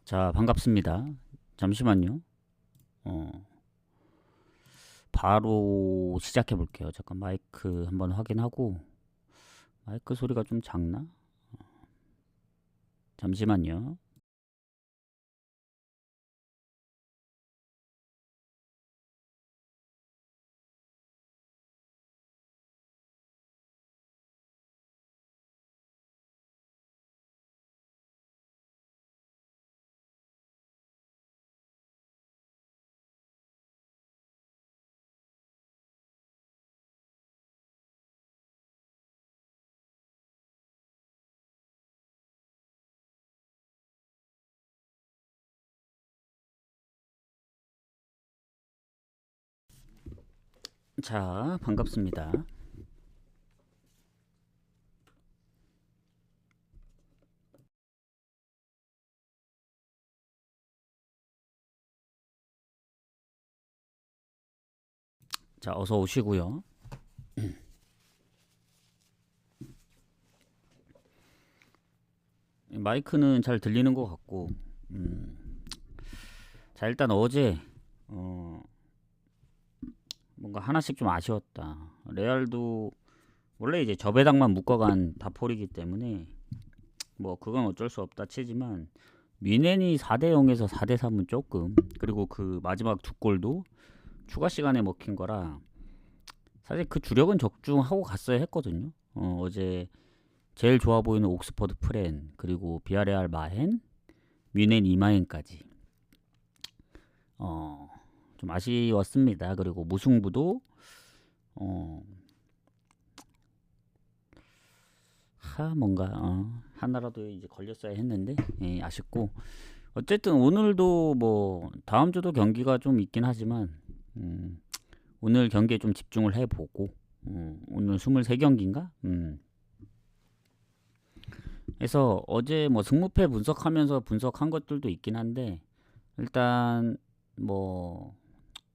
자, 반갑습니다. 잠시만요. 어, 바로 시작해 볼게요. 잠깐 마이크 한번 확인하고. 마이크 소리가 좀 작나? 잠시만요. 자, 반갑습니다. 자, 어서 오시고요. 마이크는 잘 들리는 것 같고. 자, 일단 어제 뭔가 하나씩 좀 아쉬웠다. 레알도 원래 이제 저배당만 묶어간 다폴이기 때문에 뭐 그건 어쩔 수 없다 치지만 미넨이 4대 0에서 4대 3은 조금, 그리고 그 마지막 두 골도 추가 시간에 먹힌 거라 사실 그 주력은 적중하고 갔어야 했거든요. 어제 제일 좋아 보이는 옥스퍼드 프렌, 그리고 비아레알 마헨, 뮌헨 이마헨까지 어, 좀 아쉬웠습니다. 그리고 무승부도 어, 뭔가 하나라도 이제 걸렸어야 했는데, 예, 아쉽고. 어쨌든 오늘도 뭐 다음 주도 경기가 좀 있긴 하지만 오늘 경기에 좀 집중을 해보고, 오늘 23경기인가? 그래서 어제 뭐 승무패 분석하면서 분석한 것들도 있긴 한데, 일단 뭐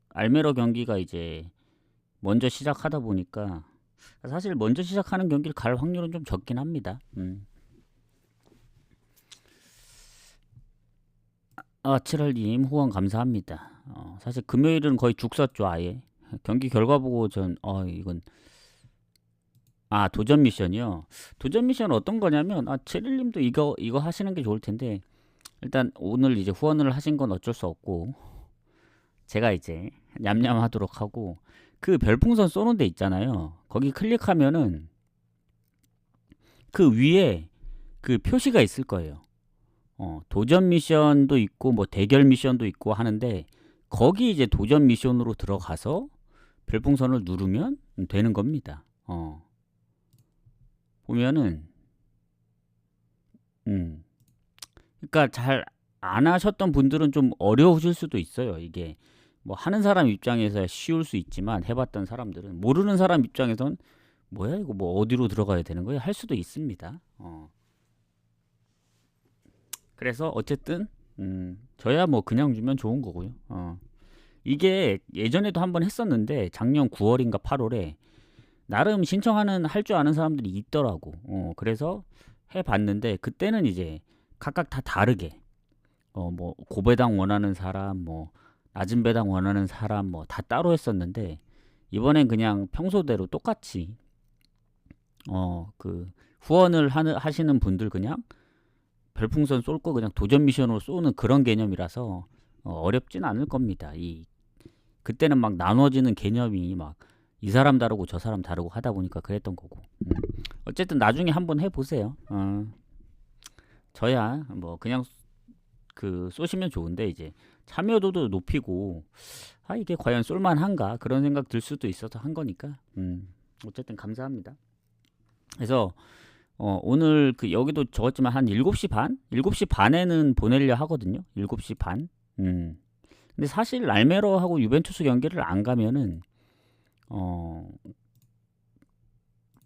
알메로 경기가 이제 먼저 시작하다 보니까 사실 먼저 시작하는 경기를 갈 확률은 좀 적긴 합니다. 아, 7월님 후원 감사합니다. 사실 금요일은 거의 죽 썼죠, 아예. 경기 결과 보고 이건, 도전 미션이요. 도전 미션 어떤 거냐면, 7일님도 이거 하시는 게 좋을 텐데, 일단 오늘 이제 후원을 하신 건 어쩔 수 없고, 제가 이제 냠냠 하도록 하고, 그 별풍선 쏘는 데 있잖아요. 거기 클릭하면은 그 위에 그 표시가 있을 거예요. 도전 미션도 있고 뭐 대결 미션도 있고 하는데, 거기 이제 도전 미션으로 들어가서 별풍선을 누르면 되는 겁니다. 보면은 음 그러니까 잘 안 하셨던 분들은 좀 어려우실 수도 있어요. 이게 뭐 하는 사람 입장에서 쉬울 수 있지만, 해봤던 사람들은, 모르는 사람 입장에선 뭐야 이거, 뭐 어디로 들어가야 되는 거야 할 수도 있습니다. 그래서 어쨌든 저야 뭐 그냥 주면 좋은 거고요. 이게 예전에도 한번 했었는데 작년 9월인가 8월에 나름 신청하는 할 줄 아는 사람들이 있더라고. 그래서 해봤는데 그때는 이제 각각 다 다르게 뭐 고배당 원하는 사람, 뭐 낮은 배당 원하는 사람, 뭐 다 따로 했었는데, 이번엔 그냥 평소대로 똑같이 그 후원을 하시는 분들 그냥 별풍선 쏠 거 그냥 도전 미션으로 쏘는 그런 개념이라서 어렵진 않을 겁니다. 그때는 막 나눠지는 개념이 막 이 사람 다르고 저 사람 다르고 하다 보니까 그랬던 거고. 어쨌든 나중에 한번 해보세요. 저야 뭐 그냥 그 쏘시면 좋은데, 이제 참여도도 높이고, 이게 과연 쏠만한가 그런 생각 들 수도 있어서 한 거니까. 어쨌든 감사합니다. 그래서 오늘 그 여기도 적었지만 한 7시 반? 7시 반에는 보내려 하거든요. 7시 반. 근데 사실 알메로하고 유벤투스 경기를 안 가면은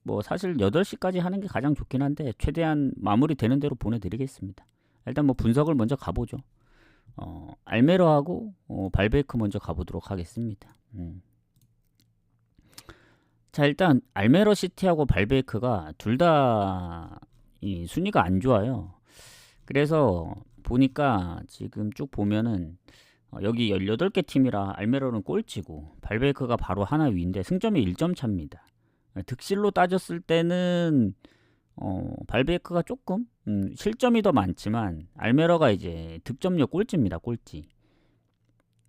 뭐 사실 8시까지 하는 게 가장 좋긴 한데, 최대한 마무리 되는 대로 보내드리겠습니다. 일단 뭐 분석을 먼저 가보죠. 알메로하고 발베이크 먼저 가보도록 하겠습니다. 자, 일단 알메로 시티하고 발베이크가 둘 다 이 순위가 안 좋아요. 그래서 보니까 지금 쭉 보면은 여기 18개 팀이라 알메로는 꼴찌고 발베이크가 바로 하나 위인데 승점이 1점 차입니다. 득실로 따졌을 때는 발베이크가 조금 실점이 더 많지만 알메로가 이제 득점력 꼴찌입니다. 꼴찌.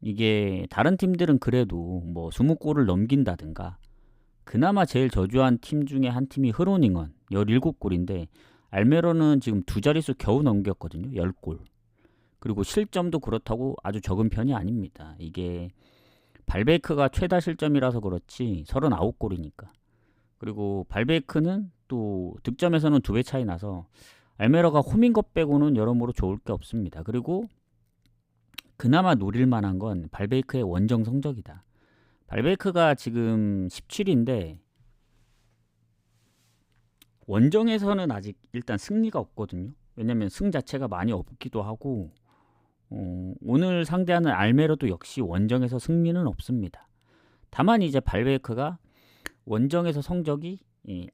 이게 다른 팀들은 그래도 뭐 20골을 넘긴다든가 그나마 제일 저조한 팀 중에 한 팀이 흐로닝은 17골인데 알메로는 지금 두 자릿수 겨우 넘겼거든요. 10골. 그리고 실점도 그렇다고 아주 적은 편이 아닙니다. 이게 발베이크가 최다 실점이라서 그렇지 39골이니까. 그리고 발베이크는 또 득점에서는 2배 차이 나서 알메로가 홈인 것 빼고는 여러모로 좋을 게 없습니다. 그리고 그나마 노릴 만한 건 발베이크의 원정 성적이다. 발베이크가 지금 17인데 원정에서는 아직 일단 승리가 없거든요. 왜냐면 승 자체가 많이 없기도 하고 오늘 상대하는 알메로도 역시 원정에서 승리는 없습니다. 다만 이제 발베이크가 원정에서 성적이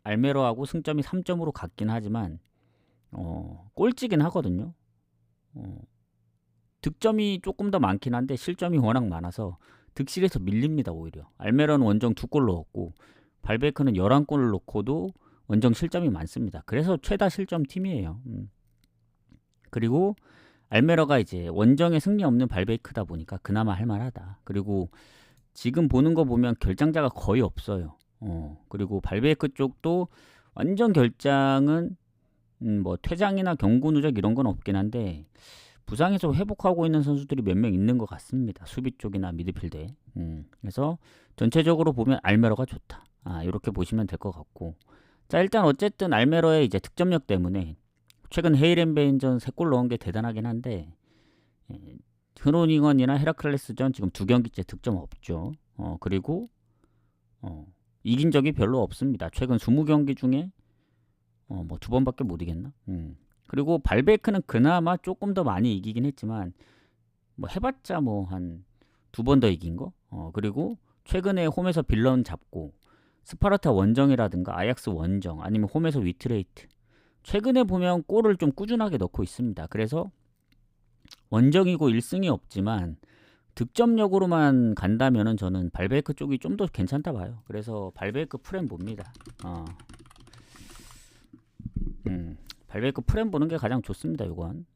알메로하고 승점이 3점으로 같긴 하지만 꼴찌긴 하거든요. 득점이 조금 더 많긴 한데 실점이 워낙 많아서 득실에서 밀립니다. 오히려 알메로는 원정 2골 넣었고 발베이크는 11골을 넣고도 원정 실점이 많습니다. 그래서 최다 실점 팀이에요. 그리고 알메로가 이제 원정에 승리 없는 발베이크다 보니까 그나마 할만하다. 그리고 지금 보는 거 보면 결장자가 거의 없어요. 그리고 발베이크 쪽도 완전 결장은 뭐 퇴장이나 경고 누적 이런 건 없긴 한데 부상에서 회복하고 있는 선수들이 몇 명 있는 것 같습니다. 수비 쪽이나 미드필드에. 그래서 전체적으로 보면 알메로가 좋다. 이렇게 보시면 될 것 같고. 자, 일단 어쨌든 알메로의 이제 득점력 때문에 최근 헤이렌베인전 3골 넣은 게 대단하긴 한데 흐로닝원이나 헤라클레스전 지금 2경기째 득점 없죠. 그리고 이긴 적이 별로 없습니다. 최근 20경기 중에 뭐 2번밖에 못 이겼나? 그리고 발베이크는 그나마 조금 더 많이 이기긴 했지만 뭐 해봤자 뭐 한 2번 더 이긴 거. 그리고 최근에 홈에서 빌런 잡고 스파르타 원정이라든가 아약스 원정 아니면 홈에서 위트레이트 최근에 보면 골을 좀 꾸준하게 넣고 있습니다. 그래서 원정이고 1승이 없지만 득점력으로만 간다면은 저는 발베이크 쪽이 좀 더 괜찮다 봐요. 그래서 발베이크 프렘 봅니다. 발베이크 프렘 보는 게 가장 좋습니다. 이건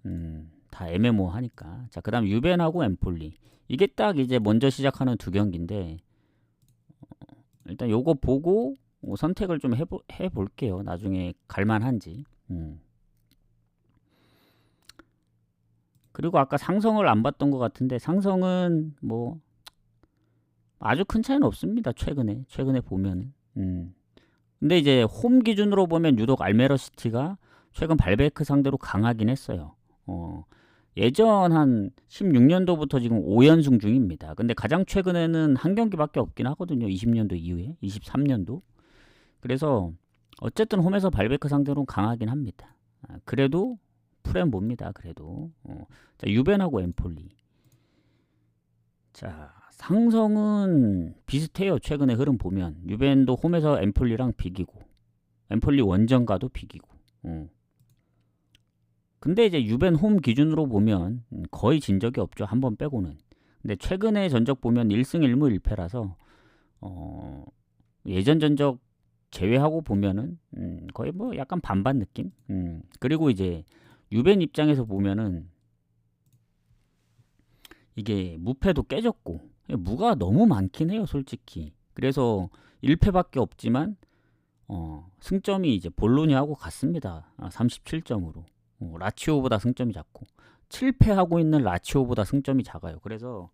다 애매모호하니까. 자, 그다음 유벤하고 엠폴리 이게 딱 이제 먼저 시작하는 2경기인데 일단 요거 보고 선택을 좀 해볼게요. 나중에 갈만한지. 그리고 아까 상성을 안 봤던 것 같은데 상성은 뭐 아주 큰 차이는 없습니다. 최근에 보면은. 근데 이제 홈 기준으로 보면 유독 알메로 시티가 최근 발베이크 상대로 강하긴 했어요. 예전 한 16년도부터 지금 5연승 중입니다. 근데 가장 최근에는 한 경기밖에 없긴 하거든요. 20년도 이후에 23년도. 그래서 어쨌든 홈에서 발베이크 상대로 강하긴 합니다. 그래도 프렘 봅니다. 그래도 자, 유벤하고 엠폴리. 자, 상성은 비슷해요. 최근에 흐름 보면 유벤도 홈에서 엠폴리랑 비기고 엠폴리 원정가도 비기고. 근데 이제 유벤 홈 기준으로 보면 거의 진 적이 없죠. 한 번 빼고는. 근데 최근에 전적 보면 1승 1무 1패라서 예전 전적 제외하고 보면은 거의 뭐 약간 반반 느낌. 그리고 이제 유벤 입장에서 보면은 이게 무패도 깨졌고 무가 너무 많긴 해요. 솔직히. 그래서 1패밖에 없지만 승점이 이제 볼로냐하고 같습니다. 37점으로. 라치오보다 승점이 작고 7패하고 있는 라치오보다 승점이 작아요. 그래서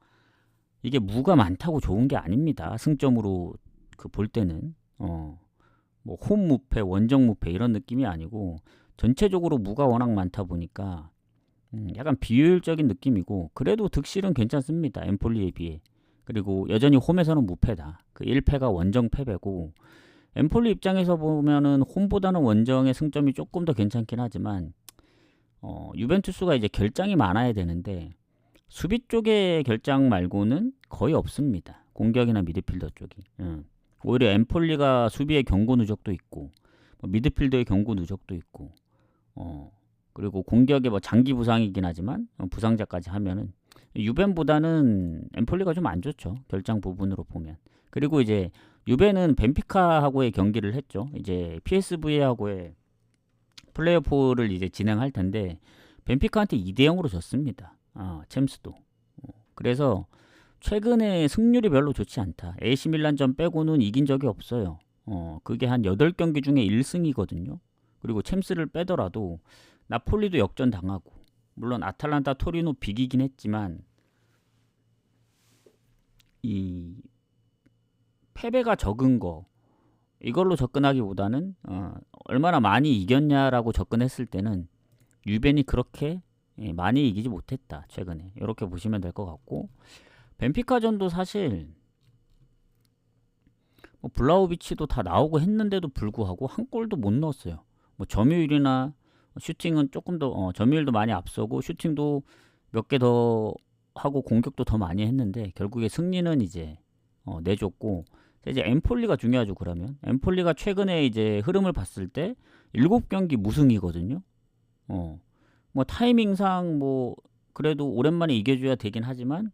이게 무가 많다고 좋은 게 아닙니다. 승점으로 그 볼 때는 뭐 홈 무패, 원정 무패 이런 느낌이 아니고 전체적으로 무가 워낙 많다 보니까 약간 비효율적인 느낌이고 그래도 득실은 괜찮습니다. 엠폴리에 비해. 그리고 여전히 홈에서는 무패다. 그 1패가 원정 패배고 엠폴리 입장에서 보면은 홈보다는 원정의 승점이 조금 더 괜찮긴 하지만 유벤투스가 이제 결장이 많아야 되는데 수비 쪽의 결장 말고는 거의 없습니다. 공격이나 미드필더 쪽이. 오히려 엠폴리가 수비의 경고 누적도 있고 미드필더의 경고 누적도 있고 그리고 공격에 뭐 장기 부상이긴 하지만 부상자까지 하면은 유벤보다는 엠폴리가 좀 안 좋죠. 결장 부분으로 보면. 그리고 이제 유벤은 벤피카하고의 경기를 했죠. 이제 PSV하고의 플레이오프를 이제 진행할 텐데 벤피카한테 2대 0으로 졌습니다. 챔스도. 그래서 최근에 승률이 별로 좋지 않다. AC 밀란전 빼고는 이긴 적이 없어요. 그게 한 8경기 중에 1승이거든요. 그리고 챔스를 빼더라도 나폴리도 역전 당하고 물론 아탈란타 토리노 비기긴 했지만 이 패배가 적은 거 이걸로 접근하기보다는 얼마나 많이 이겼냐라고 접근했을 때는 유벤이 그렇게 많이 이기지 못했다 최근에 이렇게 보시면 될 것 같고 벤피카전도 사실 뭐 블라우비치도 다 나오고 했는데도 불구하고 한 골도 못 넣었어요. 뭐 점유율이나 슈팅은 조금 더 점유율도 많이 앞서고 슈팅도 몇 개 더 하고 공격도 더 많이 했는데 결국에 승리는 이제 내줬고 이제 엠폴리가 중요하죠. 그러면 엠폴리가 최근에 이제 흐름을 봤을 때 7경기 무승이거든요. 뭐 타이밍상 뭐 그래도 오랜만에 이겨줘야 되긴 하지만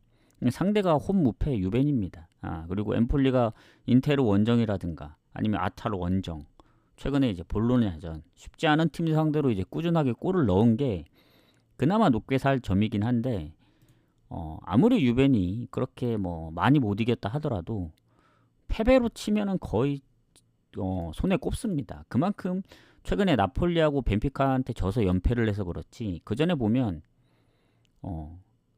상대가 홈 무패 유벤입니다. 그리고 엠폴리가 인테르 원정이라든가 아니면 아탈 원정 최근에 이제 볼로냐전 쉽지 않은 팀 상대로 이제 꾸준하게 골을 넣은 게 그나마 높게 살 점이긴 한데 아무리 유벤이 그렇게 뭐 많이 못 이겼다 하더라도 패배로 치면은 거의 손에 꼽습니다. 그만큼 최근에 나폴리하고 벤피카한테 져서 연패를 해서 그렇지 그 전에 보면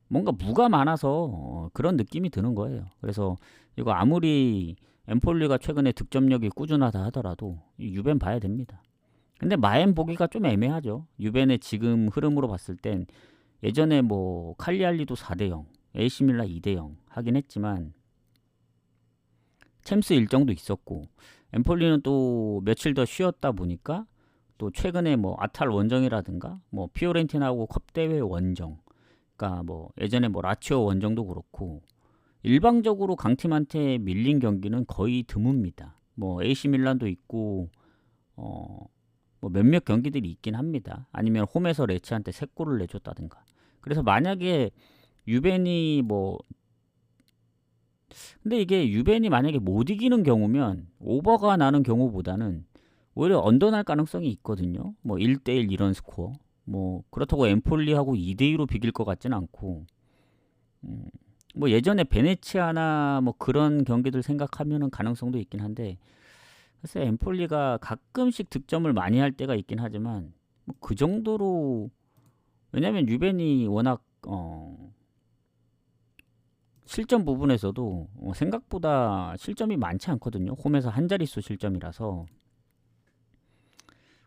뭔가 무가 많아서 그런 느낌이 드는 거예요. 그래서 이거 아무리 엠폴리가 최근에 득점력이 꾸준하다 하더라도 유벤 봐야 됩니다. 근데 마엔 보기가 좀 애매하죠. 유벤의 지금 흐름으로 봤을 땐 예전에 뭐 칼리알리도 4대0, AC 밀라 2대0 하긴 했지만 챔스 일정도 있었고 엠폴리는 또 며칠 더 쉬었다 보니까 또 최근에 뭐 아탈 원정이라든가 뭐 피오렌티나하고 컵대회 원정 그러니까 뭐 예전에 뭐 라치오 원정도 그렇고 일방적으로 강팀한테 밀린 경기는 거의 드뭅니다. 뭐 AC 밀란도 있고 뭐 몇몇 경기들이 있긴 합니다. 아니면 홈에서 레치한테 3골을 내줬다든가. 그래서 만약에 유벤이 뭐 근데 이게 유벤이 만약에 못 이기는 경우면 오버가 나는 경우보다는 오히려 언더날 가능성이 있거든요. 뭐 1대1 이런 스코어. 뭐 그렇다고 엠폴리하고 2대2로 비길 것 같진 않고 뭐 예전에 베네치아나 뭐 그런 경기들 생각하면은 가능성도 있긴 한데 글쎄 엠폴리가 가끔씩 득점을 많이 할 때가 있긴 하지만 뭐 그 정도로 왜냐면 유벤이 워낙 실점 부분에서도 생각보다 실점이 많지 않거든요. 홈에서 한 자릿수 실점이라서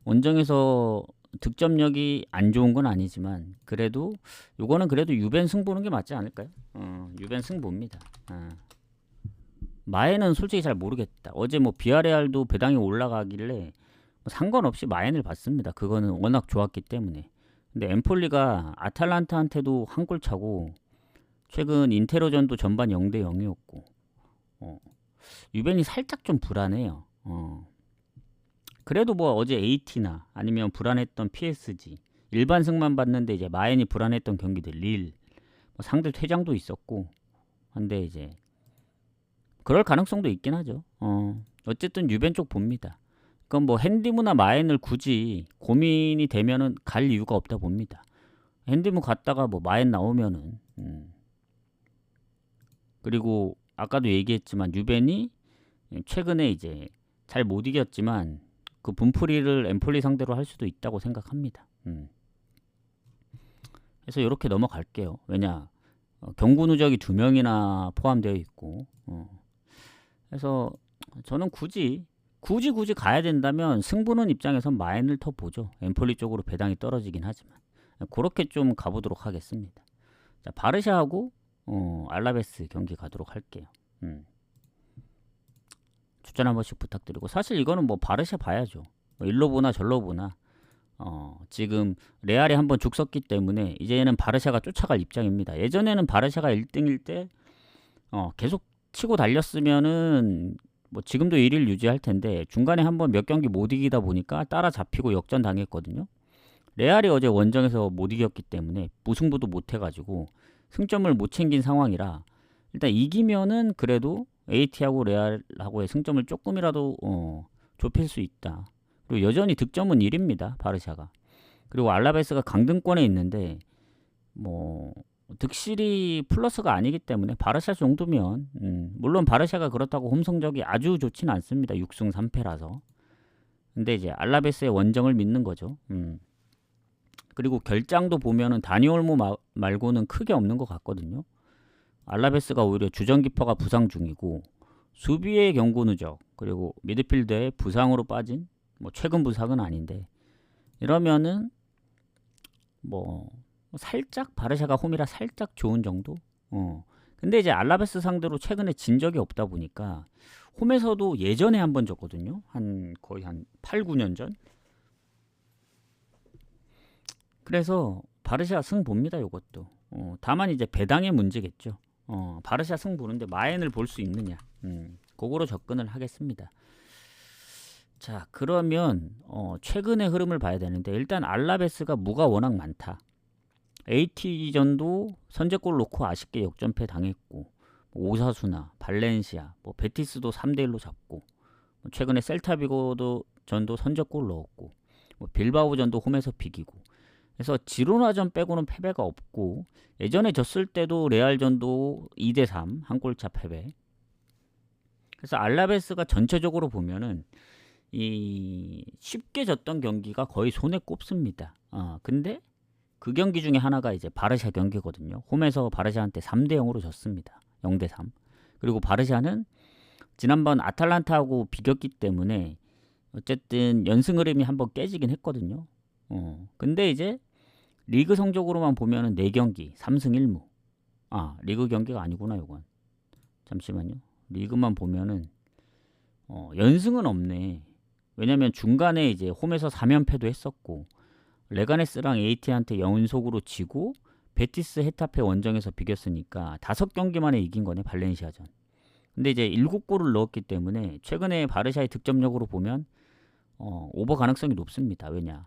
원정에서 득점력이 안 좋은 건 아니지만 그래도 요거는 그래도 유벤 승 보는 게 맞지 않을까요? 유벤 승 봅니다. 마엔은 솔직히 잘 모르겠다. 어제 뭐 비아레알도 배당이 올라가길래 뭐 상관없이 마엔을 봤습니다. 그거는 워낙 좋았기 때문에. 근데 엠폴리가 아탈란타한테도 한 골 차고 최근 인테로전도 전반 0대 0이었고 유벤이 살짝 좀 불안해요. 그래도 뭐 어제 AT나 아니면 불안했던 PSG 일반 승만 봤는데 이제 마엔이 불안했던 경기들 릴 뭐 상대 퇴장도 있었고 한데 이제 그럴 가능성도 있긴 하죠. 어쨌든 유벤 쪽 봅니다. 그건 뭐 핸디무나 마엔을 굳이 고민이 되면은 갈 이유가 없다 봅니다. 핸디무 갔다가 뭐 마엔 나오면은 그리고 아까도 얘기했지만 유벤이 최근에 이제 잘 못 이겼지만 그 분풀이를 엠폴리 상대로 할 수도 있다고 생각합니다. 그래서 이렇게 넘어갈게요. 왜냐 경고 누적이 2명이나 포함되어 있고 그래서 저는 굳이 가야 된다면 승부는 입장에선 마엔을 더 보죠. 엠폴리 쪽으로 배당이 떨어지긴 하지만 그렇게 좀 가보도록 하겠습니다. 자, 바르샤하고 알라베스 경기 가도록 할게요. 추천 한 번씩 부탁드리고 사실 이거는 뭐 바르샤 봐야죠. 뭐 일로 보나 절로 보나 지금 레알이 한번 죽 섰기 때문에 이제는 바르샤가 쫓아갈 입장입니다. 예전에는 바르샤가 1등일 때 계속 치고 달렸으면은 뭐 지금도 1위를 유지할 텐데 중간에 한번 몇 경기 못 이기다 보니까 따라잡히고 역전 당했거든요. 레알이 어제 원정에서 못 이겼기 때문에 무승부도 못 해가지고 승점을 못 챙긴 상황이라 일단 이기면은 그래도 AT하고 레알하고의 승점을 조금이라도 좁힐 수 있다. 그리고 여전히 득점은 1입니다. 바르샤가. 그리고 알라베스가 강등권에 있는데 뭐 득실이 플러스가 아니기 때문에 바르샤 정도면 물론 바르샤가 그렇다고 홈 성적이 아주 좋지는 않습니다. 6승 3패라서. 근데 이제 알라베스의 원정을 믿는 거죠. 그리고 결장도 보면은 다니올모 말고는 크게 없는 것 같거든요. 알라베스가 오히려 주전기퍼가 부상 중이고 수비의 경고 누적 그리고 미드필더의 부상으로 빠진 뭐 최근 부상은 아닌데 이러면은 뭐 살짝 바르샤가 홈이라 살짝 좋은 정도. 근데 이제 알라베스 상대로 최근에 진 적이 없다 보니까 홈에서도 예전에 한 번 졌거든요. 한 거의 한 8, 9년 전. 그래서 바르샤 승 봅니다. 요것도. 다만 이제 배당의 문제겠죠. 바르샤 승 보는데 마엔을 볼 수 있느냐. 그거로 접근을 하겠습니다. 자, 그러면 최근의 흐름을 봐야 되는데 일단 알라베스가 무가 워낙 많다. AT전도 선제골 놓고 아쉽게 역전패 당했고 오사수나 발렌시아, 뭐 베티스도 3대1로 잡고 최근에 셀타비고도 전도 선제골 넣었고 뭐 빌바오전도 홈에서 비기고 그래서 지로나전 빼고는 패배가 없고 예전에 졌을 때도 레알전도 2대3 한 골차 패배. 그래서 알라베스가 전체적으로 보면은 이 쉽게 졌던 경기가 거의 손에 꼽습니다. 근데 그 경기 중에 하나가 이제 바르샤 경기거든요. 홈에서 바르샤한테 3대0으로 졌습니다. 0대3. 그리고 바르샤는 지난번 아탈란타하고 비겼기 때문에 어쨌든 연승 흐름이 한번 깨지긴 했거든요. 근데 이제 리그 성적으로만 보면은 4경기 3승 1무. 리그 경기가 아니구나, 요건. 잠시만요. 리그만 보면은 연승은 없네. 왜냐면 중간에 이제 홈에서 3연패도 했었고 레가네스랑 AT한테 연속으로 지고 베티스 헤타페 원정에서 비겼으니까 5경기만에 이긴 거네, 발렌시아전. 근데 이제 7골을 넣었기 때문에 최근에 바르샤의 득점력으로 보면 오버 가능성이 높습니다. 왜냐?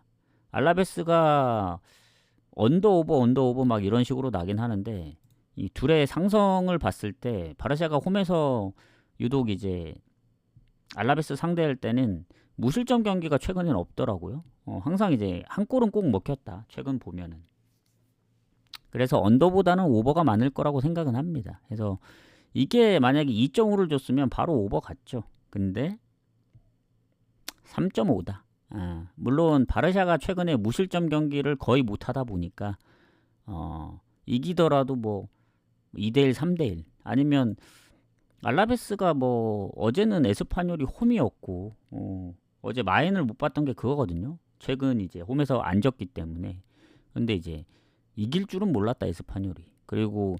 알라베스가 언더 오버 막 이런 식으로 나긴 하는데 이 둘의 상성을 봤을 때 바르샤가 홈에서 유독 이제 알라베스 상대할 때는 무실점 경기가 최근에는 없더라고요. 항상 이제 한 골은 꼭 먹혔다. 최근 보면은. 그래서 언더보다는 오버가 많을 거라고 생각은 합니다. 그래서 이게 만약에 2.5를 줬으면 바로 오버 갔죠. 근데 3.5다. 물론 바르샤가 최근에 무실점 경기를 거의 못하다 보니까 이기더라도 뭐 2대1, 3대1 아니면 알라베스가 뭐 어제는 에스파뇰이 홈이었고 어제 마인을 못 봤던 게 그거거든요. 최근 이제 홈에서 안 졌기 때문에. 근데 이제 이길 줄은 몰랐다, 에스파뇰이. 그리고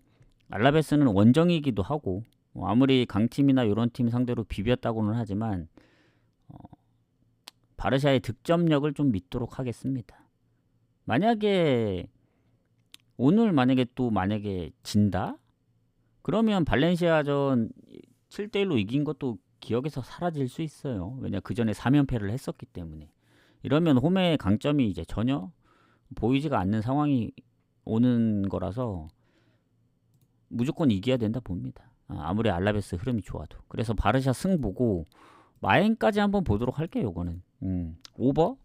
알라베스는 원정이기도 하고 아무리 강팀이나 이런 팀 상대로 비볐다고는 하지만 바르샤의 득점력을 좀 믿도록 하겠습니다. 만약에 오늘 만약에 진다? 그러면 발렌시아전 7대1로 이긴 것도 기억에서 사라질 수 있어요. 왜냐 그 전에 3연패를 했었기 때문에. 이러면 홈의 강점이 이제 전혀 보이지가 않는 상황이 오는 거라서 무조건 이겨야 된다 봅니다. 아무리 알라베스 흐름이 좋아도. 그래서 바르샤 승 보고 마엔까지 한번 보도록 할게요. 요거는 오버?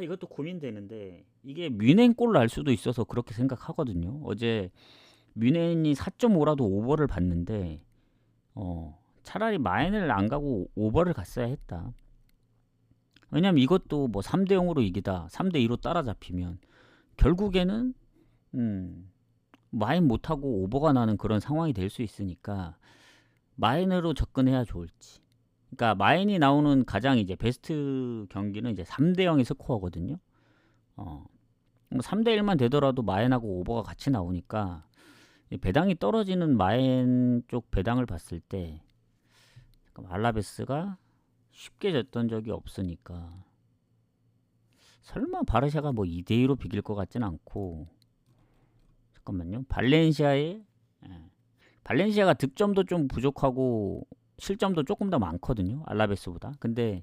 이것도 고민되는데 이게 뮌헨 골 날 수도 있어서 그렇게 생각하거든요. 어제 뮌헨이 4.5라도 오버를 봤는데 차라리 마엔을 안 가고 오버를 갔어야 했다. 왜냐면 이것도 뭐 3대0으로 이기다 3대2로 따라잡히면 결국에는 마인 못하고 오버가 나는 그런 상황이 될 수 있으니까 마인으로 접근해야 좋을지. 그러니까 마인이 나오는 가장 이제 베스트 경기는 이제 3대0의 스코어거든요. 3대1만 되더라도 마인하고 오버가 같이 나오니까 배당이 떨어지는 마인 쪽 배당을 봤을 때 알라베스가 쉽게 졌던 적이 없으니까 설마 바르샤가 뭐 2대2로 비길 것 같진 않고 잠깐만요. 발렌시아가 득점도 좀 부족하고 실점도 조금 더 많거든요. 알라베스보다. 근데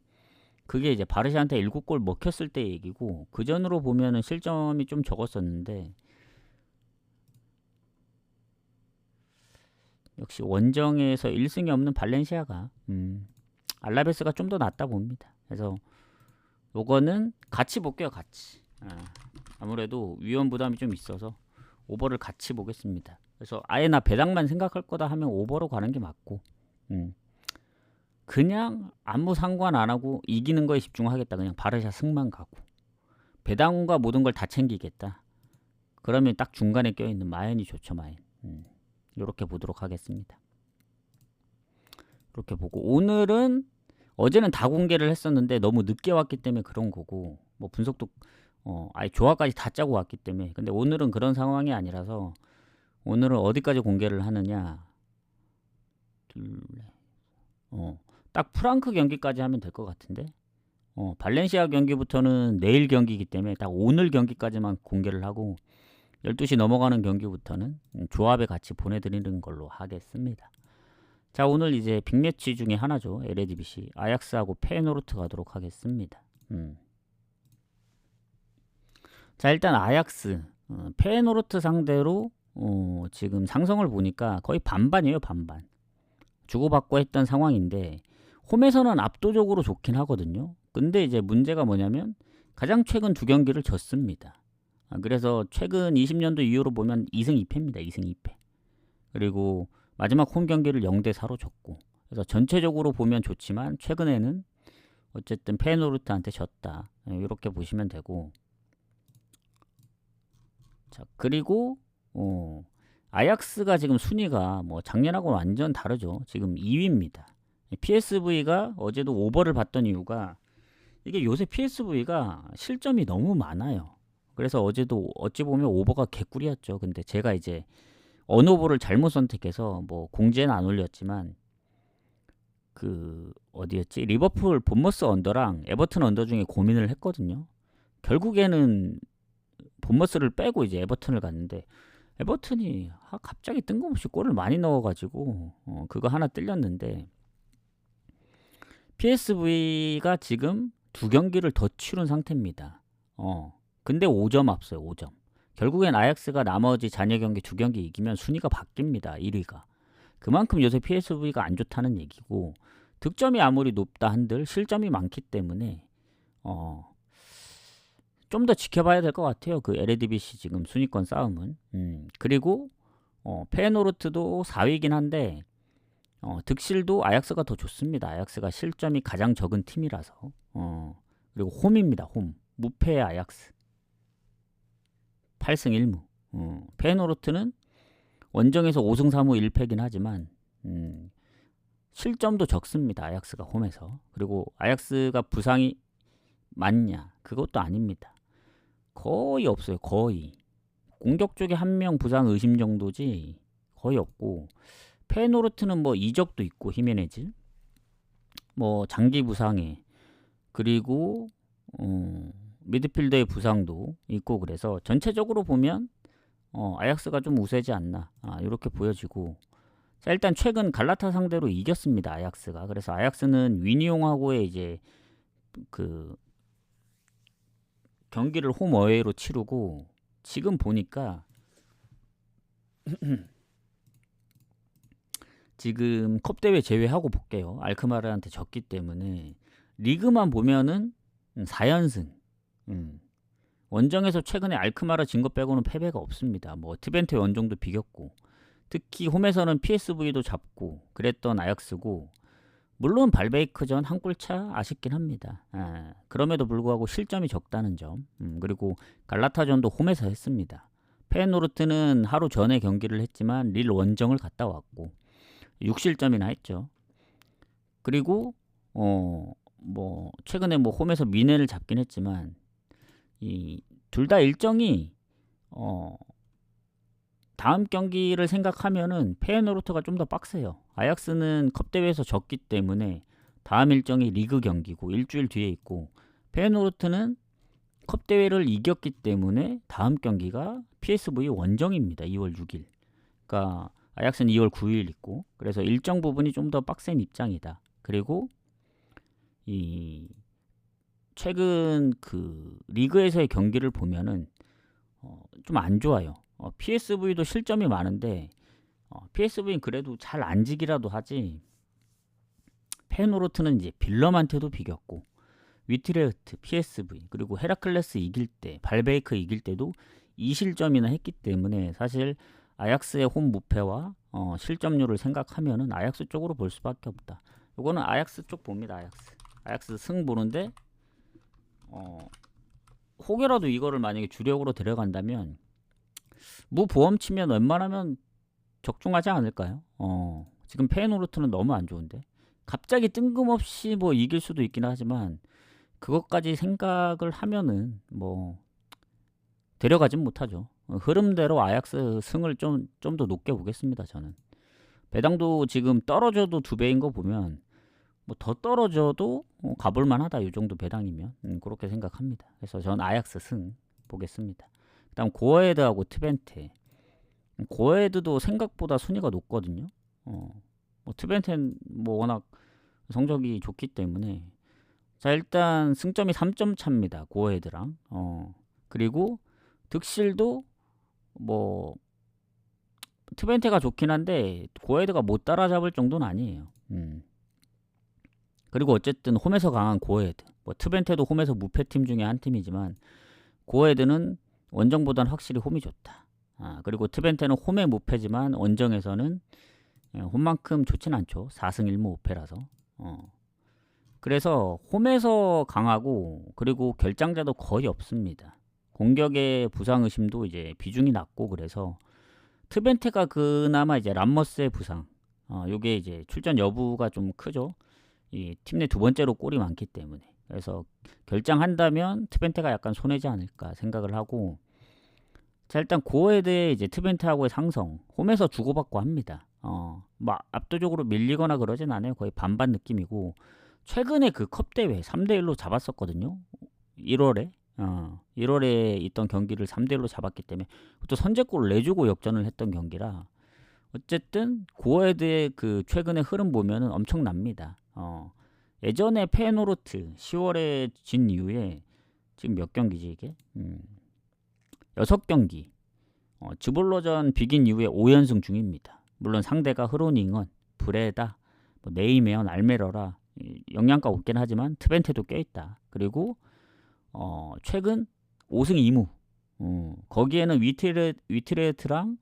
그게 이제 바르샤한테 7골 먹혔을 때 얘기고, 그 전으로 보면은 실점이 좀 적었었는데, 역시 원정에서 1승이 없는 발렌시아가 알라베스가 좀 더 낫다 봅니다. 그래서 요거는 같이 볼게요. 같이. 아무래도 위험 부담이 좀 있어서 오버를 같이 보겠습니다. 그래서 아예 나 배당만 생각할 거다 하면 오버로 가는 게 맞고, 그냥 아무 상관 안 하고 이기는 거에 집중하겠다. 그냥 바르샤 승만 가고, 배당과 모든 걸 다 챙기겠다. 그러면 딱 중간에 껴있는 마엔이 좋죠. 마엔. 이렇게 보도록 하겠습니다. 이렇게 보고, 오늘은 어제는 다 공개를 했었는데 너무 늦게 왔기 때문에 그런 거고, 뭐 분석도 아예 조화까지 다 짜고 왔기 때문에. 근데 오늘은 그런 상황이 아니라서, 오늘은 어디까지 공개를 하느냐, 딱 프랑크 경기까지 하면 될 것 같은데, 발렌시아 경기부터는 내일 경기이기 때문에 딱 오늘 경기까지만 공개를 하고, 12시 넘어가는 경기부터는 조합에 같이 보내드리는 걸로 하겠습니다. 자, 오늘 이제 빅매치 중에 하나죠. LADBC 아약스하고 페노르트 가도록 하겠습니다. 자, 일단 아약스 페노르트 상대로 지금 상성을 보니까 거의 반반이에요. 반반. 주고받고 했던 상황인데, 홈에서는 압도적으로 좋긴 하거든요. 근데 이제 문제가 뭐냐면 가장 최근 2경기를 졌습니다. 그래서 최근 20년도 이후로 보면 2승 2패입니다. 2승 2패. 그리고 마지막 홈 경기를 0대4로 졌고, 그래서 전체적으로 보면 좋지만 최근에는 어쨌든 페노르트한테 졌다. 이렇게 보시면 되고, 자, 그리고 아약스가 지금 순위가 뭐 작년하고 완전 다르죠. 지금 2위입니다. PSV가 어제도 오버를 봤던 이유가, 이게 요새 PSV가 실점이 너무 많아요. 그래서 어제도 어찌 보면 오버가 개꿀이었죠. 근데 제가 이제 언오버를 잘못 선택해서 뭐 공지에는 안 올렸지만, 그 어디였지? 리버풀 본머스 언더랑 에버튼 언더 중에 고민을 했거든요. 결국에는 본머스를 빼고 이제 에버튼을 갔는데, 에버튼이 갑자기 뜬금없이 골을 많이 넣어가지고 그거 하나 뜰렸는데, PSV가 지금 2경기를 더 치른 상태입니다. 근데 5점 앞서요. 5점. 결국엔 아약스가 나머지 잔여 경기 2경기 이기면 순위가 바뀝니다. 1위가. 그만큼 요새 PSV가 안 좋다는 얘기고, 득점이 아무리 높다 한들 실점이 많기 때문에 좀 더 지켜봐야 될 것 같아요. 그 LADBC 지금 순위권 싸움은. 그리고 페노르트도 4위긴 한데 득실도 아약스가 더 좋습니다. 아약스가 실점이 가장 적은 팀이라서. 그리고 홈입니다. 홈. 무패의 아약스. 8승 1무. 페노르트는 원정에서 5승 3무 1패긴 하지만 실점도 적습니다. 아약스가 홈에서. 그리고 아약스가 부상이 많냐? 그것도 아닙니다. 거의 없어요. 거의. 공격 쪽에 한 명 부상 의심 정도지 거의 없고, 페노르트는 뭐 이적도 있고, 히메네즈 뭐 장기 부상에, 그리고 미드필더의 부상도 있고, 그래서 전체적으로 보면 아약스가 좀 우세지 않나, 이렇게 보여지고. 자, 일단 최근 갈라타 상대로 이겼습니다. 아약스가. 그래서 아약스는 위니용하고의 이제 그 경기를 홈 어웨이로 치르고, 지금 보니까 지금 컵 대회 제외하고 볼게요. 알크마르한테 졌기 때문에 리그만 보면은 4연승. 원정에서 최근에 알크마르 진 거 빼고는 패배가 없습니다. 뭐 트벤트 원정도 비겼고, 특히 홈에서는 PSV도 잡고 그랬던 아약스고, 물론 발베이크전 한 골차 아쉽긴 합니다. 그럼에도 불구하고 실점이 적다는 점. 그리고 갈라타전도 홈에서 했습니다. 페노르트는 하루 전에 경기를 했지만 릴 원정을 갔다 왔고 6실점이나 했죠. 그리고 뭐 최근에 뭐 홈에서 미네를 잡긴 했지만, 이 둘 다 일정이 다음 경기를 생각하면은 페노르트가 좀 더 빡세요. 아약스는 컵 대회에서 졌기 때문에 다음 일정이 리그 경기고 일주일 뒤에 있고, 페노르트는 컵 대회를 이겼기 때문에 다음 경기가 PSV 원정입니다. 2월 6일. 그러니까 아약스는 2월 9일 있고, 그래서 일정 부분이 좀 더 빡센 입장이다. 그리고 이 최근 그 리그에서의 경기를 보면은 좀 안 좋아요. PSV도 실점이 많은데 PSV는 그래도 잘 안 지기라도 하지. 페노르트는 이제 빌럼한테도 비겼고 위트레흐트, PSV 그리고 헤라클레스 이길 때, 발베이크 이길 때도 2실점이나 했기 때문에 사실 아약스의 홈 무패와 실점률을 생각하면은 아약스 쪽으로 볼 수밖에 없다. 이거는 아약스 쪽 봅니다. 아약스 승 보는데 혹여라도 이거를 만약에 주력으로 데려간다면 무보험 치면 웬만하면 적중하지 않을까요? 지금 페이노르트는 너무 안 좋은데 갑자기 뜬금없이 뭐 이길 수도 있긴 하지만 그것까지 생각을 하면은 뭐 데려가진 못하죠. 흐름대로 아약스 승을 좀 더 높게 보겠습니다. 저는 배당도 지금 떨어져도 2배인 거 보면 뭐 더 떨어져도 가볼 만하다. 이 정도 배당이면 그렇게 생각합니다. 그래서 전 아약스 승 보겠습니다. 그다음 고어헤드하고 트벤테. 고어헤드도 생각보다 순위가 높거든요. 뭐 트벤테는 뭐 워낙 성적이 좋기 때문에 자 일단 승점이 3점 차입니다. 고어헤드랑 그리고 득실도 뭐 트벤테가 좋긴 한데 고어헤드가 못 따라잡을 정도는 아니에요. 그리고 어쨌든 홈에서 강한 고어헤드. 뭐 트벤테도 홈에서 무패팀 중에 한 팀이지만 고어헤드는 원정보다는 확실히 홈이 좋다. 그리고 트벤테는 홈에 무패지만 원정에서는 홈만큼 좋진 않죠. 4승 1무 5패라서. 그래서 홈에서 강하고 그리고 결장자도 거의 없습니다. 공격의 부상 의심도 이제 비중이 낮고 그래서 트벤테가 그나마 이제 람머스의 부상. 요게 이제 출전 여부가 좀 크죠. 이 팀 내 2번째로 골이 많기 때문에. 그래서 결장한다면 트벤테가 약간 손해지 않을까 생각을 하고 자 일단 고어헤드의 이제 트벤테하고의 상성 홈에서 주고받고 합니다. 막 압도적으로 밀리거나 그러진 않아요. 거의 반반 느낌이고 최근에 그 컵 대회 3대1로 잡았었거든요. 1월에 1월에 있던 경기를 3대1로 잡았기 때문에 또 선제골을 내주고 역전을 했던 경기라 어쨌든 고어헤드의 그 최근의 흐름 보면은 엄청납니다. 예전에 페노르트 10월에 진 이후에 지금 몇 경기지 이게? 6경기. 즈볼러전 비긴 이후에 5연승 중입니다. 물론 상대가 흐로닝은 브레다, 뭐 네이메언, 알메러라 영양가 없긴 하지만 트벤테도 껴있다. 그리고 최근 5승 2무. 거기에는 위트레트랑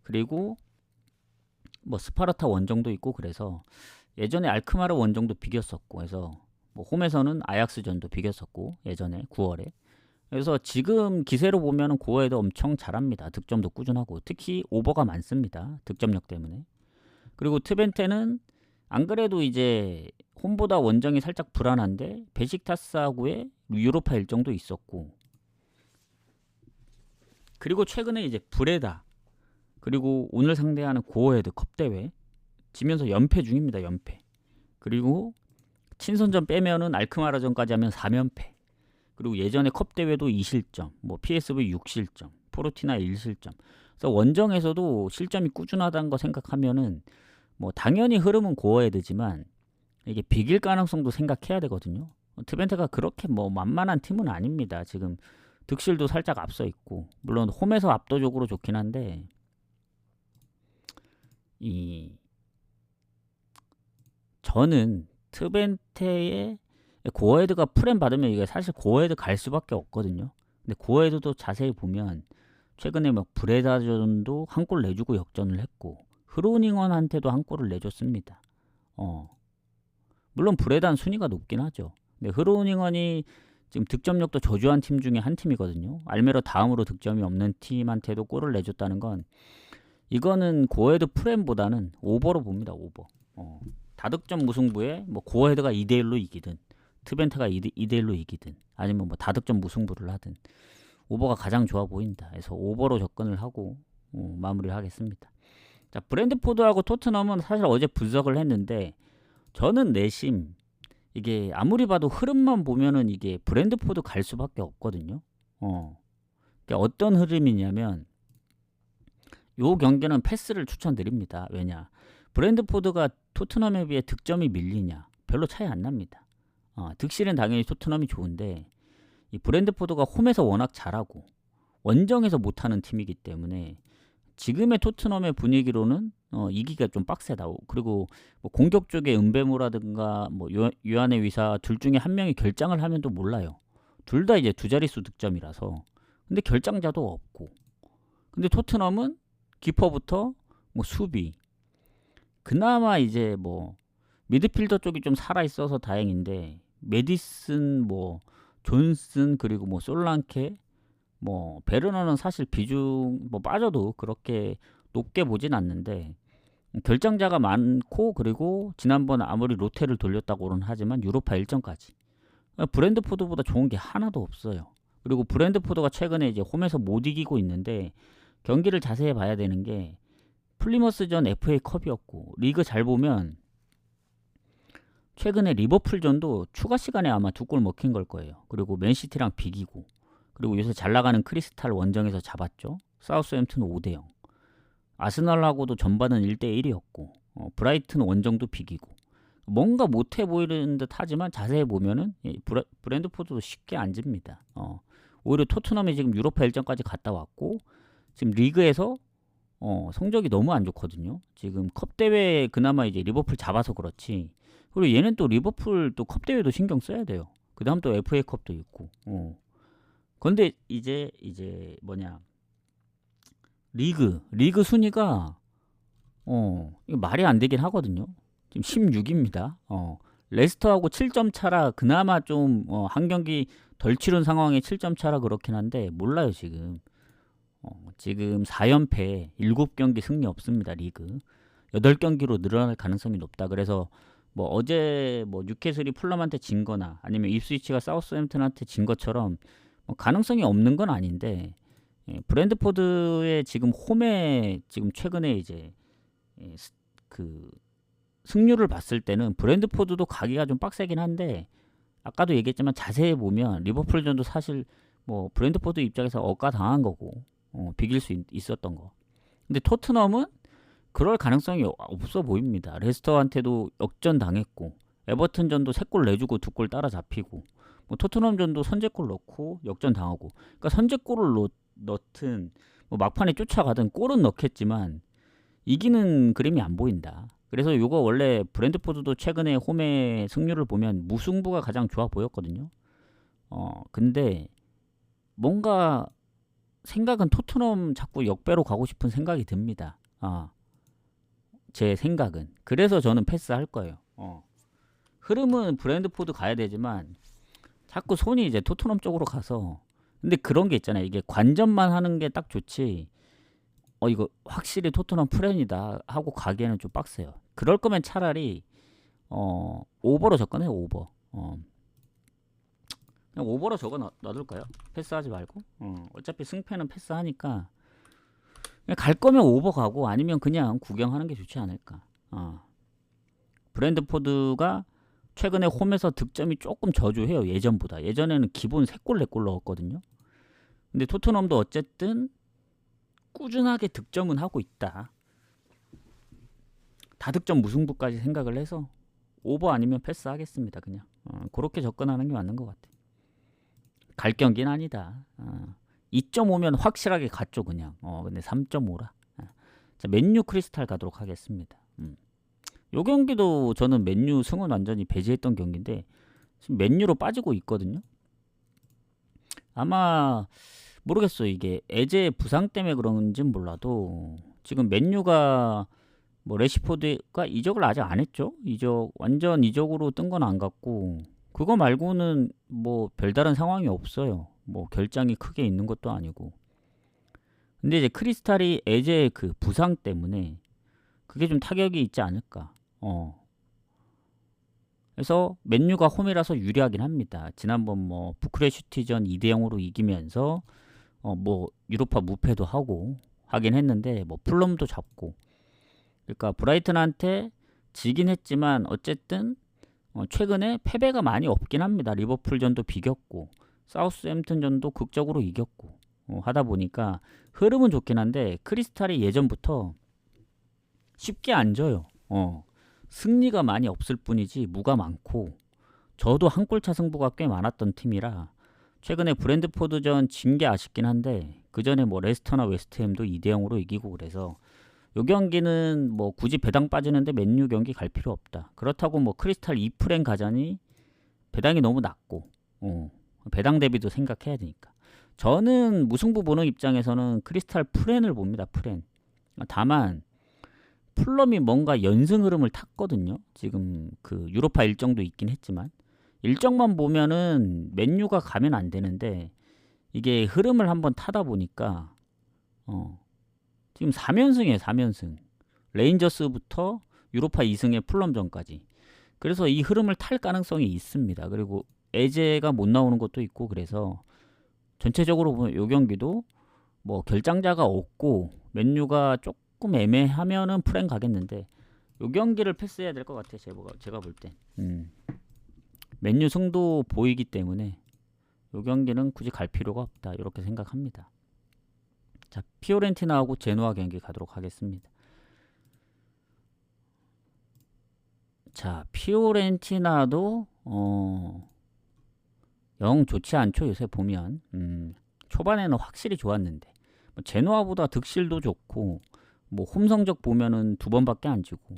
그리고 뭐 스파르타 원정도 있고 그래서 예전에 알크마르 원정도 비겼었고 해서 뭐 홈에서는 아약스전도 비겼었고 예전에 9월에 그래서 지금 기세로 보면은 고어헤드 엄청 잘합니다. 득점도 꾸준하고 특히 오버가 많습니다. 득점력 때문에. 그리고 트벤테는 안 그래도 이제 홈보다 원정이 살짝 불안한데 베식타스하고의 유로파 일정도 있었고 그리고 최근에 이제 브레다 그리고 오늘 상대하는 고어헤드 컵대회 지면서 연패 중입니다. 연패. 그리고 친선전 빼면은 알크마라전까지 하면 3연패. 그리고 예전에 컵대회도 2실점, 뭐 PSV 6실점, 포르티나 1실점. 그래서 원정에서도 실점이 꾸준하다는 거 생각하면은 뭐 당연히 흐름은 고어헤드지만 이게 비길 가능성도 생각해야 되거든요. 트벤테가 그렇게 뭐 만만한 팀은 아닙니다. 지금 득실도 살짝 앞서 있고 물론 홈에서 압도적으로 좋긴 한데 저는 트벤테의 고어헤드가 프렘 받으면 이게 사실 고어헤드 갈 수밖에 없거든요. 근데 고어헤드도 자세히 보면 최근에 막 브레다전도 한 골 내주고 역전을 했고 흐로닝원한테도 한 골을 내줬습니다. 물론 브레다는 순위가 높긴 하죠. 근데 흐로닝원이 지금 득점력도 저조한 팀 중에 한 팀이거든요. 알메로 다음으로 득점이 없는 팀한테도 골을 내줬다는 건 이거는 고어헤드 프렘보다는 오버로 봅니다. 오버. 다득점 무승부에 뭐 고어헤드가 2대1로 이기든 트벤테가 2대1로 이기든 아니면 뭐 다득점 무승부를 하든 오버가 가장 좋아 보인다. 그래서 오버로 접근을 하고 마무리를 하겠습니다. 자 브랜드포드하고 토트넘은 사실 어제 분석을 했는데 저는 내심 이게 아무리 봐도 흐름만 보면은 이게 브랜드포드 갈 수밖에 없거든요. 그러니까 어떤 흐름이냐면 요 경기는 패스를 추천드립니다. 왜냐 브랜드포드가 토트넘에 비해 득점이 밀리냐 별로 차이 안 납니다. 득실은 당연히 토트넘이 좋은데 이 브랜트포드가 홈에서 워낙 잘하고 원정에서 못하는 팀이기 때문에 지금의 토트넘의 분위기로는 이기기가 좀 빡세다. 그리고 뭐 공격 쪽에 은베모라든가 뭐 유한의 위사 둘 중에 한 명이 결장을 하면 또 몰라요. 둘 다 이제 두 자릿수 득점이라서. 근데 결장자도 없고. 근데 토트넘은 키퍼부터 뭐 수비. 그나마 이제 뭐 미드필더 쪽이 좀 살아 있어서 다행인데 메디슨 뭐 존슨 그리고 뭐 솔랑케 뭐 베르너는 사실 비중 뭐 빠져도 그렇게 높게 보진 않는데 결장자가 많고 그리고 지난번 아무리 로테를 돌렸다고는 하지만 유로파 1점까지 브랜드포드보다 좋은 게 하나도 없어요. 그리고 브랜드포드가 최근에 이제 홈에서 못 이기고 있는데 경기를 자세히 봐야 되는 게 플리머스전 FA컵이었고 리그 잘 보면 최근에 리버풀전도 추가 시간에 아마 2골 먹힌 걸 거예요. 그리고 맨시티랑 비기고 그리고 요새 잘 나가는 크리스탈 원정에서 잡았죠. 사우스햄튼 5대0. 아스날하고도 전반은 1대1이었고 브라이튼 원정도 비기고 뭔가 못해 보이는 듯 하지만 자세히 보면은 브랜드포드도 쉽게 안 집니다. 오히려 토트넘이 지금 유로파 1점까지 갔다 왔고 지금 리그에서 성적이 너무 안 좋거든요. 지금 컵 대회 그나마 이제 리버풀 잡아서 그렇지. 그리고 얘는 또 리버풀 또 컵 대회도 신경 써야 돼요. 그다음 또 FA컵도 있고. 근데 이제 뭐냐 리그 순위가 이거 말이 안 되긴 하거든요. 지금 16입니다. 레스터하고 7점 차라 그나마 좀 한 경기 덜 치른 상황에 7점 차라 그렇긴 한데 몰라요 지금. 지금 4연패 7경기 승리 없습니다. 리그 8경기로 늘어날 가능성이 높다. 그래서 뭐 어제 뭐 뉴캐슬이 풀럼한테 진 거나 아니면 입스위치가 사우스햄튼한테 진 것처럼 뭐 가능성이 없는 건 아닌데 브랜드포드의 지금 홈에 지금 최근에 이제 그 승률을 봤을 때는 브랜드포드도 가기가 좀 빡세긴 한데 아까도 얘기했지만 자세히 보면 리버풀전도 사실 뭐 브랜드포드 입장에서 억가당한 거고 비길 수 있었던 거. 근데 토트넘은 그럴 가능성이 없어 보입니다. 레스터한테도 역전 당했고 에버튼전도 3골 내주고 2골 따라잡히고 뭐 토트넘전도 선제골 넣고 역전 당하고 그러니까 선제골을 넣든 뭐 막판에 쫓아가든 골은 넣겠지만 이기는 그림이 안 보인다. 그래서 이거 원래 브랜드포드도 최근에 홈의 승률을 보면 무승부가 가장 좋아 보였거든요. 근데 뭔가 생각은 토트넘 자꾸 역배로 가고 싶은 생각이 듭니다. 제 생각은. 그래서 저는 패스할 거예요. 흐름은 브랜드포드 가야 되지만 자꾸 손이 이제 토트넘 쪽으로 가서 근데 그런 게 있잖아요. 이게 관전만 하는 게 딱 좋지. 이거 확실히 토트넘 프렌이다 하고 가기에는 좀 빡세요. 그럴 거면 차라리 오버로 접근해요. 오버. 그냥 오버로 적어 놔둘까요? 패스하지 말고. 어차피 승패는 패스하니까 그냥 갈 거면 오버 가고 아니면 그냥 구경하는 게 좋지 않을까. 브랜드포드가 최근에 홈에서 득점이 조금 저조해요. 예전보다. 예전에는 기본 3골 4골 넣었거든요. 근데 토트넘도 어쨌든 꾸준하게 득점은 하고 있다. 다득점 무승부까지 생각을 해서 오버 아니면 패스하겠습니다. 그냥 그렇게 접근하는 게 맞는 것 같아. 갈 경기는 아니다. 2.5면 확실하게 갔죠 그냥. 근데 3.5라. 자, 맨유 크리스탈 가도록 하겠습니다. 요 경기도 저는 맨유 승은 완전히 배제했던 경기인데 지금 맨유로 빠지고 있거든요. 아마 모르겠어요. 이게 에제 부상 때문에 그런지는 몰라도 지금 맨유가 뭐 레시포드가 이적을 아직 안 했죠. 완전 이적으로 뜬 건 안 같고 그거 말고는 뭐 별다른 상황이 없어요. 뭐 결장이 크게 있는 것도 아니고. 근데 이제 크리스탈이 에제 그 부상 때문에 그게 좀 타격이 있지 않을까. 그래서 맨유가 홈이라서 유리하긴 합니다. 지난번 뭐 부크레슈티전 2대0으로 이기면서 뭐 유로파 무패도 하긴 했는데 뭐 풀럼도 잡고 그러니까 브라이튼한테 지긴 했지만 어쨌든 최근에 패배가 많이 없긴 합니다. 리버풀전도 비겼고 사우스햄튼전도 극적으로 이겼고 하다 보니까 흐름은 좋긴 한데 크리스탈이 예전부터 쉽게 안 져요. 승리가 많이 없을 뿐이지 무가 많고 저도 한 골차 승부가 꽤 많았던 팀이라 최근에 브랜드포드전 진 게 아쉽긴 한데 그 전에 뭐 레스터나 웨스트햄도 2대 0으로 이기고 그래서 요 경기는 뭐 굳이 배당 빠지는데 맨유 경기 갈 필요 없다. 그렇다고 뭐 크리스탈 2프랭 가자니 배당이 너무 낮고 배당 대비도 생각해야 되니까. 저는 무승부 보는 입장에서는 크리스탈 프렌을 봅니다. 프렌. 다만 풀럼이 뭔가 연승 흐름을 탔거든요. 지금 그 유로파 일정도 있긴 했지만 일정만 보면은 맨유가 가면 안 되는데 이게 흐름을 한번 타다 보니까 지금 4연승이에요. 4연승. 레인저스부터 유로파 2승에 풀럼전까지. 그래서 이 흐름을 탈 가능성이 있습니다. 그리고 에제가 못 나오는 것도 있고 그래서 전체적으로 보면 이 경기도 뭐 결장자가 없고 맨유가 조금 애매하면은 프랭 가겠는데 이 경기를 패스해야 될 것 같아요. 제가 볼 땐. 맨유 승도 보이기 때문에 이 경기는 굳이 갈 필요가 없다. 이렇게 생각합니다. 자, 피오렌티나하고 제노아 경기 가도록 하겠습니다. 자, 피오렌티나도 영 좋지 않죠. 요새 보면 초반에는 확실히 좋았는데 뭐 제노아보다 득실도 좋고 뭐 홈 성적 보면은 2번밖에 안 지고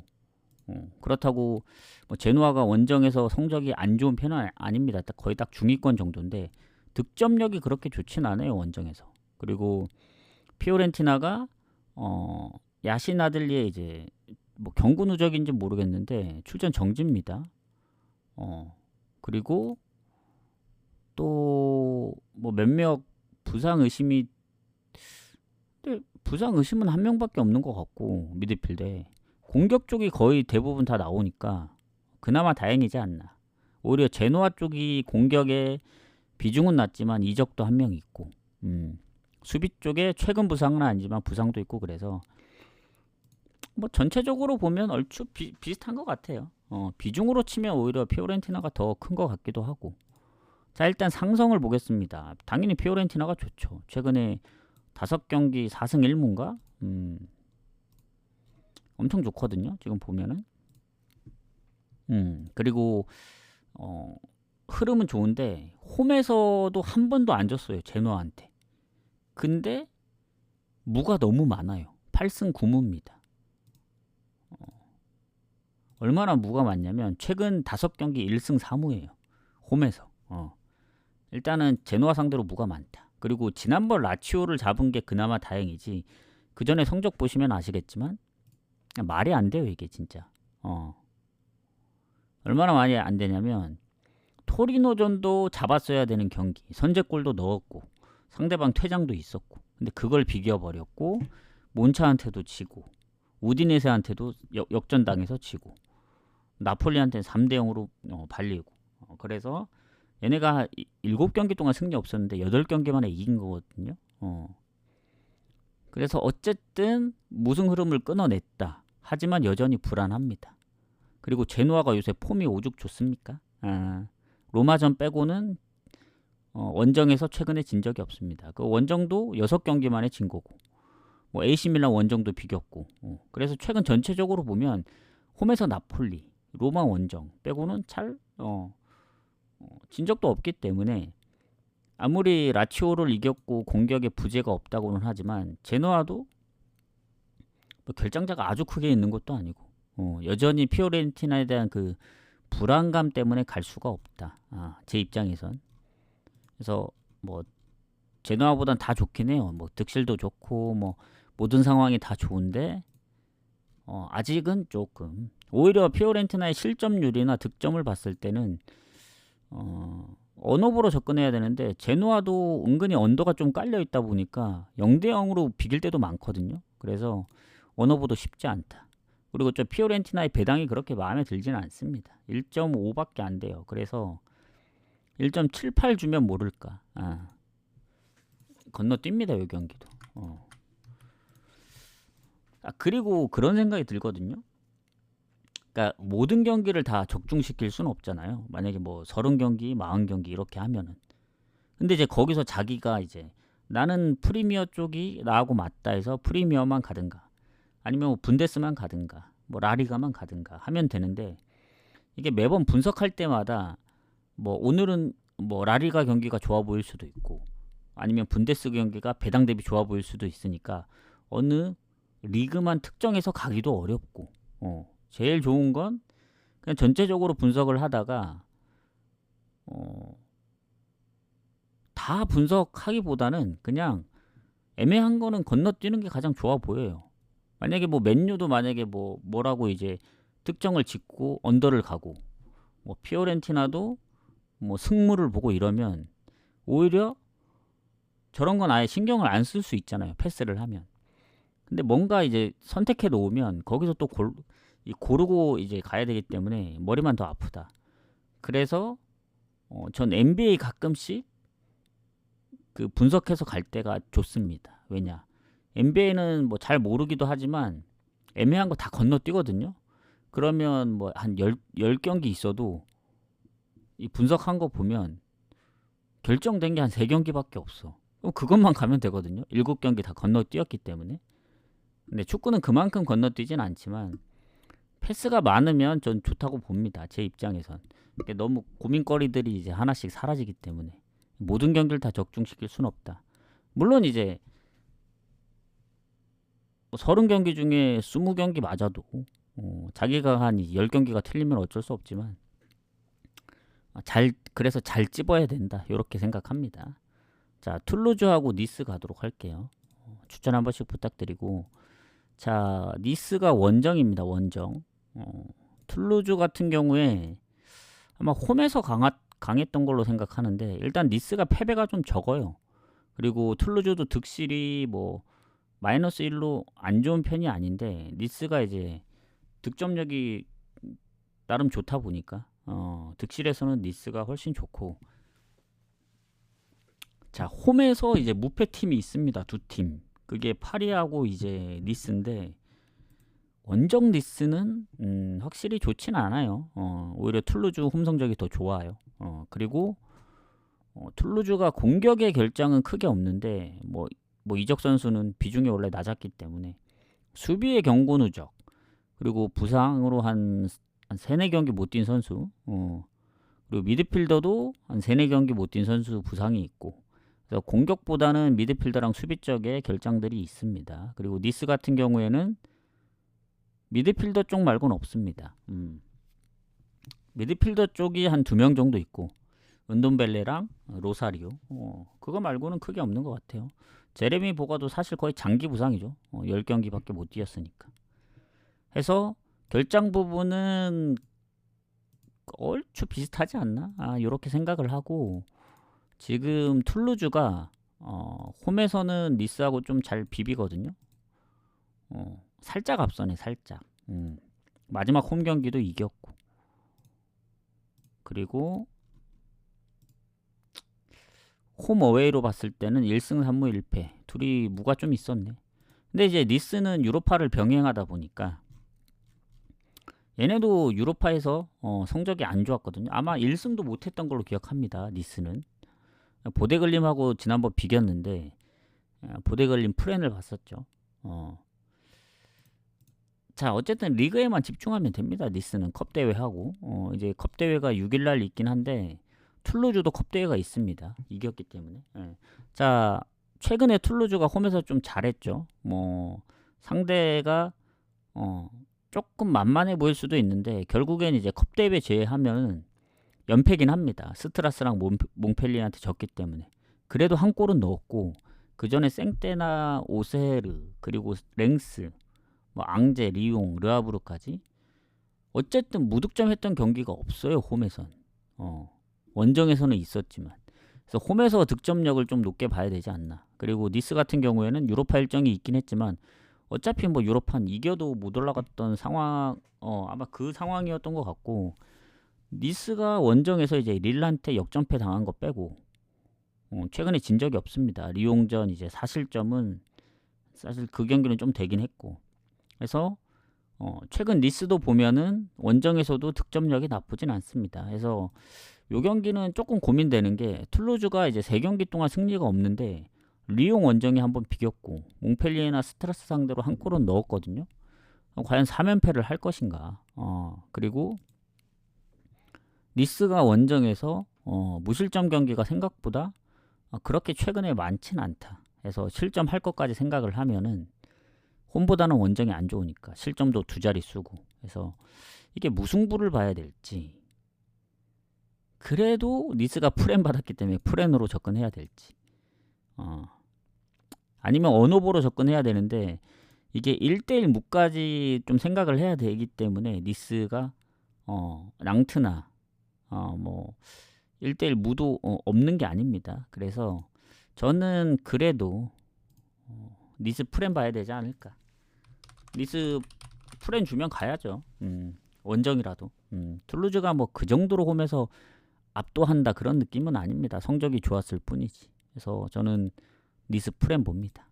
그렇다고 뭐 제노아가 원정에서 성적이 안 좋은 편은 아닙니다. 거의 딱 중위권 정도인데 득점력이 그렇게 좋진 않아요. 원정에서. 그리고 피오렌티나가 야신 아들리에 이제 뭐 경고 누적인지 모르겠는데 출전 정지입니다. 그리고 또 뭐 몇몇 부상 의심이 근데 부상 의심은 한 명밖에 없는 것 같고 미드필드에 공격 쪽이 거의 대부분 다 나오니까 그나마 다행이지 않나. 오히려 제노아 쪽이 공격에 비중은 낮지만 이적도 한 명 있고 수비 쪽에 최근 부상은 아니지만 부상도 있고 그래서 뭐 전체적으로 보면 얼추 비슷한 것 같아요. 비중으로 치면 오히려 피오렌티나가 더 큰 것 같기도 하고. 자, 일단 상성을 보겠습니다. 당연히 피오렌티나가 좋죠. 최근에 5경기 4승 1무인가? 엄청 좋거든요. 지금 보면은. 그리고 흐름은 좋은데 홈에서도 한 번도 안 졌어요. 제노아한테. 근데 무가 너무 많아요. 8승 9무입니다. 얼마나 무가 많냐면 최근 5경기 1승 4무예요. 홈에서. 일단은 제노아 상대로 무가 많다. 그리고 지난번 라치오를 잡은 게 그나마 다행이지. 그 전에 성적 보시면 아시겠지만 말이 안 돼요 이게 진짜. 얼마나 많이 안 되냐면 토리노전도 잡았어야 되는 경기. 선제골도 넣었고 상대방 퇴장도 있었고. 근데 그걸 비겨버렸고 몬차한테도 지고 우디네세한테도 역전당해서 지고 나폴리한테는 3대 0으로 발리고. 그래서 얘네가 7경기 동안 승리 없었는데 8경기 만에 이긴 거거든요. 그래서 어쨌든 무승 흐름을 끊어냈다. 하지만 여전히 불안합니다. 그리고 제노아가 요새 폼이 오죽 좋습니까? 로마전 빼고는 원정에서 최근에 진 적이 없습니다. 그 원정도 6경기 만에 진 거고 뭐 AC 밀란 원정도 비겼고 그래서 최근 전체적으로 보면 홈에서 나폴리, 로마 원정 빼고는 잘 진 적도 없기 때문에 아무리 라치오를 이겼고 공격에 부재가 없다고는 하지만 제노아도 뭐 결장자가 아주 크게 있는 것도 아니고 여전히 피오렌티나에 대한 그 불안감 때문에 갈 수가 없다. 제 입장에선. 그래서 뭐 제노아보단 다 좋긴 해요. 뭐 득실도 좋고 뭐 모든 상황이 다 좋은데 아직은 조금 오히려 피오렌티나의 실점률이나 득점을 봤을 때는 언오버로 접근해야 되는데 제노아도 은근히 언더가 좀 깔려 있다 보니까 0대 0으로 비길 때도 많거든요. 그래서 언오버도 쉽지 않다. 그리고 저 피오렌티나의 배당이 그렇게 마음에 들지는 않습니다. 1.5밖에 안 돼요. 그래서 1.78 주면 모를까. 건너뜁니다. 이 경기도. 그리고 그런 생각이 들거든요. 그러니까 모든 경기를 다 적중시킬 수는 없잖아요. 만약에 뭐 30경기, 40경기 이렇게 하면은. 근데 이제 거기서 자기가 이제 나는 프리미어 쪽이 나하고 맞다 해서 프리미어만 가든가 아니면 뭐 분데스만 가든가 뭐 라리가만 가든가 하면 되는데 이게 매번 분석할 때마다 뭐 오늘은 뭐 라리가 경기가 좋아 보일 수도 있고 아니면 분데스 경기가 배당 대비 좋아 보일 수도 있으니까 어느 리그만 특정해서 가기도 어렵고 제일 좋은 건 그냥 전체적으로 분석을 하다가 다 분석하기보다는 그냥 애매한 거는 건너뛰는 게 가장 좋아 보여요. 만약에 뭐 맨유도 만약에 뭐라고 이제 특정을 짓고 언더를 가고 뭐 피오렌티나도 뭐 승무를 보고 이러면 오히려 저런 건 아예 신경을 안 쓸 수 있잖아요. 패스를 하면. 근데 뭔가 이제 선택해 놓으면 거기서 또 고르고 이제 가야 되기 때문에 머리만 더 아프다. 그래서 전 NBA 가끔씩 그 분석해서 갈 때가 좋습니다. 왜냐? NBA는 뭐 잘 모르기도 하지만 애매한 거 다 건너뛰거든요. 그러면 뭐 한 10경기 있어도 이 분석한 거 보면 결정된 게 한 3경기밖에 없어. 그럼 그것만 가면 되거든요. 7경기 다 건너뛰었기 때문에. 근데 축구는 그만큼 건너뛰진 않지만 패스가 많으면 전 좋다고 봅니다. 제 입장에선. 너무 고민거리들이 이제 하나씩 사라지기 때문에 모든 경기를 다 적중시킬 수는 없다. 물론 이제 30경기 중에 20경기 맞아도 자기가 한 10경기가 틀리면 어쩔 수 없지만 그래서 잘 찝어야 된다. 이렇게 생각합니다. 자, 툴루즈하고 니스 가도록 할게요. 추천 한 번씩 부탁드리고 자, 니스가 원정입니다. 원정. 툴루즈 같은 경우에 아마 홈에서 강했던 걸로 생각하는데 일단 니스가 패배가 좀 적어요. 그리고 툴루즈도 득실이 뭐 마이너스 1로 안 좋은 편이 아닌데 니스가 이제 득점력이 나름 좋다 보니까 득실에서는 니스가 훨씬 좋고 자 홈에서 이제 무패 팀이 있습니다. 2팀 그게 파리하고 이제 니스인데 원정 니스는 확실히 좋진 않아요. 오히려 툴루즈 홈 성적이 더 좋아요. 그리고 툴루즈가 공격의 결장은 크게 없는데 뭐 이적 선수는 비중이 원래 낮았기 때문에 수비의 경고 누적 그리고 부상으로 한 3-4경기 못 뛴 선수 그리고 미드필더도 한 3-4경기 못 뛴 선수 부상이 있고 그래서 공격보다는 미드필더랑 수비 쪽에 결장들이 있습니다. 그리고 니스 같은 경우에는 미드필더 쪽 말고는 없습니다. 미드필더 쪽이 한 2명 정도 있고 은돈벨레랑 로사리오 그거 말고는 크게 없는 것 같아요. 제레미 보가도 사실 거의 장기 부상이죠. 10경기밖에 못 뛰었으니까. 해서 결장 부분은 얼추 비슷하지 않나? 이렇게 생각을 하고 지금 툴루즈가 홈에서는 니스하고 좀 잘 비비거든요. 살짝 앞서네 살짝. 마지막 홈 경기도 이겼고 그리고 홈 어웨이로 봤을 때는 1승 3무 1패 둘이 무가 좀 있었네. 근데 이제 니스는 유로파를 병행하다 보니까 얘네도 유로파에서 성적이 안 좋았거든요. 아마 1승도 못했던 걸로 기억합니다. 니스는 보데글림하고 지난번 비겼는데 보데글림 프렌을 봤었죠. 자 어쨌든 리그에만 집중하면 됩니다. 니스는 컵대회하고 이제 컵대회가 6일날 있긴 한데 툴루즈도 컵대회가 있습니다. 이겼기 때문에 자 최근에 툴루즈가 홈에서 좀 잘했죠. 뭐 상대가 조금 만만해 보일 수도 있는데 결국엔 이제 컵대회 제외하면 연패긴 합니다. 스트라스랑 몽펠리에한테 졌기 때문에 그래도 한 골은 넣었고 그 전에 생떼나 오세르 그리고 랭스 뭐 앙제, 리옹, 르아브르까지 어쨌든 무득점했던 경기가 없어요. 홈에선 원정에서는 있었지만 그래서 홈에서 득점력을 좀 높게 봐야 되지 않나. 그리고 니스 같은 경우에는 유로파 일정이 있긴 했지만 어차피 뭐 유로파는 이겨도 못 올라갔던 상황 아마 그 상황이었던 것 같고 니스가 원정에서 이제 릴한테 역전패 당한 거 빼고 최근에 진 적이 없습니다. 리옹전 이제 사실점은 사실 그 경기는 좀 되긴 했고 그래서 최근 니스도 보면은 원정에서도 득점력이 나쁘진 않습니다. 그래서 요 경기는 조금 고민되는 게 툴루즈가 이제 3경기 동안 승리가 없는데 리옹 원정에 한번 비겼고 몽펠리에나 스트라스 상대로 한 골은 넣었거든요. 과연 3연패를 할 것인가. 그리고 니스가 원정에서 무실점 경기가 생각보다 그렇게 최근에 많진 않다. 그래서 실점할 것까지 생각을 하면은 홈보다는 원정이 안 좋으니까 실점도 두 자릿수고. 그래서 이게 무승부를 봐야 될지, 그래도 니스가 풀엔 받았기 때문에 풀엔으로 접근해야 될지, 아니면 언오버로 접근해야 되는데 이게 1대1 무까지 좀 생각을 해야 되기 때문에 니스가 랑트나 뭐 1대1 무도 없는 게 아닙니다. 그래서 저는 그래도 니스 풀엔 봐야 되지 않을까. 니스 풀엔 주면 가야죠. 원정이라도. 툴루즈가 뭐 그 정도로 홈에서 압도한다 그런 느낌은 아닙니다. 성적이 좋았을 뿐이지. 그래서 저는 니스 풀엔 봅니다.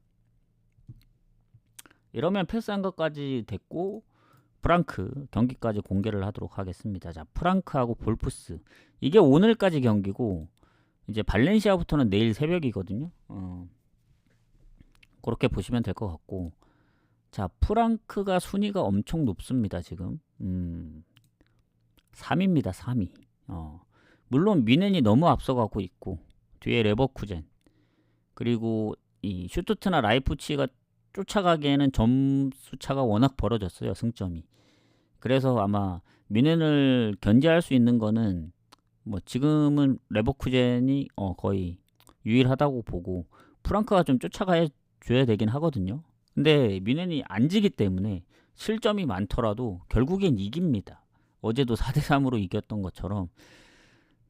이러면 패스한 것까지 됐고 프랑크 경기까지 공개를 하도록 하겠습니다. 자, 프랑크하고 볼프스, 이게 오늘까지 경기고 이제 발렌시아부터는 내일 새벽이거든요. 그렇게 보시면 될 것 같고, 자, 프랑크가 순위가 엄청 높습니다. 지금 3위입니다. 3위. 물론 미넨이 너무 앞서가고 있고 뒤에 레버쿠젠, 그리고 이 슈투트나 라이프치히가 쫓아가기에는 점수 차가 워낙 벌어졌어요. 승점이. 그래서 아마 미넨을 견제할 수 있는 거는 뭐 지금은 레버쿠젠이 거의 유일하다고 보고 프랑크가 좀 쫓아가 줘야 되긴 하거든요. 근데 미넨이 안 지기 때문에 실점이 많더라도 결국엔 이깁니다. 어제도 4대3으로 이겼던 것처럼.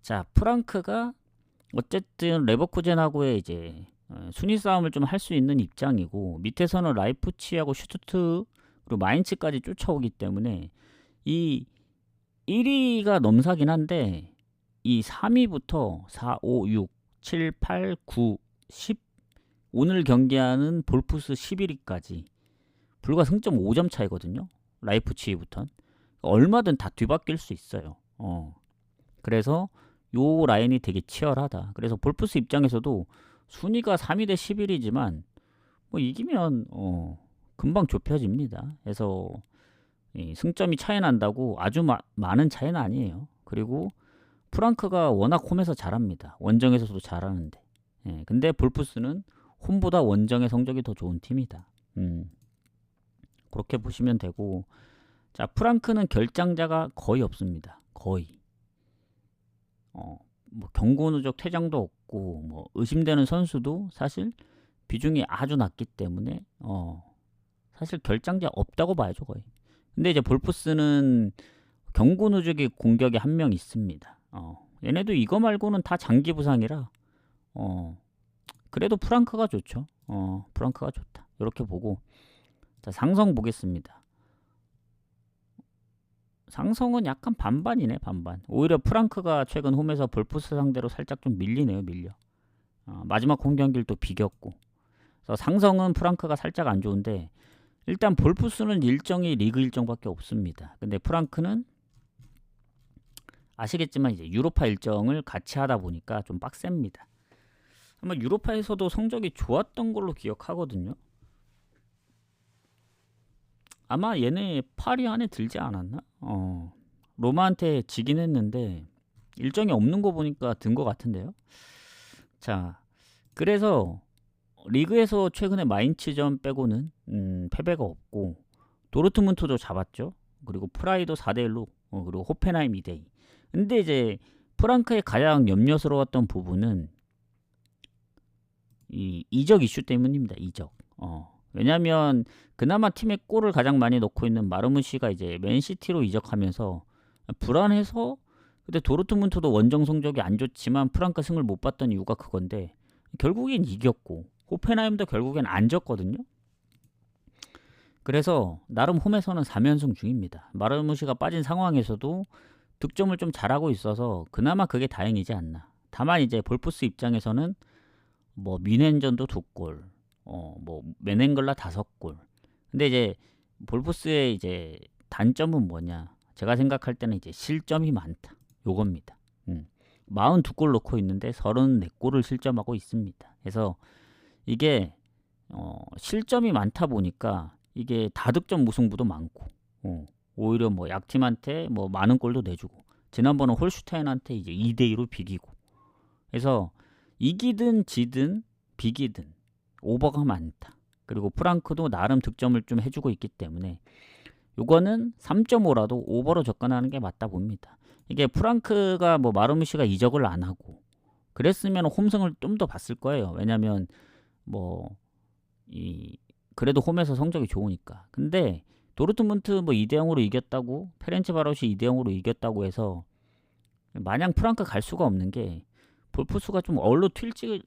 자, 프랑크가 어쨌든 레버쿠젠하고의 이제 순위 싸움을 좀 할 수 있는 입장이고, 밑에서는 라이프치하고 슈투트 그리고 마인츠까지 쫓아오기 때문에 이 1위가 넘사긴 한데 이 3위부터 4, 5, 6, 7, 8, 9, 10 오늘 경기하는 볼프스 11위까지 불과 승점 5점 차이거든요. 라이프치히부터는 얼마든 다 뒤바뀔 수 있어요. 그래서 요 라인이 되게 치열하다. 그래서 볼프스 입장에서도 순위가 3위 대 11위지만 뭐 이기면 금방 좁혀집니다. 그래서 승점이 차이 난다고 아주 많은 차이는 아니에요. 그리고 프랑크가 워낙 홈에서 잘합니다. 원정에서도 잘하는데. 근데 볼프스는 홈보다 원정의 성적이 더 좋은 팀이다. 그렇게 보시면 되고, 자, 프랑크는 결장자가 거의 없습니다. 거의. 뭐 경고 누적 퇴장도 없고 뭐 의심되는 선수도 사실 비중이 아주 낮기 때문에 사실 결장자 없다고 봐야죠, 거의. 근데 이제 볼프스는 경고 누적이 공격에 한 명 있습니다. 얘네도 이거 말고는 다 장기 부상이라 그래도 프랑크가 좋죠. 프랑크가 좋다. 이렇게 보고, 자, 상성 보겠습니다. 상성은 약간 반반이네, 반반. 오히려 프랑크가 최근 홈에서 볼프스 상대로 살짝 좀 밀리네요, 밀려. 마지막 홈 경기를 또 비겼고. 그래서 상성은 프랑크가 살짝 안 좋은데, 일단 볼프스는 일정이 리그 일정밖에 없습니다. 근데 프랑크는 아시겠지만 이제 유로파 일정을 같이 하다 보니까 좀 빡셉니다. 아마 유로파에서도 성적이 좋았던 걸로 기억하거든요. 아마 얘네 8위 안에 들지 않았나? 로마한테 지긴 했는데 일정이 없는 거 보니까 든 거 같은데요. 자, 그래서 리그에서 최근에 마인츠전 빼고는 패배가 없고, 도르트문트도 잡았죠. 그리고 프라이도 4대1로, 그리고 호펜하임 2대2. 근데 이제 프랑크의 가장 염려스러웠던 부분은 이 이적 이슈 때문입니다. 이적. 왜냐면 그나마 팀에 골을 가장 많이 넣고 있는 마르무시가 이제 맨시티로 이적하면서 불안해서, 근데 도르트문트도 원정 성적이 안 좋지만 프랑크 승을 못 봤던 이유가 그건데 결국엔 이겼고, 호펜하임도 결국엔 안 졌거든요. 그래서 나름 홈에서는 3연승 중입니다. 마르무시가 빠진 상황에서도 득점을 좀 잘하고 있어서 그나마 그게 다행이지 않나. 다만 이제 볼프스 입장에서는 뭐 미넨전도 2골, 뭐 메넨글라 5골. 근데 이제 볼프스의 이제 단점은 뭐냐? 제가 생각할 때는 이제 실점이 많다. 요겁니다. 42골 넣고 있는데 34골을 실점하고 있습니다. 그래서 이게 실점이 많다 보니까 이게 다득점 무승부도 많고, 오히려 뭐 약팀한테 뭐 많은 골도 내주고, 지난번은 홀슈타인한테 이제 2대2로 비기고, 그래서 이기든 지든 비기든 오버가 많다. 그리고 프랑크도 나름 득점을 좀 해주고 있기 때문에 요거는 3.5라도 오버로 접근하는 게 맞다 봅니다. 이게 프랑크가 뭐 마르무시가 이적을 안 하고 그랬으면 홈승을 좀 더 봤을 거예요. 왜냐면 뭐 이 그래도 홈에서 성적이 좋으니까. 근데 도르트문트 뭐 2대 0으로 이겼다고 페렌치바로시 2대 0으로 이겼다고 해서 마냥 프랑크 갈 수가 없는 게 볼프스가 좀 얼로 튈지를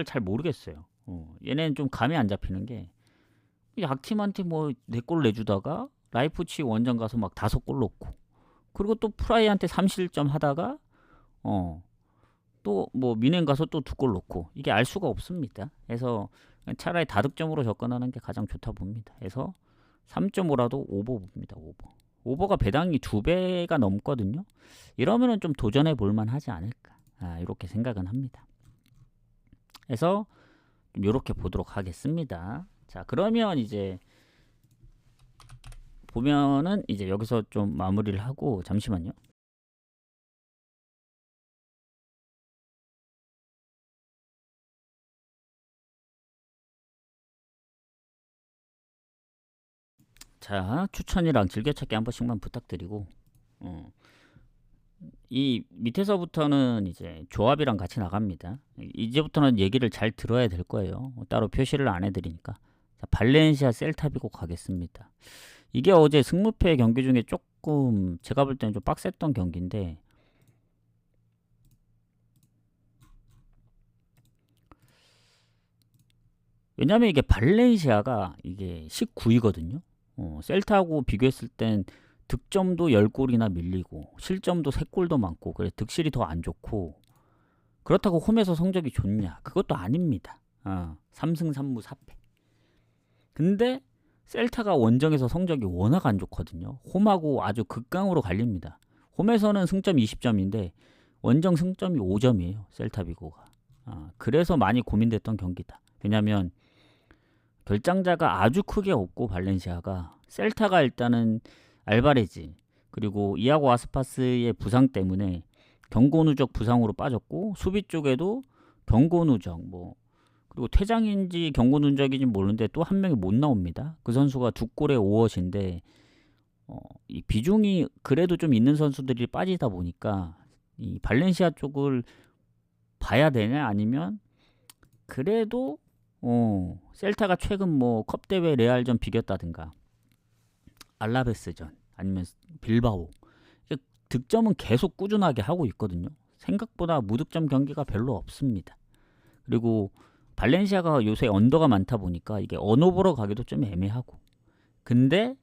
잘 모르겠어요. 얘네는 좀 감이 안 잡히는 게 약팀한테 뭐 4골 내주다가 라이프치 원정 가서 막 5골 넣고 그리고 또 프라이한테 3실점 하다가 또 뭐 미넨 가서 또 2골 넣고 이게 알 수가 없습니다. 그래서 차라리 다득점으로 접근하는 게 가장 좋다 봅니다. 그래서 3.5라도 오버 봅니다. 오버. 오버가 배당이 2배가 넘거든요. 이러면은 좀 도전해 볼만 하지 않을까. 이렇게 생각은 합니다. 그래서 이렇게 보도록 하겠습니다. 자, 그러면 이제 보면은 이제 여기서 좀 마무리를 하고 잠시만요. 자, 추천이랑 즐겨찾기 한 번씩만 부탁드리고 이 밑에서부터는 이제 조합이랑 같이 나갑니다. 이제부터는 얘기를 잘 들어야 될 거예요. 따로 표시를 안 해드리니까. 자, 발렌시아 셀타비고 가겠습니다. 이게 어제 승무패 경기 중에 조금 제가 볼 때는 좀 빡셌던 경기인데 왜냐면 이게 발렌시아가 이게 19위거든요. 셀타하고 비교했을 땐 득점도 10골이나 밀리고 실점도 3골도 많고 그래 득실이 더 안 좋고 그렇다고 홈에서 성적이 좋냐? 그것도 아닙니다. 3승 3무 4패. 근데 셀타가 원정에서 성적이 워낙 안 좋거든요. 홈하고 아주 극강으로 갈립니다. 홈에서는 승점 20점인데 원정 승점이 5점이에요. 셀타비고가. 그래서 많이 고민됐던 경기다. 왜냐면 결장자가 아주 크게 없고 발렌시아가 셀타가 일단은 알바레즈 그리고 이아고 아스파스의 부상 때문에 경고누적 부상으로 빠졌고 수비 쪽에도 경고누적 뭐 그리고 퇴장인지 경고누적인지 모르는데 또 한 명이 못 나옵니다. 그 선수가 2골에 5엇인데 이 비중이 그래도 좀 있는 선수들이 빠지다 보니까 이 발렌시아 쪽을 봐야 되냐 아니면 그래도 셀타가 최근 뭐 컵대회 레알전 비겼다든가 알라베스전 아니면 빌바오 득점은 계속 꾸준하게 하고 있거든요. 생각보다 무득점 경기가 별로 없습니다. 그리고 발렌시아가 요새 언더가 많다 보니까 이게 언오버로 가기도 좀 애매하고 근데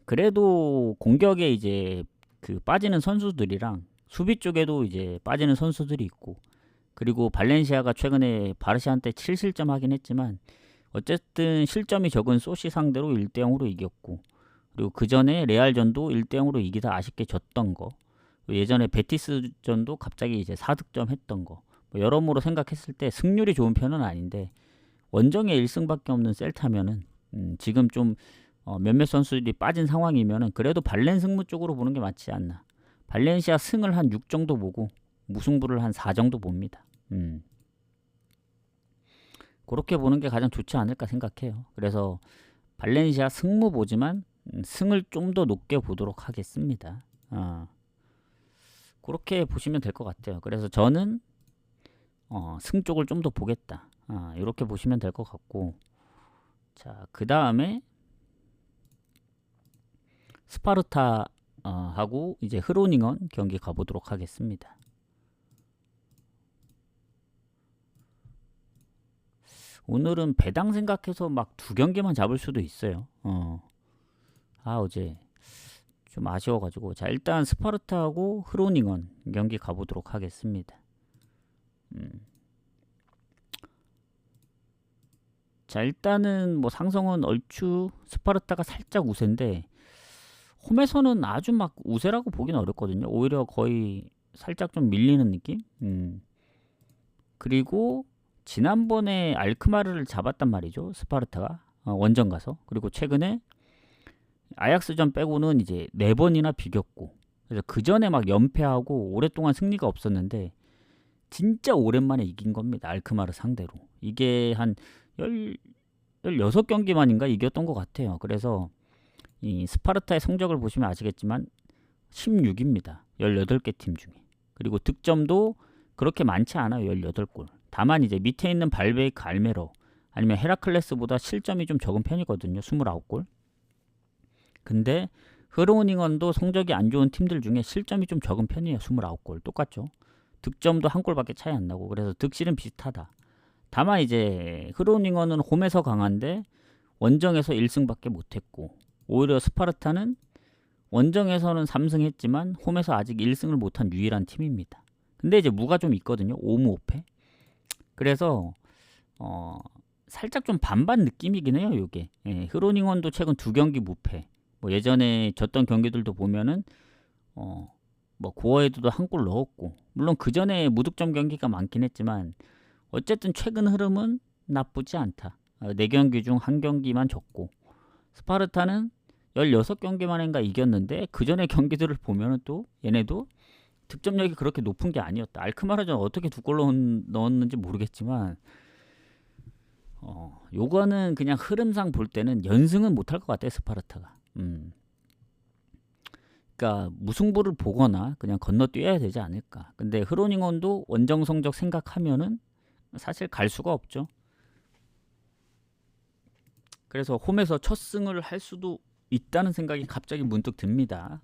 그래도 공격에 이제 그 빠지는 선수들이랑 수비 쪽에도 이제 빠지는 선수들이 있고 그리고 발렌시아가 최근에 바르샤한테 7실점 하긴 했지만 어쨌든 실점이 적은 소시 상대로 1대 0으로 이겼고 그리고 그 전에 레알전도 1대 0으로 이기다 아쉽게 졌던 거 예전에 베티스전도 갑자기 이제 4득점 했던 거 뭐 여러모로 생각했을 때 승률이 좋은 편은 아닌데 원정에 1승밖에 없는 셀타면은 지금 좀 몇몇 선수들이 빠진 상황이면은 그래도 발렌 승무 쪽으로 보는 게 맞지 않나. 발렌시아 승을 한 6 정도 보고 무승부를 한 4 정도 봅니다. 그렇게 보는 게 가장 좋지 않을까 생각해요. 그래서 발렌시아 승무 보지만 승을 좀 더 높게 보도록 하겠습니다. 그렇게 보시면 될 것 같아요. 그래서 저는 승 쪽을 좀 더 보겠다. 이렇게 보시면 될 것 같고 자, 그 다음에 스파르타 하고 이제 흐로닝언 경기 가보도록 하겠습니다. 오늘은 배당 생각해서 막 2경기만 잡을 수도 있어요. 어제 좀 아쉬워가지고 자 일단 스파르타하고 흐로닝언 경기 가보도록 하겠습니다. 자 일단은 뭐 상성은 얼추 스파르타가 살짝 우세인데 홈에서는 아주 막 우세라고 보기는 어렵거든요. 오히려 거의 살짝 좀 밀리는 느낌? 그리고 지난번에 알크마르를 잡았단 말이죠. 스파르타가 원정 가서 그리고 최근에 아약스전 빼고는 이제 4번이나 비겼고 그래서 그 전에 막 연패하고 오랫동안 승리가 없었는데 진짜 오랜만에 이긴 겁니다. 알크마르 상대로. 이게 한 16경기만인가 이겼던 것 같아요. 그래서 이 스파르타의 성적을 보시면 아시겠지만 16입니다. 18개 팀 중에. 그리고 득점도 그렇게 많지 않아요. 18골. 다만 이제 밑에 있는 발베이크 알메로 아니면 헤라클레스보다 실점이 좀 적은 편이거든요. 29골. 근데 흐로닝원도 성적이 안 좋은 팀들 중에 실점이 좀 적은 편이에요. 29골. 똑같죠. 득점도 한 골밖에 차이 안 나고 그래서 득실은 비슷하다. 다만 이제 흐로닝원은 홈에서 강한데 원정에서 1승밖에 못했고 오히려 스파르타는 원정에서는 3승 했지만 홈에서 아직 1승을 못한 유일한 팀입니다. 근데 이제 무가 좀 있거든요. 5무 5패. 그래서 살짝 좀 반반 느낌이긴 해요. 요게. 예, 흐로닝원도 최근 2경기 무패. 뭐 예전에 졌던 경기들도 보면은 뭐 고어헤드도 한 골 넣었고 물론 그 전에 무득점 경기가 많긴 했지만 어쨌든 최근 흐름은 나쁘지 않다. 4경기 중 1경기만 졌고 스파르타는 16경기만인가 이겼는데 그 전에 경기들을 보면은 또 얘네도 득점력이 그렇게 높은 게 아니었다. 알크마르전 어떻게 2골 넣었는지 모르겠지만 요거는 그냥 흐름상 볼 때는 연승은 못할 것 같아요. 스파르타가. 그러니까 무승부를 보거나 그냥 건너뛰어야 되지 않을까. 근데 흐로닝원도 원정 성적 생각하면은 사실 갈 수가 없죠. 그래서 홈에서 첫 승을 할 수도 있다는 생각이 갑자기 문득 듭니다.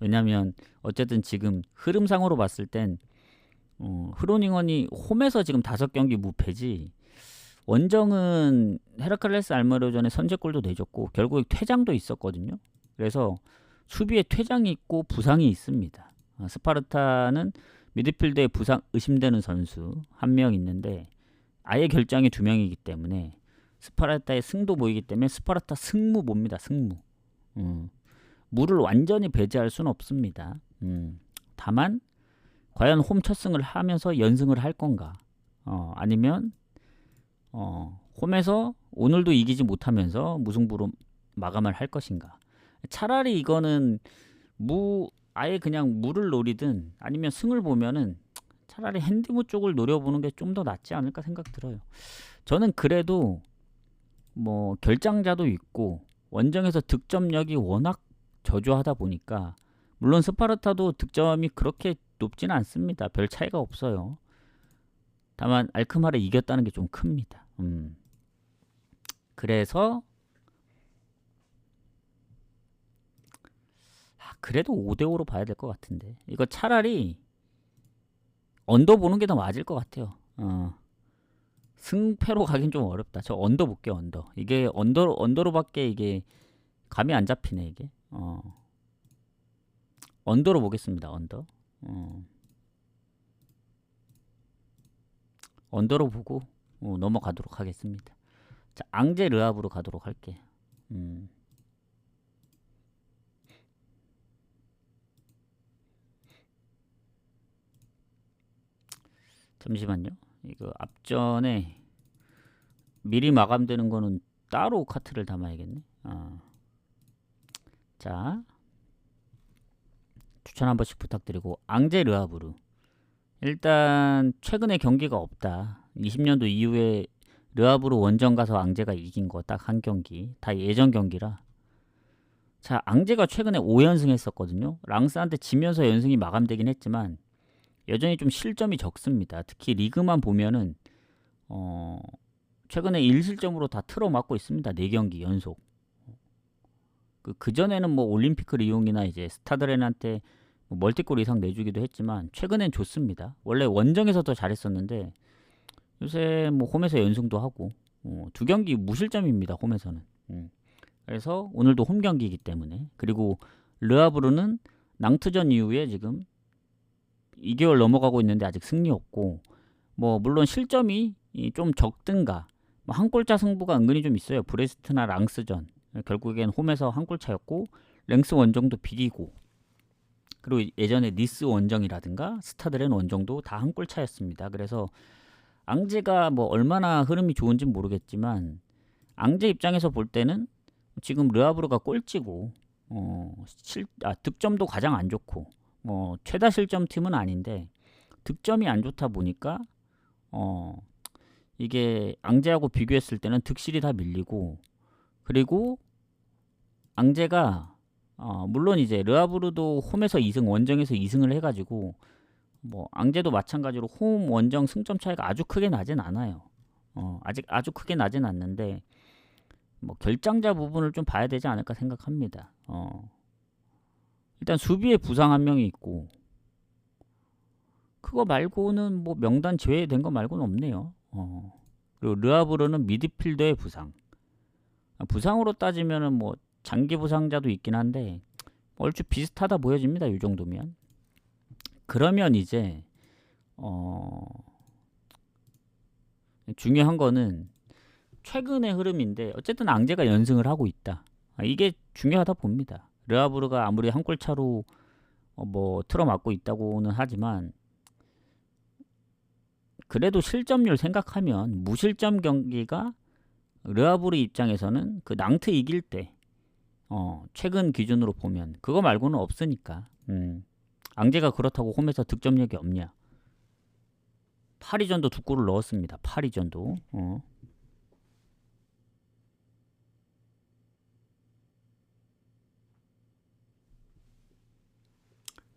왜냐면 어쨌든 지금 흐름상으로 봤을 땐 흐로닝원이 홈에서 지금 5경기 무패지 원정은 헤라클레스 알메로전에 선제골도 내줬고 결국 퇴장도 있었거든요. 그래서 수비에 퇴장이 있고 부상이 있습니다. 스파르타는 미드필드에 부상 의심되는 선수 한 명 있는데 아예 결장이 2명이기 때문에 스파르타의 승도 보이기 때문에 스파르타 승무 봅니다. 승무. 무를 완전히 배제할 수는 없습니다. 다만 과연 홈 첫 승을 하면서 연승을 할 건가? 아니면 홈에서 오늘도 이기지 못하면서 무승부로 마감을 할 것인가? 차라리 이거는 아예 그냥 무를 노리든 아니면 승을 보면은 차라리 핸디무 쪽을 노려보는 게 좀 더 낫지 않을까 생각 들어요. 저는 그래도 뭐 결장자도 있고 원정에서 득점력이 워낙 저조하다 보니까 물론 스파르타도 득점이 그렇게 높지는 않습니다. 별 차이가 없어요. 다만 알크마르 이겼다는 게 좀 큽니다. 그래서 그래도 5대5로 봐야 될 것 같은데 이거 차라리 언더 보는 게 더 맞을 것 같아요. 승패로 가긴 좀 어렵다. 저 언더 볼게요. 언더. 이게 언더로밖에 이게 감이 안 잡히네 이게. 언더로 보겠습니다. 언더. 언더로 보고 넘어가도록 하겠습니다. 자, 앙제 르하브로 가도록 할게. 잠시만요. 이거 앞전에 미리 마감되는 거는 따로 카트를 담아야겠네. 자, 추천 한 번씩 부탁드리고 앙제 르하브르. 일단 최근에 경기가 없다. 20년도 이후에 르하브르 원정 가서 앙제가 이긴 거 딱 한 경기. 다 예전 경기라. 자, 앙제가 최근에 5연승 했었거든요. 랑스한테 지면서 연승이 마감되긴 했지만 여전히 좀 실점이 적습니다. 특히 리그만 보면은 최근에 1실점으로 다 틀어막고 있습니다. 4경기 연속. 그 전에는 뭐 올림피크 리옹이나 이제 스타드렌한테 뭐 멀티골 이상 내주기도 했지만 최근엔 좋습니다. 원래 원정에서 더 잘했었는데 요새 뭐 홈에서 연승도 하고 2경기 무실점입니다. 홈에서는. 그래서 오늘도 홈 경기이기 때문에 그리고 르하브르는 낭트전 이후에 지금 2개월 넘어가고 있는데 아직 승리 없고 뭐 물론 실점이 좀 적든가 뭐 한 골차 승부가 은근히 좀 있어요. 브레스트나 랑스전 결국엔 홈에서 한 골 차였고 랭스 원정도 비기고 그리고 예전에 니스 원정이라든가 스타드렌 원정도 다 한 골 차였습니다. 그래서 앙제가 뭐 얼마나 흐름이 좋은지 모르겠지만 앙제 입장에서 볼 때는 지금 르하브르가 꼴찌고 득점도 가장 안 좋고 뭐 최다 실점 팀은 아닌데 득점이 안 좋다 보니까 이게 앙제하고 비교했을 때는 득실이 다 밀리고, 그리고 앙제가 물론 이제 르하브르도 홈에서 2승 원정에서 2승을 해가지고 뭐 앙제도 마찬가지로 홈 원정 승점 차이가 아주 크게 나진 않아요. 아직 아주 크게 나진 않는데 뭐 결장자 부분을 좀 봐야 되지 않을까 생각합니다. 일단 수비에 부상 한 명이 있고, 그거 말고는 뭐 명단 제외된 거 말고는 없네요. 그리고 르하브르는 미드필더의 부상. 부상으로 따지면은 뭐 장기 부상자도 있긴 한데 얼추 비슷하다 보여집니다. 이 정도면. 그러면 이제 중요한 거는 최근의 흐름인데, 어쨌든 앙제가 연승을 하고 있다. 이게 중요하다 봅니다. 르하브르가 아무리 한 골 차로 뭐 틀어막고 있다고는 하지만, 그래도 실점률 생각하면 무실점 경기가 르하브르 입장에서는 그 낭트 이길 때 최근 기준으로 보면 그거 말고는 없으니까. 앙제가 그렇다고 홈에서 득점력이 없냐? 파리전도 2골을 넣었습니다. 파리전도.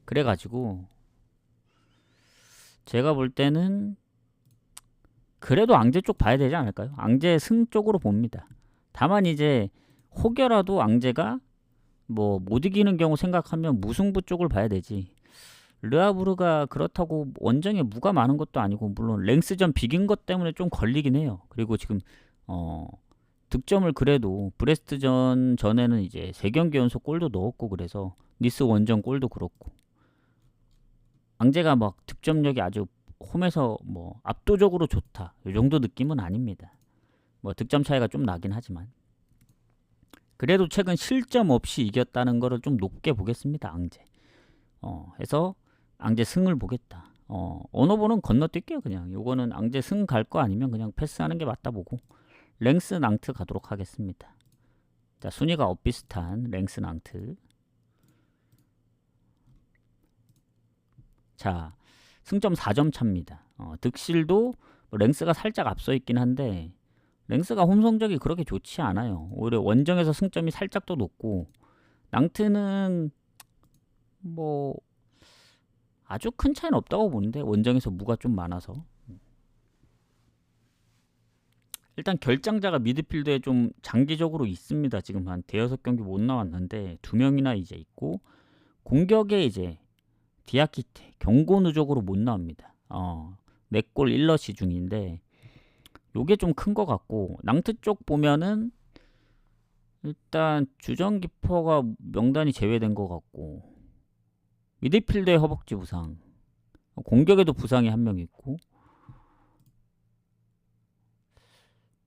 그래가지고 제가 볼 때는 그래도 앙제 쪽 봐야 되지 않을까요? 앙제 승 쪽으로 봅니다. 다만 이제 혹여라도 앙제가 뭐 못 이기는 경우 생각하면 무승부 쪽을 봐야 되지. 르하브르가 그렇다고 원정에 무가 많은 것도 아니고, 물론 랭스전 비긴 것 때문에 좀 걸리긴 해요. 그리고 지금 득점을 그래도 브레스트전 전에는 이제 3경기 연속 골도 넣었고, 그래서 니스 원정 골도 그렇고, 앙제가 막 득점력이 아주 홈에서 뭐 압도적으로 좋다, 이 정도 느낌은 아닙니다. 뭐 득점 차이가 좀 나긴 하지만 그래도 최근 실점 없이 이겼다는 거를 좀 높게 보겠습니다. 앙제. 해서 앙제 승을 보겠다. 언어보는 건너뛸게요. 그냥 요거는 앙제 승 갈 거 아니면 그냥 패스하는 게 맞다 보고 랭스 낭트 가도록 하겠습니다. 자, 순위가 엇비슷한 랭스 낭트. 자, 승점 4점 차입니다. 득실도 랭스가 살짝 앞서 있긴 한데 랭스가 홈 성적이 그렇게 좋지 않아요. 오히려 원정에서 승점이 살짝 더 높고, 낭트는 뭐 아주 큰 차이는 없다고 보는데 원정에서 무가 좀 많아서. 일단 결장자가 미드필더에 좀 장기적으로 있습니다. 지금 한 대여섯 경기 못 나왔는데 2명이나 이제 있고, 공격에 이제 디아키테 경고 누적으로 못 나옵니다. 4골 1러시 중인데 요게 좀 큰 것 같고, 낭트 쪽 보면은 일단 주전 키퍼가 명단이 제외된 것 같고, 미드필더의 허벅지 부상, 공격에도 부상이 한 명 있고,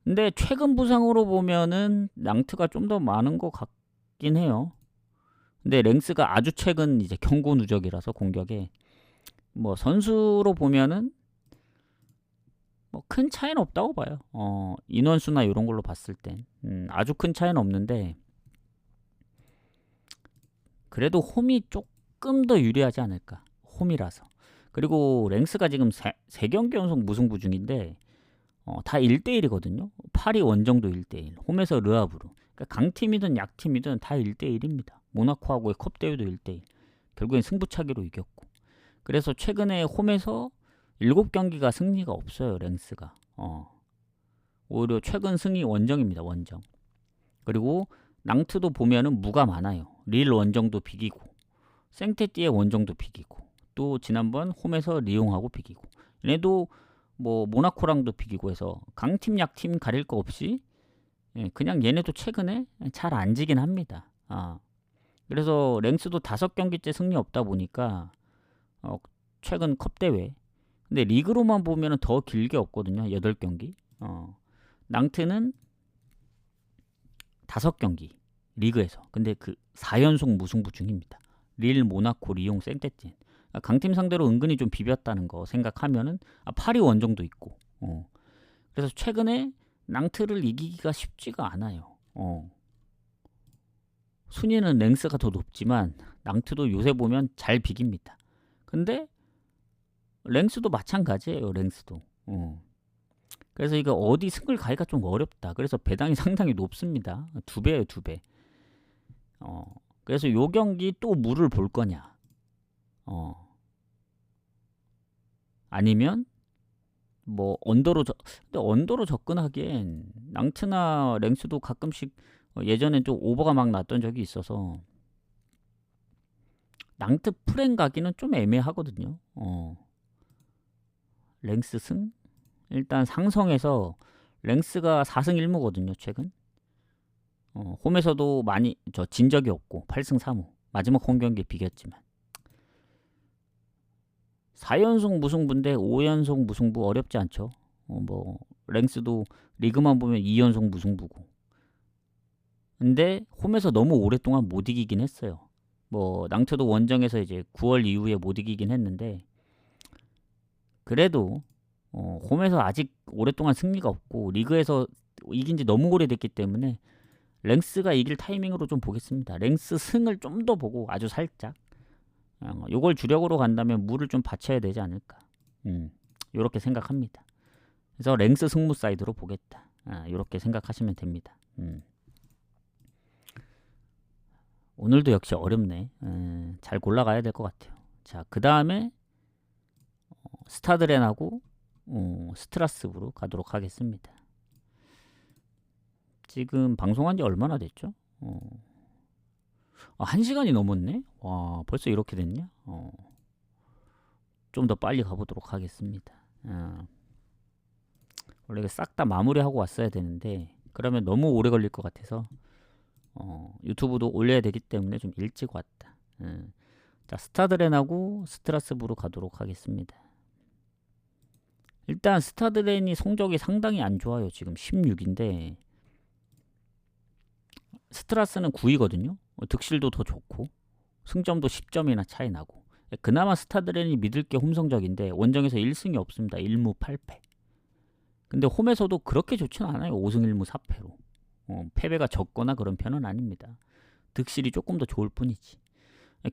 근데 최근 부상으로 보면은 낭트가 좀 더 많은 것 같긴 해요. 근데 랭스가 아주 최근 이제 경고 누적이라서 공격에 뭐 선수로 보면은 뭐 큰 차이는 없다고 봐요. 인원수나 이런 걸로 봤을 땐 아주 큰 차이는 없는데, 그래도 홈이 조금 더 유리하지 않을까. 홈이라서. 그리고 랭스가 지금 3경기 연속 무승부 중인데 다 1대1이거든요. 파리 원정도 1대1, 홈에서 르하브르. 그러니까 강팀이든 약팀이든 다 1대1입니다. 모나코하고의 컵 대회도 1대1. 결국엔 승부차기로 이겼고. 그래서 최근에 홈에서 7경기가 승리가 없어요. 랭스가. 오히려 최근 승이 원정입니다. 원정. 그리고 낭트도 보면은 무가 많아요. 릴 원정도 비기고, 생테띠의 원정도 비기고, 또 지난번 홈에서 리옹하고 비기고, 얘네도 뭐 모나코랑도 비기고 해서 강팀 약팀 가릴 거 없이 그냥 얘네도 최근에 잘 안 지긴 합니다. 그래서 랭스도 5경기째 승리 없다 보니까 최근 컵 대회, 근데 리그로만 보면은 더 길게 없거든요. 8경기. 낭트는 5경기 리그에서, 근데 그 4연속 무승부 중입니다. 릴, 모나코, 리옹, 생떼찐. 강팀 상대로 은근히 좀 비볐다는 거 생각하면은 파리 원정도 있고. 그래서 최근에 낭트를 이기기가 쉽지가 않아요. 순위는 랭스가 더 높지만 낭트도 요새 보면 잘 비깁니다. 근데 랭스도 마찬가지예요. 랭스도. 그래서 이거 어디 승을 가기가 좀 어렵다. 그래서 배당이 상당히 높습니다. 2배예요, 2배. 그래서 요 경기 또 물을 볼 거냐. 아니면 뭐 근데 언더로 접근하기엔 낭트나 랭스도 가끔씩 예전엔 좀 오버가 막 났던 적이 있어서 낭트 프랭 가기는 좀 애매하거든요. 랭스 승? 일단 상성에서 랭스가 4승 1무거든요, 최근. 홈에서도 많이 진 적이 없고 8승 3무. 마지막 홈 경기 비겼지만. 4연속 무승부인데 5연속 무승부 어렵지 않죠. 뭐 랭스도 리그만 보면 2연속 무승부고. 근데 홈에서 너무 오랫동안 못 이기긴 했어요. 뭐 낭트도 원정에서 이제 9월 이후에 못 이기긴 했는데 그래도 홈에서 아직 오랫동안 승리가 없고 리그에서 이긴 지 너무 오래됐기 때문에 랭스가 이길 타이밍으로 좀 보겠습니다. 랭스 승을 좀 더 보고 아주 살짝 요걸 주력으로 간다면 물을 좀 받쳐야 되지 않을까. 요렇게 생각합니다. 그래서 랭스 승무 사이드로 보겠다. 요렇게 생각하시면 됩니다. 오늘도 역시 어렵네. 잘 골라가야 될 것 같아요. 자, 그 다음에 스타드렌하고 스트라스부로 가도록 하겠습니다. 지금 방송한 지 얼마나 됐죠? 1시간이 넘었네? 와, 벌써 이렇게 됐냐? 좀 더 빨리 가보도록 하겠습니다. 원래 싹 다 마무리하고 왔어야 되는데 그러면 너무 오래 걸릴 것 같아서 유튜브도 올려야 되기 때문에 좀 일찍 왔다. 자, 스타드렌하고 스트라스부로 가도록 하겠습니다. 일단 스타드렌이 성적이 상당히 안 좋아요. 지금 16인데 스트라스는 9위거든요. 득실도 더 좋고 승점도 10점이나 차이 나고 그나마 스타드렌이 믿을 게 홈 성적인데 원정에서 1승이 없습니다. 1무 8패. 근데 홈에서도 그렇게 좋지는 않아요. 5승 1무 4패로. 패배가 적거나 그런 편은 아닙니다. 득실이 조금 더 좋을 뿐이지.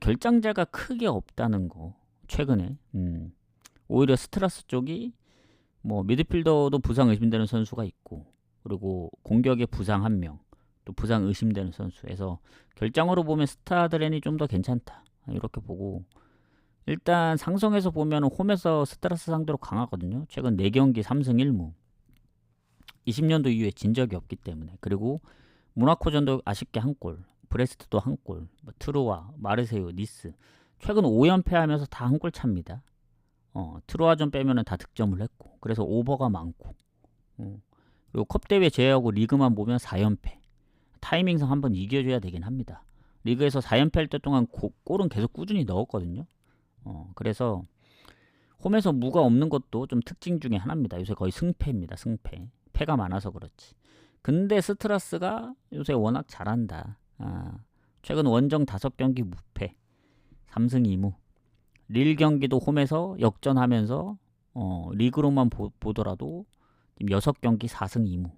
결장자가 크게 없다는 거 최근에 오히려 스트라스 쪽이 뭐 미드필더도 부상 의심되는 선수가 있고 그리고 공격에 부상 1명 또 부상 의심되는 선수에서 결장으로 보면 스타드렌이 좀 더 괜찮다 이렇게 보고 일단 상성에서 보면 홈에서 스트라스 상대로 강하거든요. 최근 4경기 3승 1무 20년도 이후에 진 적이 없기 때문에 그리고 모나코전도 아쉽게 1골 브레스트도 1골 뭐 트루와 마르세유 니스 최근 5연패하면서 다 1골 차입니다. 트루아전 빼면은 다 득점을 했고 그래서 오버가 많고 그리고 컵대회 제외하고 리그만 보면 4연패 타이밍상 한번 이겨줘야 되긴 합니다. 리그에서 4연패 할 때 동안 골은 계속 꾸준히 넣었거든요. 그래서 홈에서 무가 없는 것도 좀 특징 중에 하나입니다. 요새 거의 승패입니다. 승패 패가 많아서 그렇지. 근데 스트라스가 요새 워낙 잘한다. 최근 원정 5경기 무패 3승 2무 릴 경기도 홈에서 역전하면서 리그로만 보더라도 6경기 4승 2무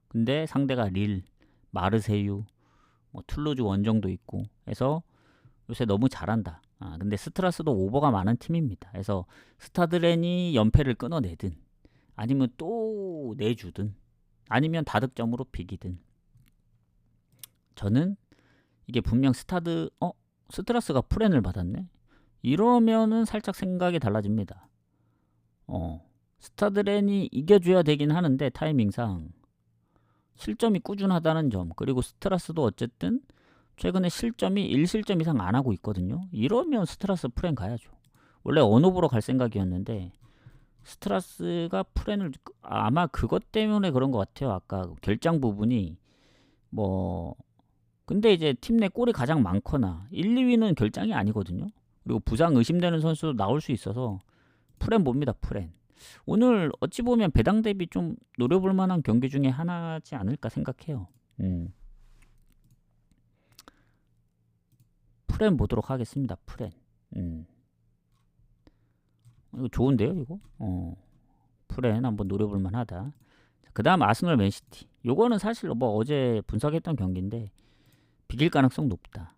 근데 상대가 릴, 마르세유, 뭐 툴루즈 원정도 있고 해서 요새 너무 잘한다. 근데 스트라스도 오버가 많은 팀입니다. 그래서 스타드렌이 연패를 끊어내든 아니면 또 내주든 아니면 다득점으로 비기든 저는 이게 분명 스트라스가 프렌을 받았네? 이러면은 살짝 생각이 달라집니다. 스타드렌이 이겨줘야 되긴 하는데 타이밍상 실점이 꾸준하다는 점 그리고 스트라스도 어쨌든 최근에 실점이 1실점 이상 안 하고 있거든요. 이러면 스트라스 프렌 가야죠. 원래 언오브로 갈 생각이었는데 스트라스가 프렌을 아마 그것 때문에 그런 것 같아요. 아까 결장 부분이 뭐 근데 이제 팀 내 골이 가장 많거나 1, 2위는 결장이 아니거든요. 그리고 부상 의심되는 선수도 나올 수 있어서 프렌 봅니다. 프렌. 오늘 어찌 보면 배당 대비 좀 노려볼 만한 경기 중에 하나지 않을까 생각해요. 프렌 보도록 하겠습니다. 프렌. 이거 좋은데요, 이거? 프렌 한번 노려볼 만하다. 그 다음 아스널 맨시티. 요거는 사실 뭐 어제 분석했던 경기인데 비길 가능성 높다.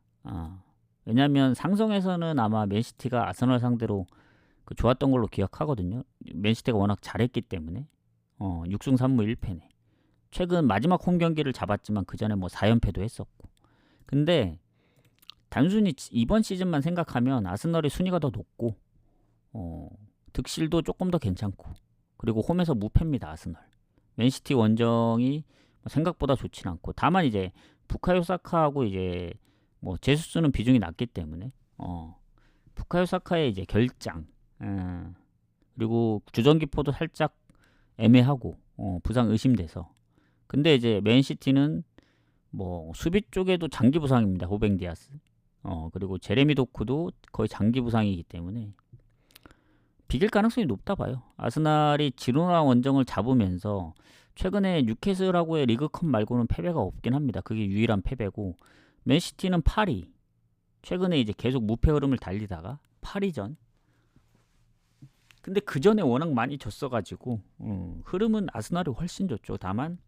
왜냐면 상성에서는 아마 맨시티가 아스널 상대로 그 좋았던 걸로 기억하거든요. 맨시티가 워낙 잘했기 때문에 6승 3무 1패네. 최근 마지막 홈 경기를 잡았지만 그 전에 뭐 4연패도 했었고. 근데 단순히 이번 시즌만 생각하면 아스널이 순위가 더 높고 득실도 조금 더 괜찮고 그리고 홈에서 무패입니다. 아스널. 맨시티 원정이 생각보다 좋진 않고 다만 이제 부카요 사카하고 이제 뭐 제수스는 비중이 낮기 때문에 부카요 사카의 이제 결장 그리고 주전기포도 살짝 애매하고 부상 의심돼서 근데 이제 맨시티는 뭐 수비 쪽에도 장기 부상입니다. 호뱅 디아스 그리고 제레미 도쿠도 거의 장기 부상이기 때문에 비길 가능성이 높다 봐요. 아스날이 지로나 원정을 잡으면서 최근에 뉴캐슬하고의 리그컵 말고는 패배가 없긴 합니다. 그게 유일한 패배고 맨시티는 8위 최근에 이제 계속 무패 흐름을 달리다가 8위전 근데 그 전에 워낙 많이 졌어가지고 흐름은 아스날이 훨씬 좋죠. 다만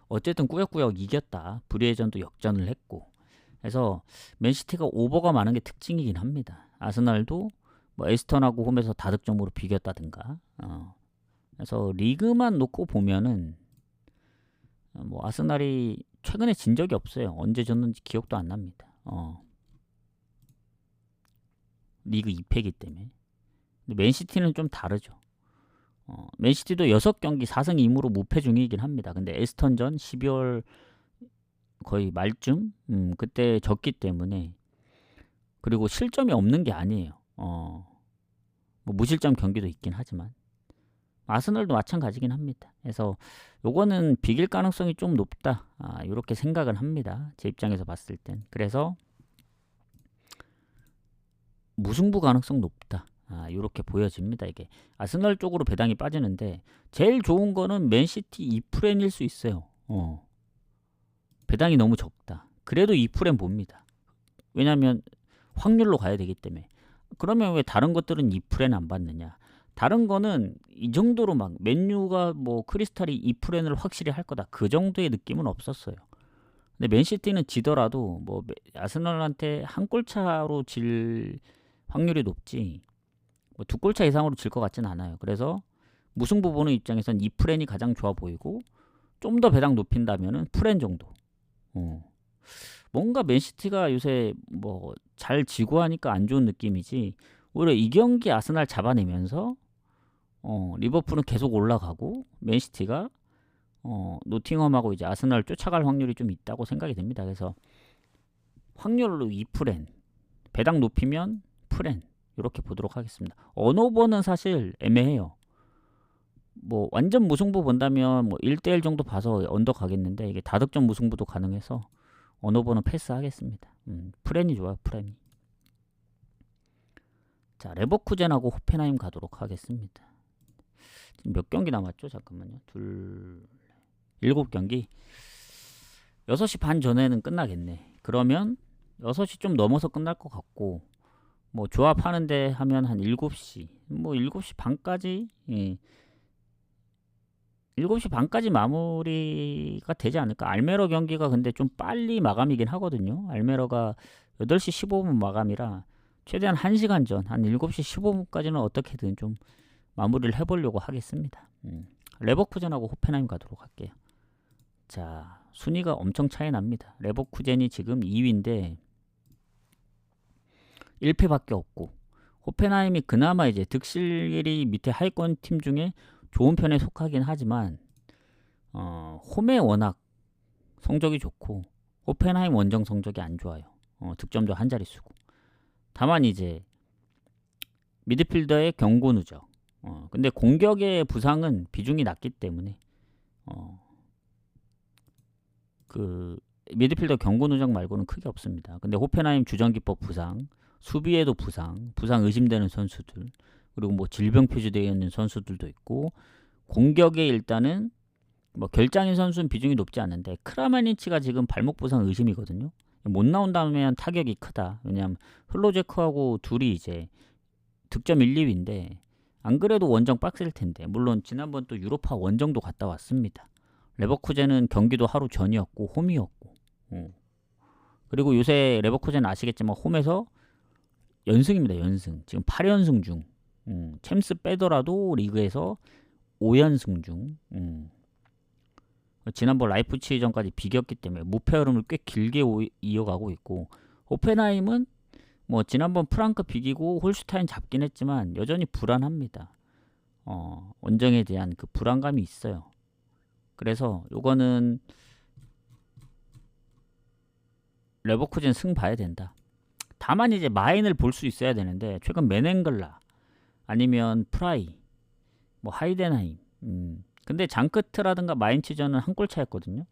어쨌든 꾸역꾸역 이겼다. 불의의전도 역전을 했고 그래서 맨시티가 오버가 많은 게 특징이긴 합니다. 아스날도 뭐 에스턴하고 홈에서 다득점으로 비겼다든가 그래서 리그만 놓고 보면은 뭐 아스날이 최근에 진 적이 없어요. 언제 졌는지 기억도 안 납니다. 리그 2패이기 때문에 근데 맨시티는 좀 다르죠. 맨시티도 6경기 4승 2무로 무패 중이긴 합니다. 근데 에스턴전 12월 거의 말쯤 그때 졌기 때문에 그리고 실점이 없는 게 아니에요. 뭐 무실점 경기도 있긴 하지만 아스널도 마찬가지긴 합니다. 그래서 요거는 비길 가능성이 좀 높다. 이렇게 생각을 합니다. 제 입장에서 봤을 땐. 그래서 무승부 가능성 높다. 이렇게 보여집니다. 이게 아스널 쪽으로 배당이 빠지는데 제일 좋은 거는 맨시티 2프렌일 수 있어요. 배당이 너무 적다. 그래도 2프렌 봅니다. 왜냐하면 확률로 가야 되기 때문에. 그러면 왜 다른 것들은 2프렌 안 받느냐? 다른 거는 이 정도로 막 맨유가 뭐 크리스탈이 2프렌을 확실히 할 거다. 그 정도의 느낌은 없었어요. 근데 맨시티는 지더라도 뭐 아스널한테 한 골 차로 질 확률이 높지 뭐 2골 차 이상으로 질 것 같진 않아요. 그래서 무승부 보는 입장에선 2프렌이 가장 좋아 보이고 좀 더 배당 높인다면은 프렌 정도. 뭔가 맨시티가 요새 뭐 잘 지고 하니까 안 좋은 느낌이지. 오히려 이 경기 아스날 잡아내면서 리버풀은 계속 올라가고 맨시티가 노팅엄하고 이제 아스날 쫓아갈 확률이 좀 있다고 생각이 됩니다. 그래서 확률로 2프렌 배당 높이면 프렌 이렇게 보도록 하겠습니다. 언오버는 사실 애매해요. 뭐 완전 무승부 본다면 뭐 1대1 정도 봐서 언더 가겠는데 이게 다득점 무승부도 가능해서 언오버는 패스하겠습니다. 프렌이 좋아요. 프렌이. 자, 레버쿠젠하고 호펜하임 가도록 하겠습니다. 지금 몇 경기 남았죠? 잠깐만요. 7경기. 6시 반 전에는 끝나겠네. 그러면 6시 좀 넘어서 끝날 것 같고 뭐 조합하는데 하면 한 7시 뭐 7시 반까지 7시 반까지 마무리가 되지 않을까. 알메로 경기가 근데 좀 빨리 마감이긴 하거든요. 알메로가 8시 15분 마감이라 최대한 1시간 전, 한 7시 15분까지는 어떻게든 좀 마무리를 해보려고 하겠습니다. 레버쿠젠하고 호펜하임 가도록 할게요. 자, 순위가 엄청 차이 납니다. 레버쿠젠이 지금 2위인데 1패밖에 없고 호펜하임이 그나마 이제 득실이 밑에 하위권 팀 중에 좋은 편에 속하긴 하지만 홈에 워낙 성적이 좋고 호펜하임 원정 성적이 안 좋아요. 득점도 한 자릿수고. 다만 이제 미드필더의 경고 누적. 근데 공격의 부상은 비중이 낮기 때문에 그 미드필더 경고 누적 말고는 크게 없습니다. 근데 호펜하임 주전기법 부상, 수비에도 부상 의심되는 선수들, 그리고 뭐 질병 표시되어 있는 선수들도 있고 공격에 일단은 뭐 결장인 선수는 비중이 높지 않은데 크라마니치가 지금 발목 부상 의심이거든요. 못 나온다면 타격이 크다. 왜냐하면 흘로제크하고 둘이 이제 득점 1, 2위인데 안 그래도 원정 빡셀 텐데 물론 지난번 또 유로파 원정도 갔다 왔습니다. 레버쿠젠은 경기도 하루 전이었고 홈이었고 그리고 요새 레버쿠젠 아시겠지만 홈에서 연승입니다. 연승. 지금 8연승 중. 챔스 빼더라도 리그에서 5연승 중. 지난번 라이프치히전까지 비겼기 때문에 무패 흐름을 꽤 길게 이어가고 있고, 호펜하임은 뭐 지난번 프랑크 비기고 홀슈타인 잡긴 했지만 여전히 불안합니다. 원정에 대한 그 불안감이 있어요. 그래서 요거는 레버쿠젠 승 봐야 된다. 다만 이제 마인을 볼 수 있어야 되는데, 최근 메넨글라 아니면 프라이, 뭐 하이덴하임, 근데 장크트라든가 마인츠전은 한 골 차였거든요.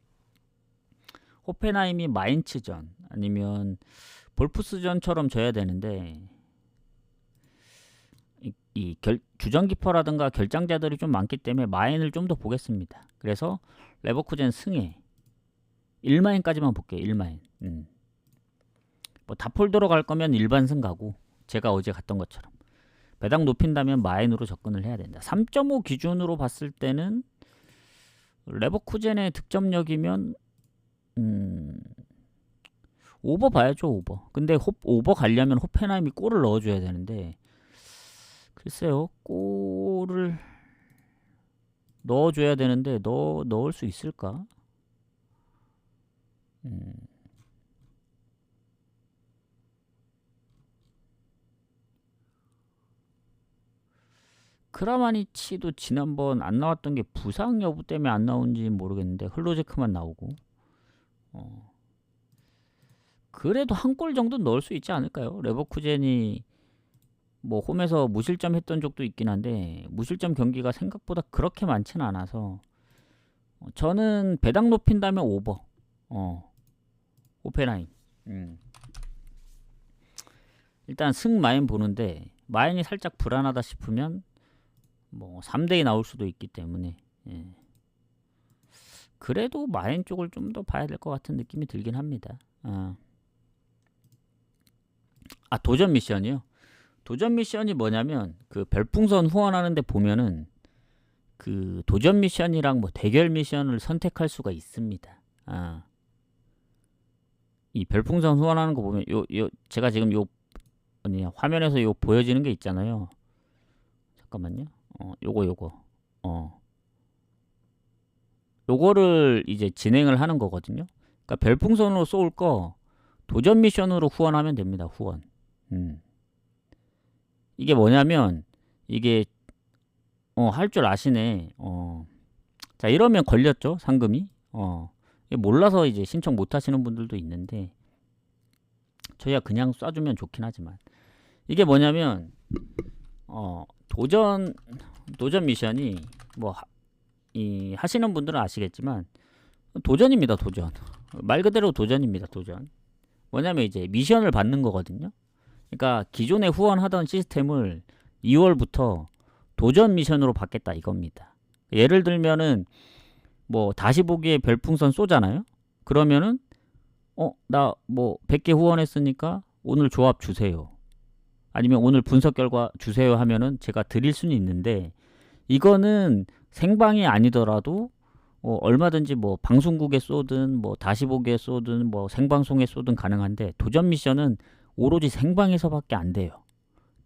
호펜하임이 마인츠전 아니면 볼프스전처럼 져야 되는데, 주전키퍼라든가 결장자들이 좀 많기 때문에 마인을 좀 더 보겠습니다. 그래서 레버쿠젠 승에 1마인까지만 볼게요. 1마인. 뭐 다폴더로 갈 거면 일반 승 가고, 제가 어제 갔던 것처럼 배당 높인다면 마인으로 접근을 해야 된다. 3.5 기준으로 봤을 때는 레버쿠젠의 득점력이면 오버 봐야죠. 오버. 근데 오버 가려면 호펜하임이 골을 넣어줘야 되는데, 글쎄요, 골을 넣어줘야 되는데 넣을 수 있을까? 크라마니치도 지난번 안 나왔던 게 부상 여부 때문에 안 나온지 모르겠는데 흘로제크만 나오고, 그래도 한 골 정도 넣을 수 있지 않을까요? 레버쿠젠이 뭐 홈에서 무실점 했던 적도 있긴 한데 무실점 경기가 생각보다 그렇게 많지는 않아서 저는 배당 높인다면 오버. 호펜하임. 일단 승 마인 보는데, 마인이 살짝 불안하다 싶으면 뭐 3대2 나올 수도 있기 때문에, 그래도 마인 쪽을 좀 더 봐야 될 것 같은 느낌이 들긴 합니다. 도전 미션이요. 도전 미션이 뭐냐면, 그 별풍선 후원하는데 보면은 그 도전 미션이랑 뭐 대결 미션을 선택할 수가 있습니다. 이 별풍선 후원하는 거 보면 제가 지금 화면에서 보여지는 게 있잖아요. 잠깐만요. 요거를 이제 진행을 하는 거거든요. 그러니까 별풍선으로 쏠 거 도전 미션으로 후원하면 됩니다. 후원. 이게 뭐냐면, 이게 할 줄 아시네. 자, 이러면 걸렸죠, 상금이. 몰라서 이제 신청 못 하시는 분들도 있는데, 저희가 그냥 쏴주면 좋긴 하지만, 이게 뭐냐면 도전 미션이 뭐 하시는 분들은 아시겠지만 도전입니다. 도전. 말 그대로 도전입니다. 도전. 뭐냐면 이제 미션을 받는 거거든요. 그러니까 기존에 후원하던 시스템을 2월부터 도전 미션으로 받겠다 이겁니다. 예를 들면은 뭐 다시 보기에 별풍선 쏘잖아요. 그러면은 나 뭐 100개 후원했으니까 오늘 조합 주세요. 아니면 오늘 분석 결과 주세요 하면은 제가 드릴 수는 있는데, 이거는 생방이 아니더라도 얼마든지 뭐 방송국에 쏘든 뭐 다시 보기에 쏘든 뭐 생방송에 쏘든 가능한데, 도전 미션은 오로지 생방에서밖에 안 돼요.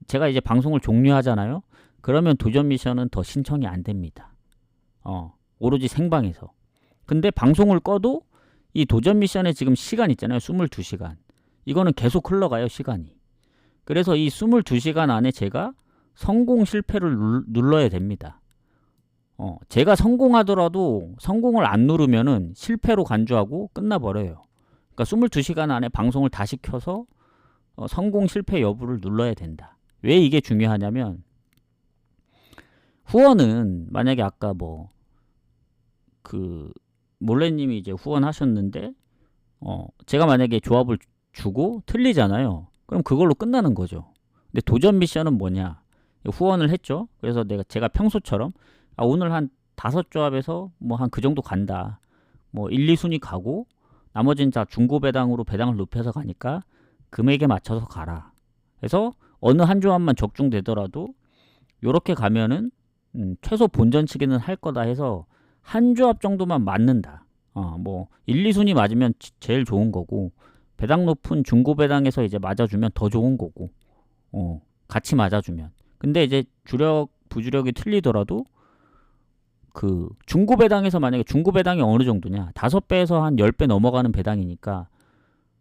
제가 이제 방송을 종료하잖아요. 그러면 도전 미션은 더 신청이 안 됩니다. 오로지 생방에서. 근데 방송을 꺼도 이 도전 미션에 지금 시간 있잖아요. 22시간. 이거는 계속 흘러가요, 시간이. 그래서 이 22시간 안에 제가 성공 실패를 눌러야 됩니다. 제가 성공하더라도 성공을 안 누르면은 실패로 간주하고 끝나버려요. 그러니까 22시간 안에 방송을 다시 켜서 성공 실패 여부를 눌러야 된다. 왜 이게 중요하냐면, 후원은 만약에 아까 몰래님이 이제 후원하셨는데 제가 만약에 조합을 주고 틀리잖아요. 그럼 그걸로 끝나는 거죠. 근데 도전 미션은 뭐냐? 후원을 했죠. 그래서 제가 평소처럼 오늘 한 5조합에서 뭐 한 그 정도 간다. 뭐 1, 2순위 가고 나머지는 다 중고 배당으로 배당을 높여서 가니까 금액에 맞춰서 가라. 그래서 어느 한 조합만 적중되더라도 요렇게 가면은 최소 본전치기는 할 거다 해서 한 조합 정도만 맞는다. 뭐 1, 2순위 맞으면 제일 좋은 거고, 배당 높은 중고 배당에서 이제 맞아주면 더 좋은 거고, 같이 맞아주면. 근데 이제 주력 부주력이 틀리더라도 그 중고 배당에서 만약에 중고 배당이 어느 정도냐, 5배에서 한 10배 넘어가는 배당이니까,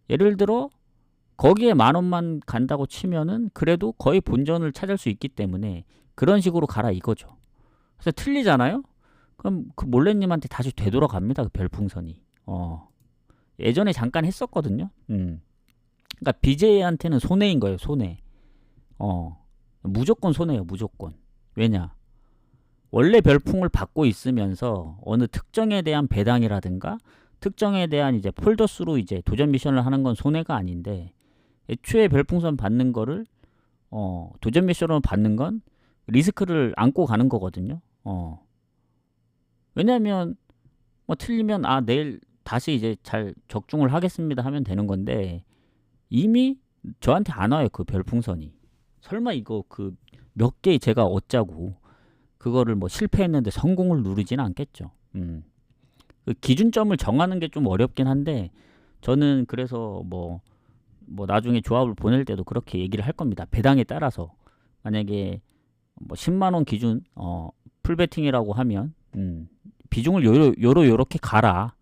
예를 들어 거기에 10,000원만 간다고 치면은 그래도 거의 본전을 찾을 수 있기 때문에 그런 식으로 가라 이거죠. 그래서 틀리잖아요? 그럼 그 몰래님한테 다시 되돌아갑니다. 그 별풍선이. 예전에 잠깐 했었거든요. 그러니까 BJ한테는 손해인 거예요. 손해. 무조건 손해예요. 무조건. 왜냐? 원래 별풍을 받고 있으면서 어느 특정에 대한 배당이라든가 특정에 대한 이제 폴더 수로 이제 도전 미션을 하는 건 손해가 아닌데, 애초에 별풍선 받는 거를 도전 미션으로 받는 건 리스크를 안고 가는 거거든요. 왜냐면 뭐 틀리면 내일 다시 이제 잘 적중을 하겠습니다 하면 되는 건데, 이미 저한테 안 와요. 그 별풍선이. 설마 이거 그 몇 개 제가 얻자고 그거를 뭐 실패했는데 성공을 누르지는 않겠죠. 그 기준점을 정하는 게 좀 어렵긴 한데, 저는 그래서 뭐 나중에 조합을 보낼 때도 그렇게 얘기를 할 겁니다. 배당에 따라서 만약에 뭐 10만 원 기준 풀베팅이라고 하면 비중을 요렇게 가라.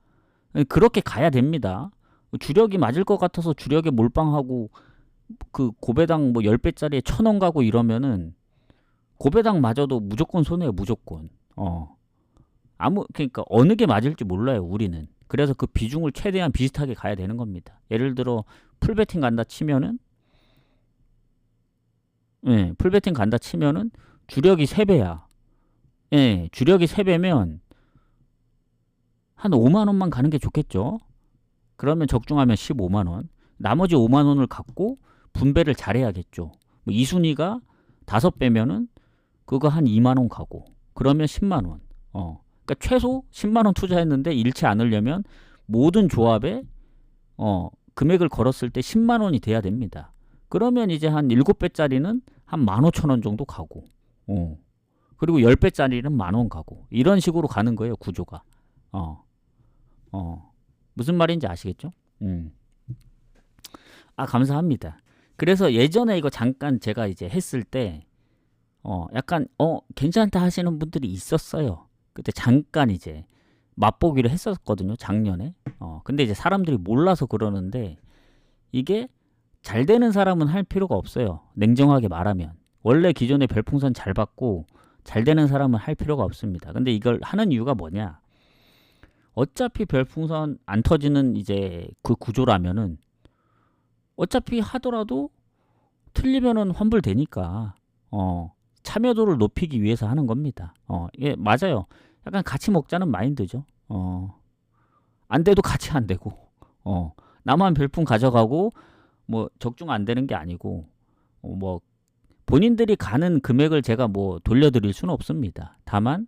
그렇게 가야 됩니다. 주력이 맞을 것 같아서 주력에 몰빵하고 그 고배당 뭐 10배짜리에 1,000원 가고 이러면은 고배당 맞아도 무조건 손해요. 무조건. 그러니까 어느 게 맞을지 몰라요. 우리는. 그래서 그 비중을 최대한 비슷하게 가야 되는 겁니다. 예를 들어 풀베팅 간다 치면은, 풀베팅 간다 치면은 주력이 3배야. 주력이 3배면 한 5만 원만 가는 게 좋겠죠. 그러면 적중하면 15만 원. 나머지 5만 원을 갖고 분배를 잘해야겠죠. 뭐 2순위가 5배면은 그거 한 2만 원 가고, 그러면 10만 원. 그러니까 최소 10만 원 투자했는데 잃지 않으려면 모든 조합에 금액을 걸었을 때 10만 원이 돼야 됩니다. 그러면 이제 한 7배짜리는 한 15,000원 정도 가고, 그리고 10배짜리는 10,000원 가고, 이런 식으로 가는 거예요. 구조가. 무슨 말인지 아시겠죠? 감사합니다. 그래서 예전에 이거 잠깐 제가 이제 했을 때 약간 괜찮다 하시는 분들이 있었어요. 그때 잠깐 이제 맛보기를 했었거든요. 작년에. 근데 이제 사람들이 몰라서 그러는데, 이게 잘 되는 사람은 할 필요가 없어요. 냉정하게 말하면. 원래 기존에 별풍선 잘 받고 잘 되는 사람은 할 필요가 없습니다. 근데 이걸 하는 이유가 뭐냐? 어차피 별풍선 안 터지는 이제 그 구조라면은 어차피 하더라도 틀리면은 환불되니까 참여도를 높이기 위해서 하는 겁니다. 예, 맞아요. 약간 같이 먹자는 마인드죠. 안 돼도 같이 안 되고, 나만 별풍 가져가고 뭐 적중 안 되는 게 아니고, 뭐 본인들이 가는 금액을 제가 뭐 돌려드릴 수는 없습니다. 다만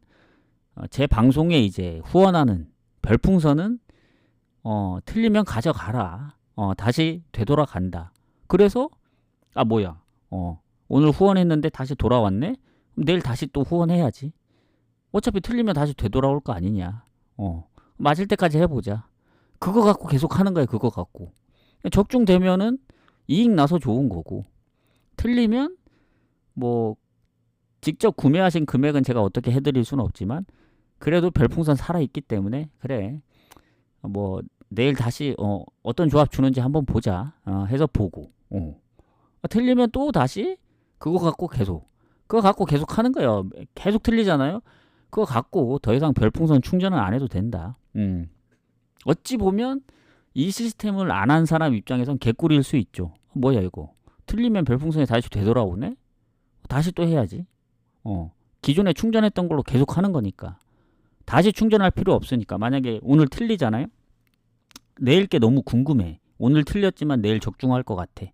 제 방송에 이제 후원하는 별풍선은 틀리면 가져가라. 다시 되돌아간다. 그래서 뭐야, 오늘 후원했는데 다시 돌아왔네? 그럼 내일 다시 또 후원해야지. 어차피 틀리면 다시 되돌아올 거 아니냐. 맞을 때까지 해보자. 그거 갖고 계속 하는 거야. 그거 갖고 적중되면은 이익 나서 좋은 거고, 틀리면 뭐 직접 구매하신 금액은 제가 어떻게 해드릴 수는 없지만, 그래도 별풍선 살아있기 때문에, 그래 뭐 내일 다시 어떤 조합 주는지 한번 보자 해서 보고, 틀리면 또 다시 그거 갖고 계속 하는 거예요. 계속 틀리잖아요. 그거 갖고 더 이상 별풍선 충전을 안 해도 된다. 어찌 보면 이 시스템을 안 한 사람 입장에선 개꿀일 수 있죠. 뭐야 이거, 틀리면 별풍선이 다시 되돌아오네? 다시 또 해야지. 기존에 충전했던 걸로 계속 하는 거니까 다시 충전할 필요 없으니까. 만약에 오늘 틀리잖아요. 내일 게 너무 궁금해. 오늘 틀렸지만 내일 적중할 것 같아.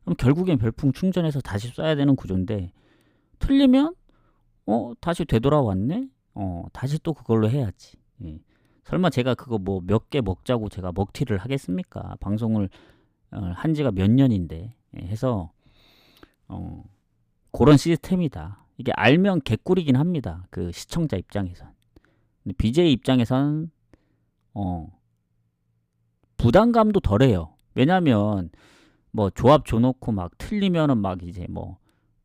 그럼 결국엔 별풍 충전해서 다시 써야 되는 구조인데, 틀리면 다시 되돌아왔네? 다시 또 그걸로 해야지. 예. 설마 제가 그거 뭐 몇 개 먹자고 제가 먹튀를 하겠습니까? 방송을 한 지가 몇 년인데. 해서 그런 시스템이다. 이게 알면 개꿀이긴 합니다. 그 시청자 입장에선. 근데 BJ 입장에선 부담감도 덜해요. 왜냐면 뭐 조합 줘놓고 막 틀리면은 막 이제 뭐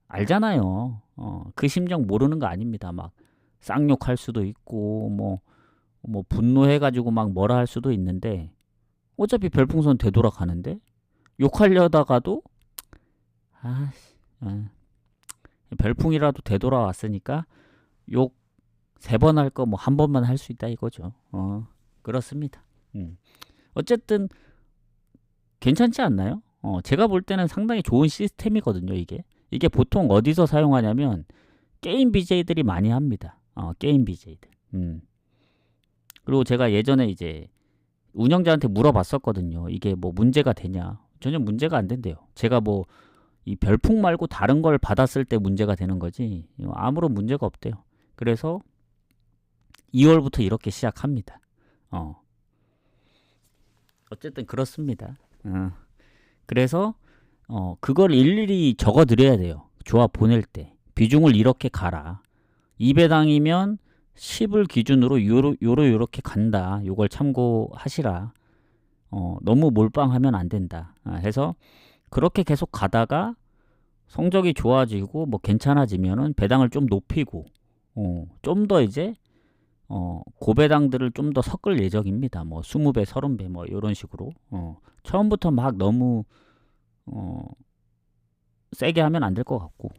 알잖아요. 그 심정 모르는 거 아닙니다. 막 쌍욕할 수도 있고 뭐 분노해가지고 막 뭐라 할 수도 있는데 어차피 별풍선 되돌아가는데 욕하려다가도 아, 아 별풍이라도 되돌아왔으니까 욕 3번 할 거 뭐 한 번만 할 수 있다 이거죠. 그렇습니다. 어쨌든 괜찮지 않나요? 제가 볼 때는 상당히 좋은 시스템이거든요, 이게 보통 어디서 사용하냐면 게임 BJ들이 많이 합니다. 게임 BJ들. 그리고 제가 예전에 이제 운영자한테 물어봤었거든요. 이게 뭐 문제가 되냐? 전혀 문제가 안 된대요. 제가 뭐 이 별풍 말고 다른 걸 받았을 때 문제가 되는 거지 아무런 문제가 없대요. 그래서 2월부터 이렇게 시작합니다. 어쨌든 그렇습니다. 그래서 그걸 일일이 적어 드려야 돼요. 조합 보낼 때 비중을 이렇게 가라. 2배당이면 10을 기준으로 요렇게 간다. 요걸 참고하시라. 너무 몰빵하면 안 된다. 해서 그렇게 계속 가다가 성적이 좋아지고 뭐 괜찮아지면은 배당을 좀 높이고 좀 더 이제 고배당들을 좀 더 섞을 예정입니다. 뭐 20배, 30배 뭐 이런 식으로. 처음부터 막 너무 세게 하면 안 될 것 같고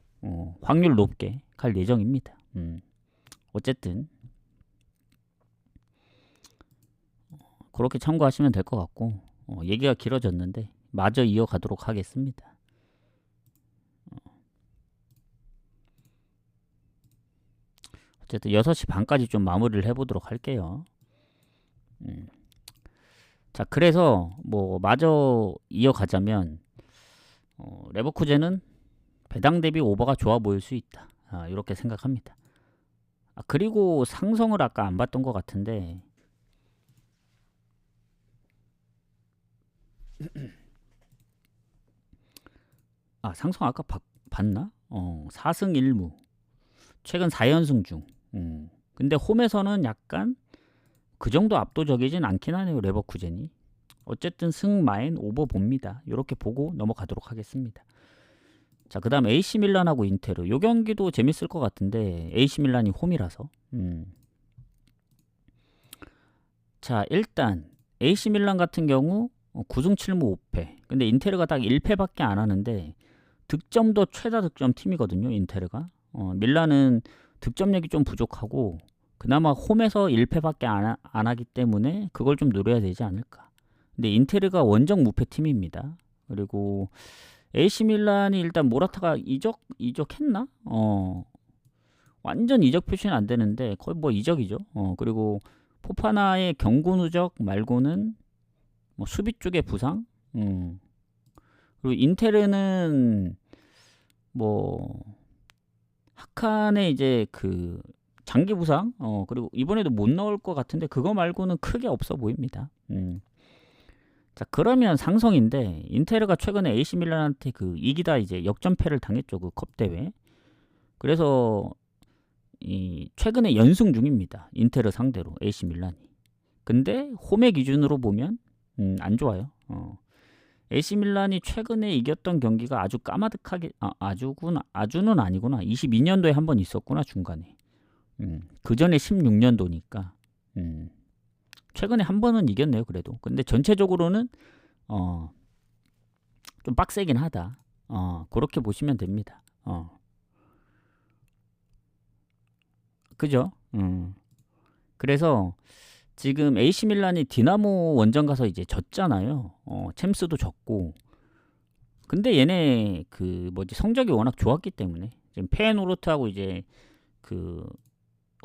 확률 높게 갈 예정입니다. 어쨌든 그렇게 참고하시면 될 것 같고 얘기가 길어졌는데 마저 이어가도록 하겠습니다. 어쨌든 6시 반까지 좀 마무리를 해보도록 할게요. 자, 그래서 뭐 마저 이어가자면 레버쿠젠은 배당 대비 오버가 좋아 보일 수 있다. 이렇게 생각합니다. 그리고 상성을 아까 안 봤던 것 같은데 상성 아까 봤나? 4승 1무 최근 4연승 중. 근데 홈에서는 약간 그 정도 압도적이진 않긴 하네요. 레버쿠젠이. 어쨌든 승마인 오버 봅니다. 이렇게 보고 넘어가도록 하겠습니다. 자, 그 다음 AC 밀란하고 인테르. 요 경기도 재밌을 것 같은데 AC 밀란이 홈이라서. 자, 일단 AC 밀란 같은 경우 9승 7무 5패. 근데 인테르가 딱 1패밖에 안 하는데 득점도 최다 득점 팀이거든요. 인테르가. 밀란은 득점력이 좀 부족하고 그나마 홈에서 1패밖에 안 하기 때문에 그걸 좀 노려야 되지 않을까. 근데 인테르가 원정 무패 팀입니다. 그리고 AC 밀란이 일단 모라타가 이적했나? 완전 이적 표시는 안 되는데 거의 뭐 이적이죠. 그리고 포파나의 경고 누적 말고는 뭐 수비 쪽의 부상. 그리고 인테르는 뭐 하칸의 이제 그 장기 부상. 그리고 이번에도 못 나올 것 같은데 그거 말고는 크게 없어 보입니다. 자, 그러면 상성인데 인테르가 최근에 AC 밀란한테 이기다 이제 역전패를 당했죠. 그 컵 대회. 그래서 최근에 연승 중입니다. 인테르 상대로 AC 밀란이. 근데 홈의 기준으로 보면 안 좋아요. AC 밀란이 최근에 이겼던 경기가 아주 까마득하게 아주는 아니구나. 22년도에 한 번 있었구나 중간에. 그 전에 16년도니까. 최근에 한 번은 이겼네요. 그래도. 근데 전체적으로는 좀 빡세긴 하다. 그렇게 보시면 됩니다. 그죠? 그래서 지금 AC 밀란이 디나모 원정 가서 이제 졌잖아요. 챔스도 졌고. 근데 얘네 성적이 워낙 좋았기 때문에 지금 페노르트하고 이제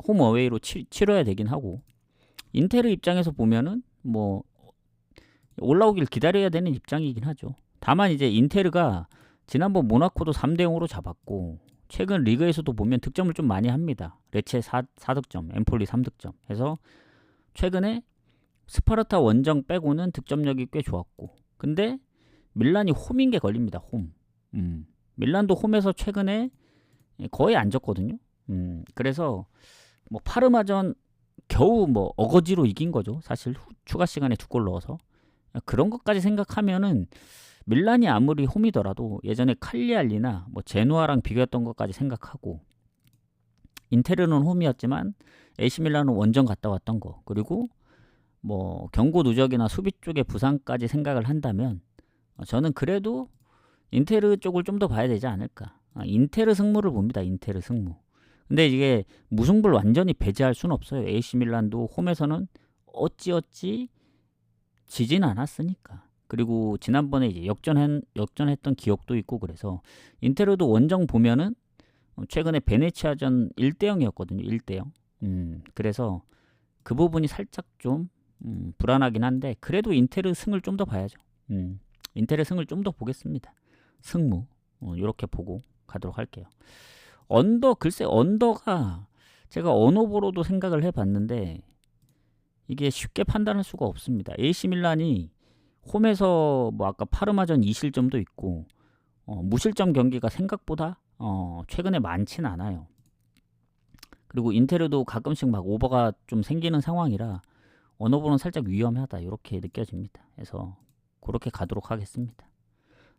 홈 어웨이로 치러야 되긴 하고. 인테르 입장에서 보면은 뭐 올라오길 기다려야 되는 입장이긴 하죠. 다만 이제 인테르가 지난번 모나코도 3대 0으로 잡았고 최근 리그에서도 보면 득점을 좀 많이 합니다. 레체 4득점, 엠폴리 3득점 해서 최근에 스파르타 원정 빼고는 득점력이 꽤 좋았고 근데 밀란이 홈인 게 걸립니다. 홈. 밀란도 홈에서 최근에 거의 안 졌거든요. 그래서 뭐 파르마전 겨우 뭐 어거지로 이긴 거죠. 사실 추가 시간에 2골 넣어서 그런 것까지 생각하면은 밀란이 아무리 홈이더라도 예전에 칼리알리나 뭐 제노아랑 비교했던 것까지 생각하고, 인테르는 홈이었지만 AC 밀란은 원정 갔다 왔던 거, 그리고 뭐 경고 누적이나 수비 쪽의 부상까지 생각을 한다면 저는 그래도 인테르 쪽을 좀 더 봐야 되지 않을까. 인테르 승무를 봅니다. 인테르 승무. 근데 이게 무승부를 완전히 배제할 수는 없어요. AC 밀란도 홈에서는 어찌어찌 지진 않았으니까. 그리고 지난번에 이제 역전했던 기억도 있고, 그래서 인테르도 원정 보면은 최근에 베네치아전 1대0이었거든요. 1대0. 그래서 그 부분이 살짝 좀 불안하긴 한데, 그래도 인테르 승을 좀 더 봐야죠. 인테르 승을 좀 더 보겠습니다. 승무 이렇게 보고 가도록 할게요. 언더, 글쎄 언더가 제가 언어보로도 생각을 해봤는데 이게 쉽게 판단할 수가 없습니다. AC 밀란이 홈에서 뭐 아까 파르마전 2실점도 있고 무실점 경기가 생각보다 최근에 많진 않아요. 그리고 인테르도 가끔씩 막 오버가 좀 생기는 상황이라 언어보는 살짝 위험하다 이렇게 느껴집니다. 그래서 그렇게 가도록 하겠습니다.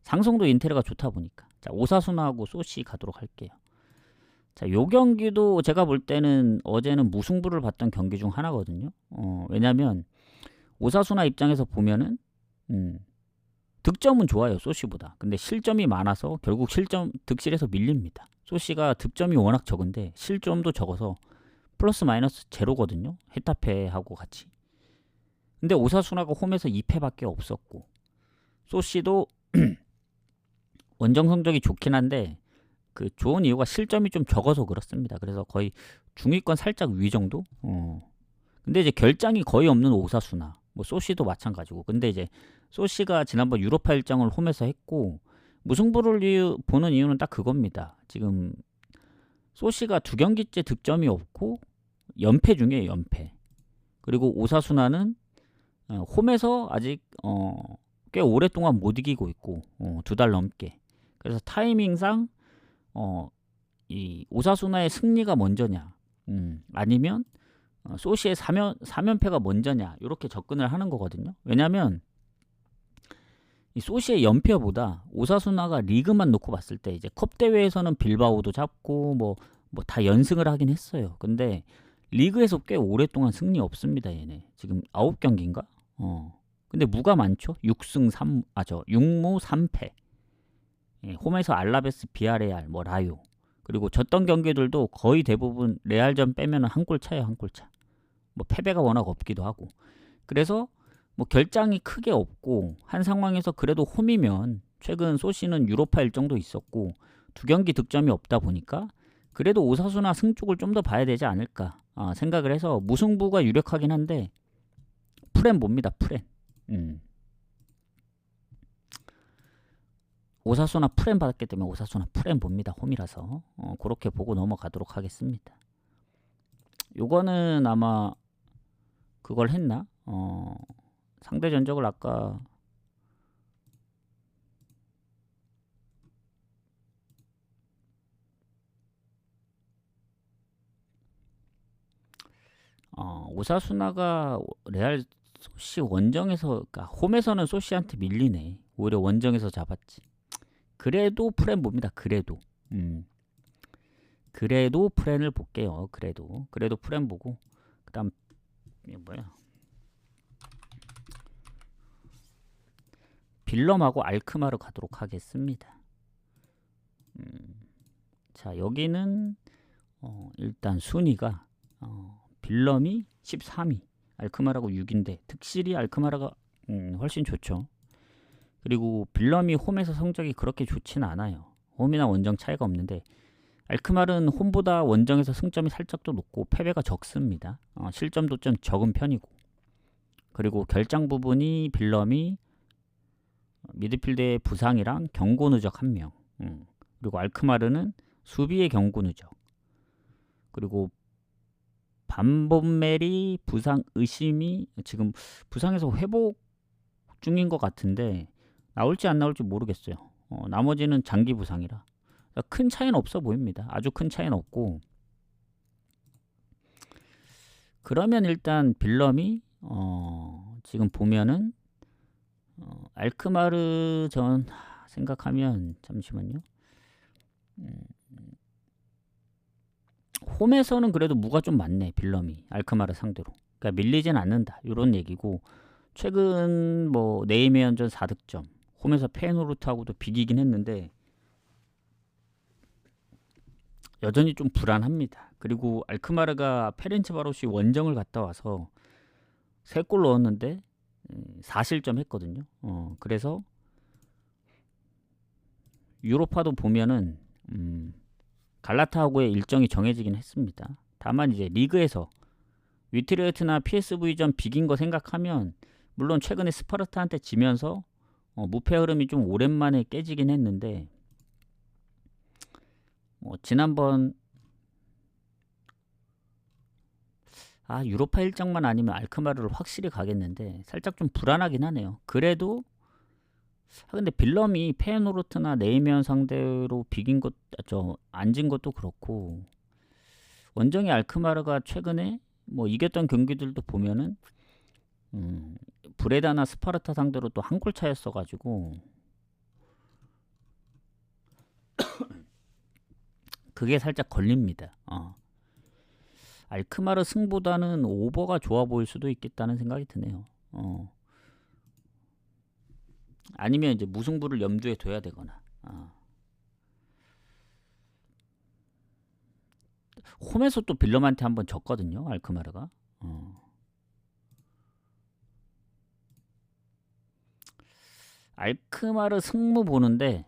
상성도 인테르가 좋다 보니까. 자, 오사수나하고 소시 가도록 할게요. 자, 요 경기도 제가 볼 때는 어제는 무승부를 봤던 경기 중 하나거든요. 왜냐면 오사수나 입장에서 보면은 득점은 좋아요, 소시보다. 근데 실점이 많아서 결국 득실에서 밀립니다. 소시가 득점이 워낙 적은데 실점도 적어서 플러스 마이너스 제로거든요. 헤타페하고 같이. 근데 오사수나가 홈에서 2패밖에 없었고, 소시도 원정 성적이 좋긴 한데 그 좋은 이유가 실점이 좀 적어서 그렇습니다. 그래서 거의 중위권 살짝 위 정도. 근데 이제 결장이 거의 없는 오사수나, 뭐 소시도 마찬가지고. 근데 이제 소시가 지난번 유로파 일정을 홈에서 했고, 무승부를 보는 이유는 딱 그겁니다. 지금 소시가 2경기째 득점이 없고 연패 중이에요, 연패. 그리고 오사수나는 홈에서 아직 꽤 오랫동안 못 이기고 있고 2달 넘게. 그래서 타이밍상 이 오사수나의 승리가 먼저냐, 아니면 소시의 3연패가 먼저냐, 이렇게 접근을 하는 거거든요. 왜냐면 이 소시의 연패보다 오사수나가 리그만 놓고 봤을 때, 이제 컵 대회에서는 빌바오도 잡고 뭐 다 연승을 하긴 했어요. 근데 리그에서 꽤 오랫동안 승리 없습니다. 얘네 지금 9경기인가? 근데 무가 많죠. 6무 3패. 예, 홈에서 알라베스, 비아레알, 뭐 라요. 그리고 졌던 경기들도 거의 대부분 레알전 빼면 한 골 차예요, 한 골 차. 뭐 패배가 워낙 없기도 하고. 그래서 뭐 결장이 크게 없고 한 상황에서 그래도 홈이면, 최근 소시는 유로파 일정도 있었고 2경기 득점이 없다 보니까 그래도 오사수나 승 쪽을 좀 더 봐야 되지 않을까 생각을 해서 무승부가 유력하긴 한데 프렌 봅니다. 프렌. 오사수나 프렌 받았기 때문에 오사수나 프렌 봅니다. 홈이라서 그렇게 보고 넘어가도록 하겠습니다. 요거는 아마 그걸 했나? 상대 전적을 아까 오사수나가 레알 소시 원정에서, 그러니까 홈에서는 소시한테 밀리네. 오히려 원정에서 잡았지. 그래도 프렌 봅니다. 그래도 프렌을 볼게요. 그래도 프렌 보고, 그다음 이게 뭐야? 빌럼하고 알크마르 가도록 하겠습니다. 자, 여기는 일단 순위가 빌럼이 13위, 알크마라고 6인데 득실이 알크마라가 훨씬 좋죠. 그리고 빌럼이 홈에서 성적이 그렇게 좋지는 않아요. 홈이나 원정 차이가 없는데 알크마르는 홈보다 원정에서 승점이 살짝 더 높고 패배가 적습니다. 실점도 좀 적은 편이고. 그리고 결장 부분이 빌럼이 미드필드의 부상이랑 경고 누적 1명, 그리고 알크마르는 수비의 경고 누적, 그리고 반본멜이 부상 의심이 지금 부상에서 회복 중인 것 같은데 나올지 안 나올지 모르겠어요. 나머지는 장기 부상이라 큰 차이는 없어 보입니다. 아주 큰 차이는 없고, 그러면 일단 빌럼이 지금 보면은 알크마르 전 생각하면 잠시만요. 홈에서는 그래도 무가 좀 많네. 빌럼이 알크마르 상대로. 그러니까 밀리진 않는다. 이런 얘기고 최근 뭐 네이메언전 4득점 홈에서 페노르트하고도 비기긴 했는데 여전히 좀 불안합니다. 그리고 알크마르가 페렌츠바로시 원정을 갔다 와서 3골 넣었는데 4실점 했거든요. 그래서 유로파도 보면은 갈라타하고의 일정이 정해지긴 했습니다. 다만 이제 리그에서 위트리에트나 PSV전 비긴 거 생각하면 물론 최근에 스파르타한테 지면서 무패 흐름이 좀 오랜만에 깨지긴 했는데 지난번 유로파 일정만 아니면 알크마르를 확실히 가겠는데 살짝 좀 불안하긴 하네요. 그래도 근데 빌럼이 페노르트나 네이면 상대로 비긴 것, 안진 것도 그렇고 원정의 알크마르가 최근에 뭐 이겼던 경기들도 보면은 브레다나 스파르타 상대로 또 한 골 차였어가지고 그게 살짝 걸립니다. 알크마르 승보다는 오버가 좋아 보일 수도 있겠다는 생각이 드네요. 아니면 이제 무승부를 염두에 둬야 되거나. 홈에서 또 빌럼한테 한번 졌거든요. 알크마르가. 알크마르 승무 보는데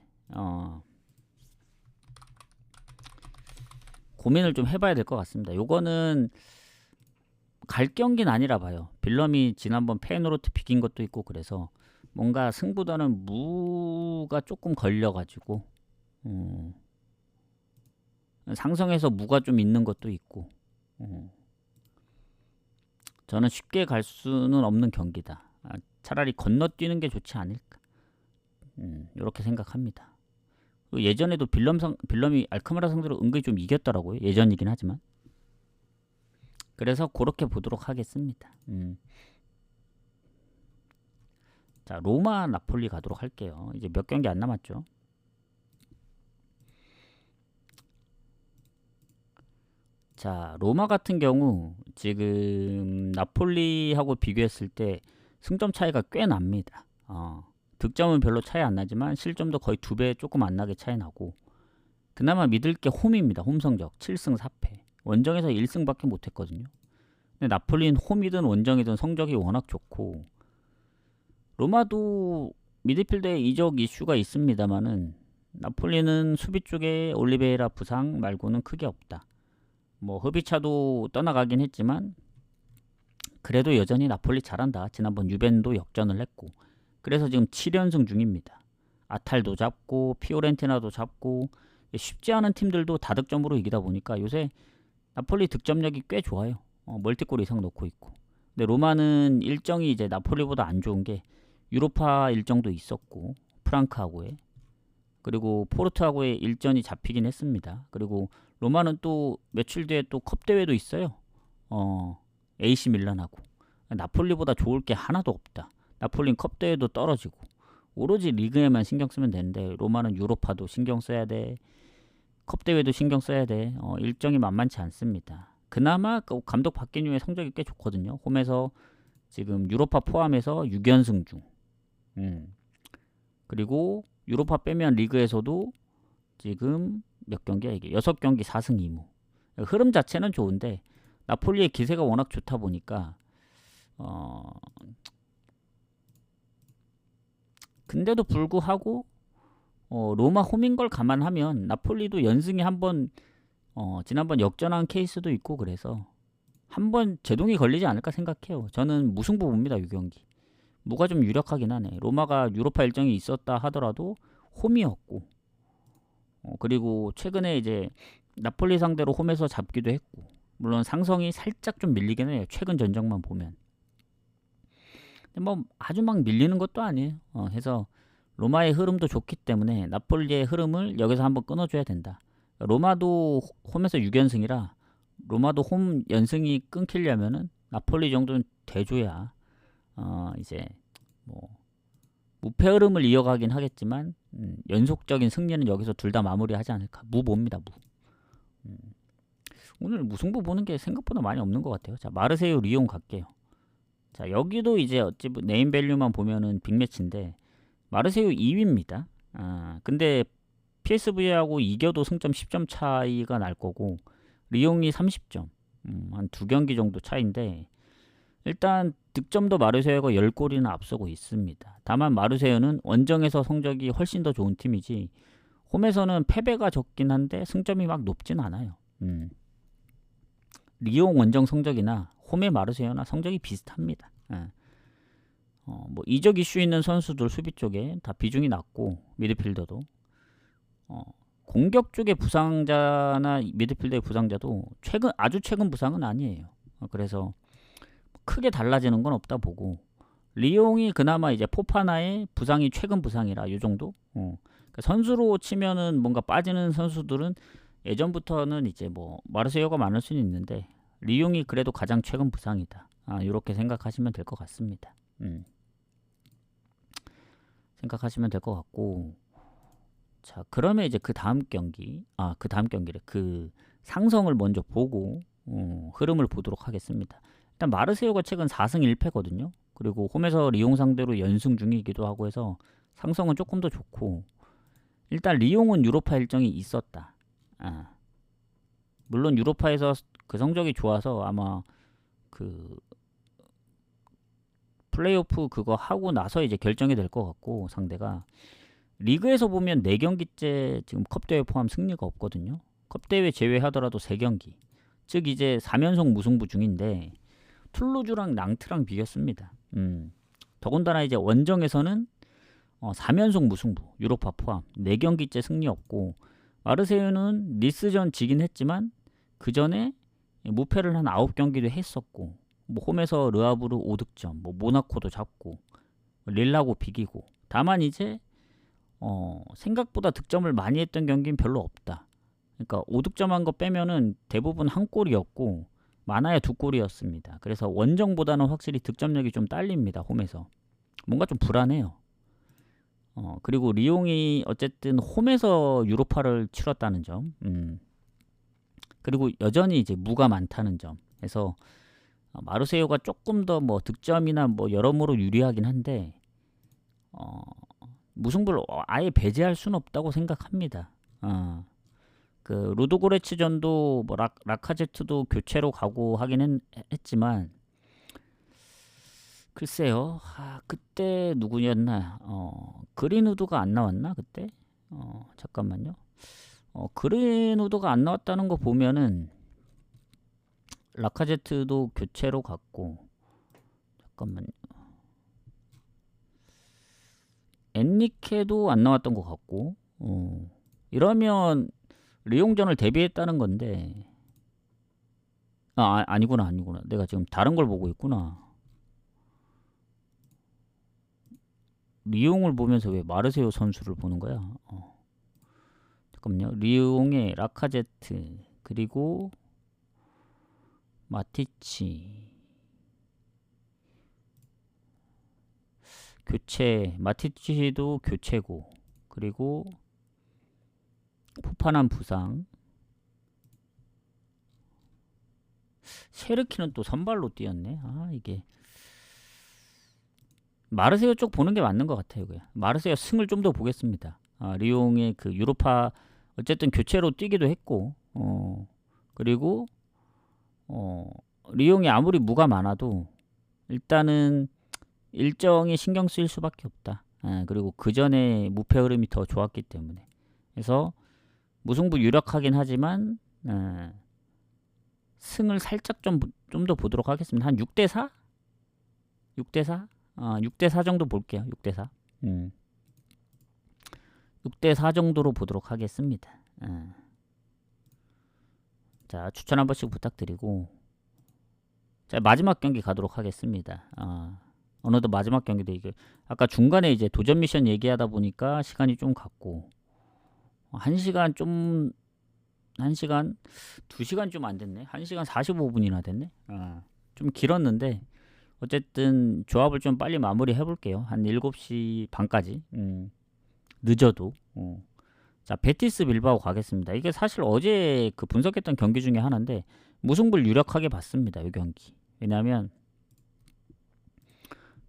고민을 좀 해봐야 될 것 같습니다. 요거는 갈 경기는 아니라 봐요. 빌럼이 지난번 페노르트 비긴 것도 있고 그래서 뭔가 승부보다는 무가 조금 걸려가지고 상성에서 무가 좀 있는 것도 있고 저는 쉽게 갈 수는 없는 경기다. 차라리 건너뛰는 게 좋지 않을까. 이렇게 생각합니다. 예전에도 빌럼이 알크마르 상대로 은근히 좀 이겼더라고요. 예전이긴 하지만. 그래서 그렇게 보도록 하겠습니다. 자, 로마 나폴리 가도록 할게요. 이제 몇 경기 안 남았죠. 자, 로마 같은 경우 지금 나폴리하고 비교했을 때 승점 차이가 꽤 납니다. 득점은 별로 차이 안 나지만 실점도 거의 2배 조금 안 나게 차이 나고 그나마 믿을 게 홈입니다. 홈 성적 7승 4패. 원정에서 1승밖에 못했거든요. 근데 나폴리는 홈이든 원정이든 성적이 워낙 좋고 로마도 미드필더에 이적 이슈가 있습니다만은 나폴리는 수비 쪽에 올리베이라 부상 말고는 크게 없다. 뭐 허비차도 떠나가긴 했지만 그래도 여전히 나폴리 잘한다. 지난번 유벤도 역전을 했고 그래서 지금 7연승 중입니다. 아탈도 잡고 피오렌티나도 잡고 쉽지 않은 팀들도 다득점으로 이기다 보니까 요새 나폴리 득점력이 꽤 좋아요. 멀티골 이상 넣고 있고. 근데 로마는 일정이 이제 나폴리보다 안 좋은 게 유로파 일정도 있었고 프랑크하고의 그리고 포르투하고의 일전이 잡히긴 했습니다. 그리고 로마는 또 며칠 뒤에 또 컵 대회도 있어요. AC 밀란하고 나폴리보다 좋을 게 하나도 없다. 나폴리는 컵 대회도 떨어지고 오로지 리그에만 신경 쓰면 되는데 로마는 유로파도 신경 써야 돼. 컵 대회도 신경 써야 돼. 일정이 만만치 않습니다. 그나마 그 감독 바뀐 이후에 성적이 꽤 좋거든요. 홈에서 지금 유로파 포함해서 6연승 중. 그리고 유로파 빼면 리그에서도 지금 몇 경기야 이게 6경기 4승 2무. 흐름 자체는 좋은데 나폴리의 기세가 워낙 좋다 보니까 근데도 불구하고 로마 홈인 걸 감안하면 나폴리도 연승이 한번 지난번 역전한 케이스도 있고 그래서 한번 제동이 걸리지 않을까 생각해요. 저는 무승부 봅니다. 6경기. 무가 좀 유력하긴 하네. 로마가 유로파 일정이 있었다 하더라도 홈이었고 그리고 최근에 이제 나폴리 상대로 홈에서 잡기도 했고 물론 상성이 살짝 좀 밀리긴 해요. 최근 전적만 보면. 근데 뭐 아주 막 밀리는 것도 아니에요. 해서 로마의 흐름도 좋기 때문에 나폴리의 흐름을 여기서 한번 끊어줘야 된다. 로마도 홈에서 6연승이라 로마도 홈 연승이 끊기려면은 나폴리 정도는 돼줘야 이제 뭐 무패 흐름을 이어가긴 하겠지만 연속적인 승리는 여기서 둘 다 마무리하지 않을까. 무 봅니다. 무. 음, 오늘 무승부 보는 게 생각보다 많이 없는 것 같아요. 자, 마르세유 리옹 갈게요. 자, 여기도 이제 어찌 네임 밸류만 보면은 빅매치인데 마르세유 2위입니다. 근데 PSV하고 이겨도 승점 10점 차이가 날 거고 리옹이 30점. 한 두 경기 정도 차인데 일단 득점도 마르세유가 10골이나 앞서고 있습니다. 다만 마르세유는 원정에서 성적이 훨씬 더 좋은 팀이지 홈에서는 패배가 적긴 한데 승점이 막 높진 않아요. 리옹 원정 성적이나 홈의 마르세유나 성적이 비슷합니다. 뭐 이적 이슈 있는 선수들 수비 쪽에 다 비중이 낮고 미드필더도 공격 쪽의 부상자나 미드필더의 부상자도 아주 최근 부상은 아니에요. 그래서 크게 달라지는 건 없다 보고 리옹이 그나마 이제 포파나의 부상이 최근 부상이라 이 정도. 그러니까 선수로 치면은 뭔가 빠지는 선수들은 예전부터는 이제 뭐 마르세유가 많을 수는 있는데 리옹이 그래도 가장 최근 부상이다. 이렇게 생각하시면 될 것 같습니다. 생각하시면 될 것 같고 자 그러면 이제 그 다음 경기를 그 상성을 먼저 보고 흐름을 보도록 하겠습니다. 일단 마르세유가 최근 4승 1패거든요. 그리고 홈에서 리옹 상대로 연승 중이기도 하고 해서 상성은 조금 더 좋고 일단 리옹은 유로파 일정이 있었다. 물론 유로파에서 그 성적이 좋아서 아마 그 플레이오프 그거 하고 나서 이제 결정이 될 것 같고 상대가 리그에서 보면 4경기째 지금 컵대회 포함 승리가 없거든요. 컵대회 제외하더라도 3경기 즉 이제 3연속 무승부 중인데 툴루즈랑 낭트랑 비겼습니다. 더군다나 이제 원정에서는 3연속 무승부 유로파 포함 4경기째 승리 없고 마르세유는 니스전 지긴 했지만 그 전에 무패를 한 9경기도 했었고 뭐 홈에서 르아브르 5득점 뭐 모나코도 잡고 릴라고 비기고 다만 이제 생각보다 득점을 많이 했던 경기는 별로 없다. 그러니까 5득점한 거 빼면은 대부분 한 골이었고 많아야 2골이었습니다. 그래서 원정보다는 확실히 득점력이 좀 딸립니다. 홈에서 뭔가 좀 불안해요. 그리고 리옹이 어쨌든 홈에서 유로파를 치렀다는 점, 그리고 여전히 이제 무가 많다는 점. 그래서 마르세유가 조금 더 뭐 득점이나 뭐 여러모로 유리하긴 한데 무승부를 아예 배제할 수는 없다고 생각합니다. 그 루드고레츠전도 뭐 라카제트도 교체로 가고 하긴 했지만 글쎄요. 그때 누구였나? 그린우드가 안 나왔나 그때? 잠깐만요. 그린우드가 안 나왔다는 거 보면은 라카제트도 교체로 갔고 잠깐만요. 엔리케도 안 나왔던 것 같고 이러면 리옹전을 대비했다는 건데 아니구나 내가 지금 다른 걸 보고 있구나. 리옹을 보면서 왜 마르세유 선수를 보는 거야? 잠깐만요. 리옹의 라카제트 그리고 마티치 교체 마티치도 교체고 그리고 포파난 부상 셰르키는 또 선발로 뛰었네. 이게 마르세유 쪽 보는 게 맞는 것 같아요. 마르세유 승을 좀 더 보겠습니다. 리옹의 그 유로파 어쨌든 교체로 뛰기도 했고 그리고 리옹이 아무리 무가 많아도 일단은 일정이 신경 쓰일 수밖에 없다. 그리고 그 전에 무패 흐름이 더 좋았기 때문에 그래서 무승부 유력하긴 하지만 승을 살짝 좀 더 보도록 하겠습니다. 한 6대4? 6대4? 6대4 정도 볼게요. 6대4. 6대4 정도로 보도록 하겠습니다. 자, 추천 한 번씩 부탁드리고 자, 마지막 경기 가도록 하겠습니다. 어느덧 마지막 경기도 이게 아까 중간에 이제 도전 미션 얘기하다 보니까 시간이 좀 갔고 1시간 2시간 좀 안 됐네. 1시간 45분이나 됐네. 좀 길었는데 어쨌든 조합을 좀 빨리 마무리 해볼게요. 한 7시 반까지. 늦어도. 자, 베티스 빌바오 가겠습니다. 이게 사실 어제 그 분석했던 경기 중에 하나인데 무승부를 유력하게 봤습니다. 이 경기. 왜냐하면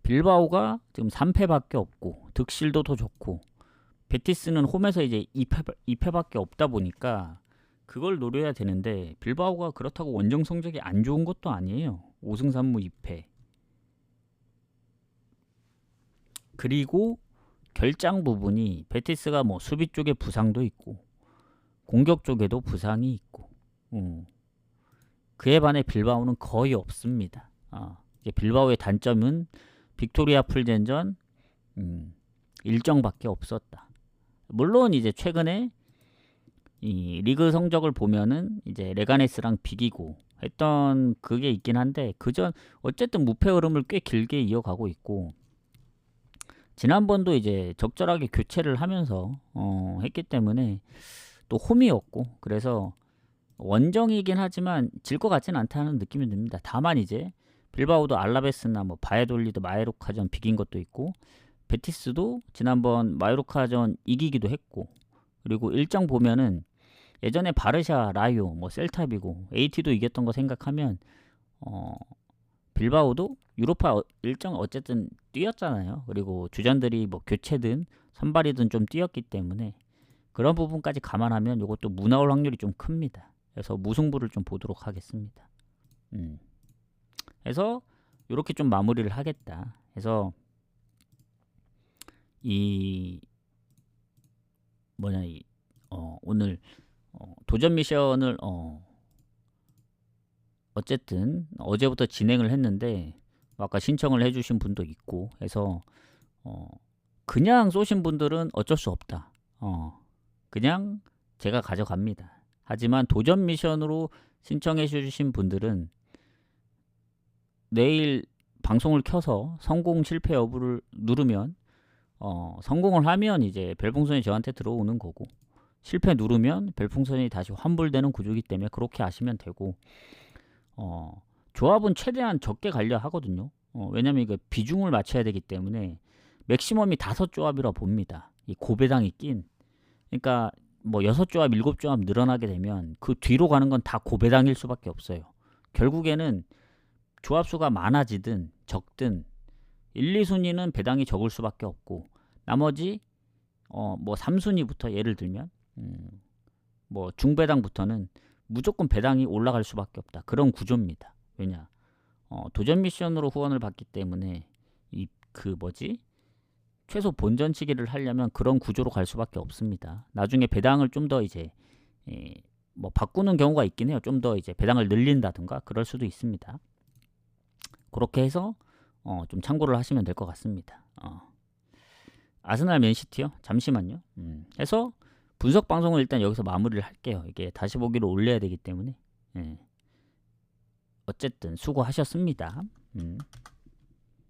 빌바오가 지금 3패밖에 없고 득실도 더 좋고 베티스는 홈에서 이제 2패밖에 없다 보니까 그걸 노려야 되는데 빌바오가 그렇다고 원정 성적이 안 좋은 것도 아니에요. 5승 3무 2패. 그리고 결장 부분이 베티스가 뭐 수비 쪽에 부상도 있고 공격 쪽에도 부상이 있고 그에 반해 빌바오는 거의 없습니다. 이제 빌바오의 단점은 빅토리아 풀젠전 일정밖에 없었다. 물론 이제 최근에 이 리그 성적을 보면은 이제 레가네스랑 비기고 했던 그게 있긴 한데 그전 어쨌든 무패 흐름을 꽤 길게 이어가고 있고 지난번도 이제 적절하게 교체를 하면서 했기 때문에 또 홈이었고 그래서 원정이긴 하지만 질 것 같진 않다는 느낌이 듭니다. 다만 이제 빌바오도 알라베스나 뭐 바이돌리드 마요르카전 비긴 것도 있고 베티스도 지난번 마요르카전 이기기도 했고 그리고 일정 보면은 예전에 바르샤, 라요, 뭐 셀타비고 AT도 이겼던 거 생각하면 빌바오도 유로파 일정 어쨌든 뛰었잖아요. 그리고 주전들이 뭐 교체든 선발이든 좀 뛰었기 때문에 그런 부분까지 감안하면 이것도 무나올 확률이 좀 큽니다. 그래서 무승부를 좀 보도록 하겠습니다. 그래서 이렇게 좀 마무리를 하겠다. 그래서 이 뭐냐 오늘 도전 미션을 어쨌든 어제부터 진행을 했는데 아까 신청을 해주신 분도 있고 해서 그냥 쏘신 분들은 어쩔 수 없다. 그냥 제가 가져갑니다. 하지만 도전 미션으로 신청해 주신 분들은 내일 방송을 켜서 성공 실패 여부를 누르면 성공을 하면 이제 별풍선이 저한테 들어오는 거고 실패 누르면 별풍선이 다시 환불되는 구조이기 때문에 그렇게 하시면 되고 조합은 최대한 적게 가려 하거든요. 왜냐면 이거 비중을 맞춰야 되기 때문에 맥시멈이 5조합이라 봅니다. 이 고배당이 낀. 그러니까 뭐 6조합, 7조합 늘어나게 되면 그 뒤로 가는 건 다 고배당일 수밖에 없어요. 결국에는 조합수가 많아지든 적든 1, 2순위는 배당이 적을 수밖에 없고 나머지 뭐 3순위부터 예를 들면 뭐 중배당부터는 무조건 배당이 올라갈 수밖에 없다. 그런 구조입니다. 왜냐? 도전 미션으로 후원을 받기 때문에 이 최소 본전치기를 하려면 그런 구조로 갈 수밖에 없습니다. 나중에 배당을 좀 더 이제 뭐 바꾸는 경우가 있긴 해요. 좀 더 이제 배당을 늘린다든가 그럴 수도 있습니다. 그렇게 해서 좀 참고를 하시면 될 것 같습니다. 아스날 맨시티요? 잠시만요. 해서 분석 방송을 일단 여기서 마무리를 할게요. 이게 다시 보기를 올려야 되기 때문에 어쨌든 수고하셨습니다.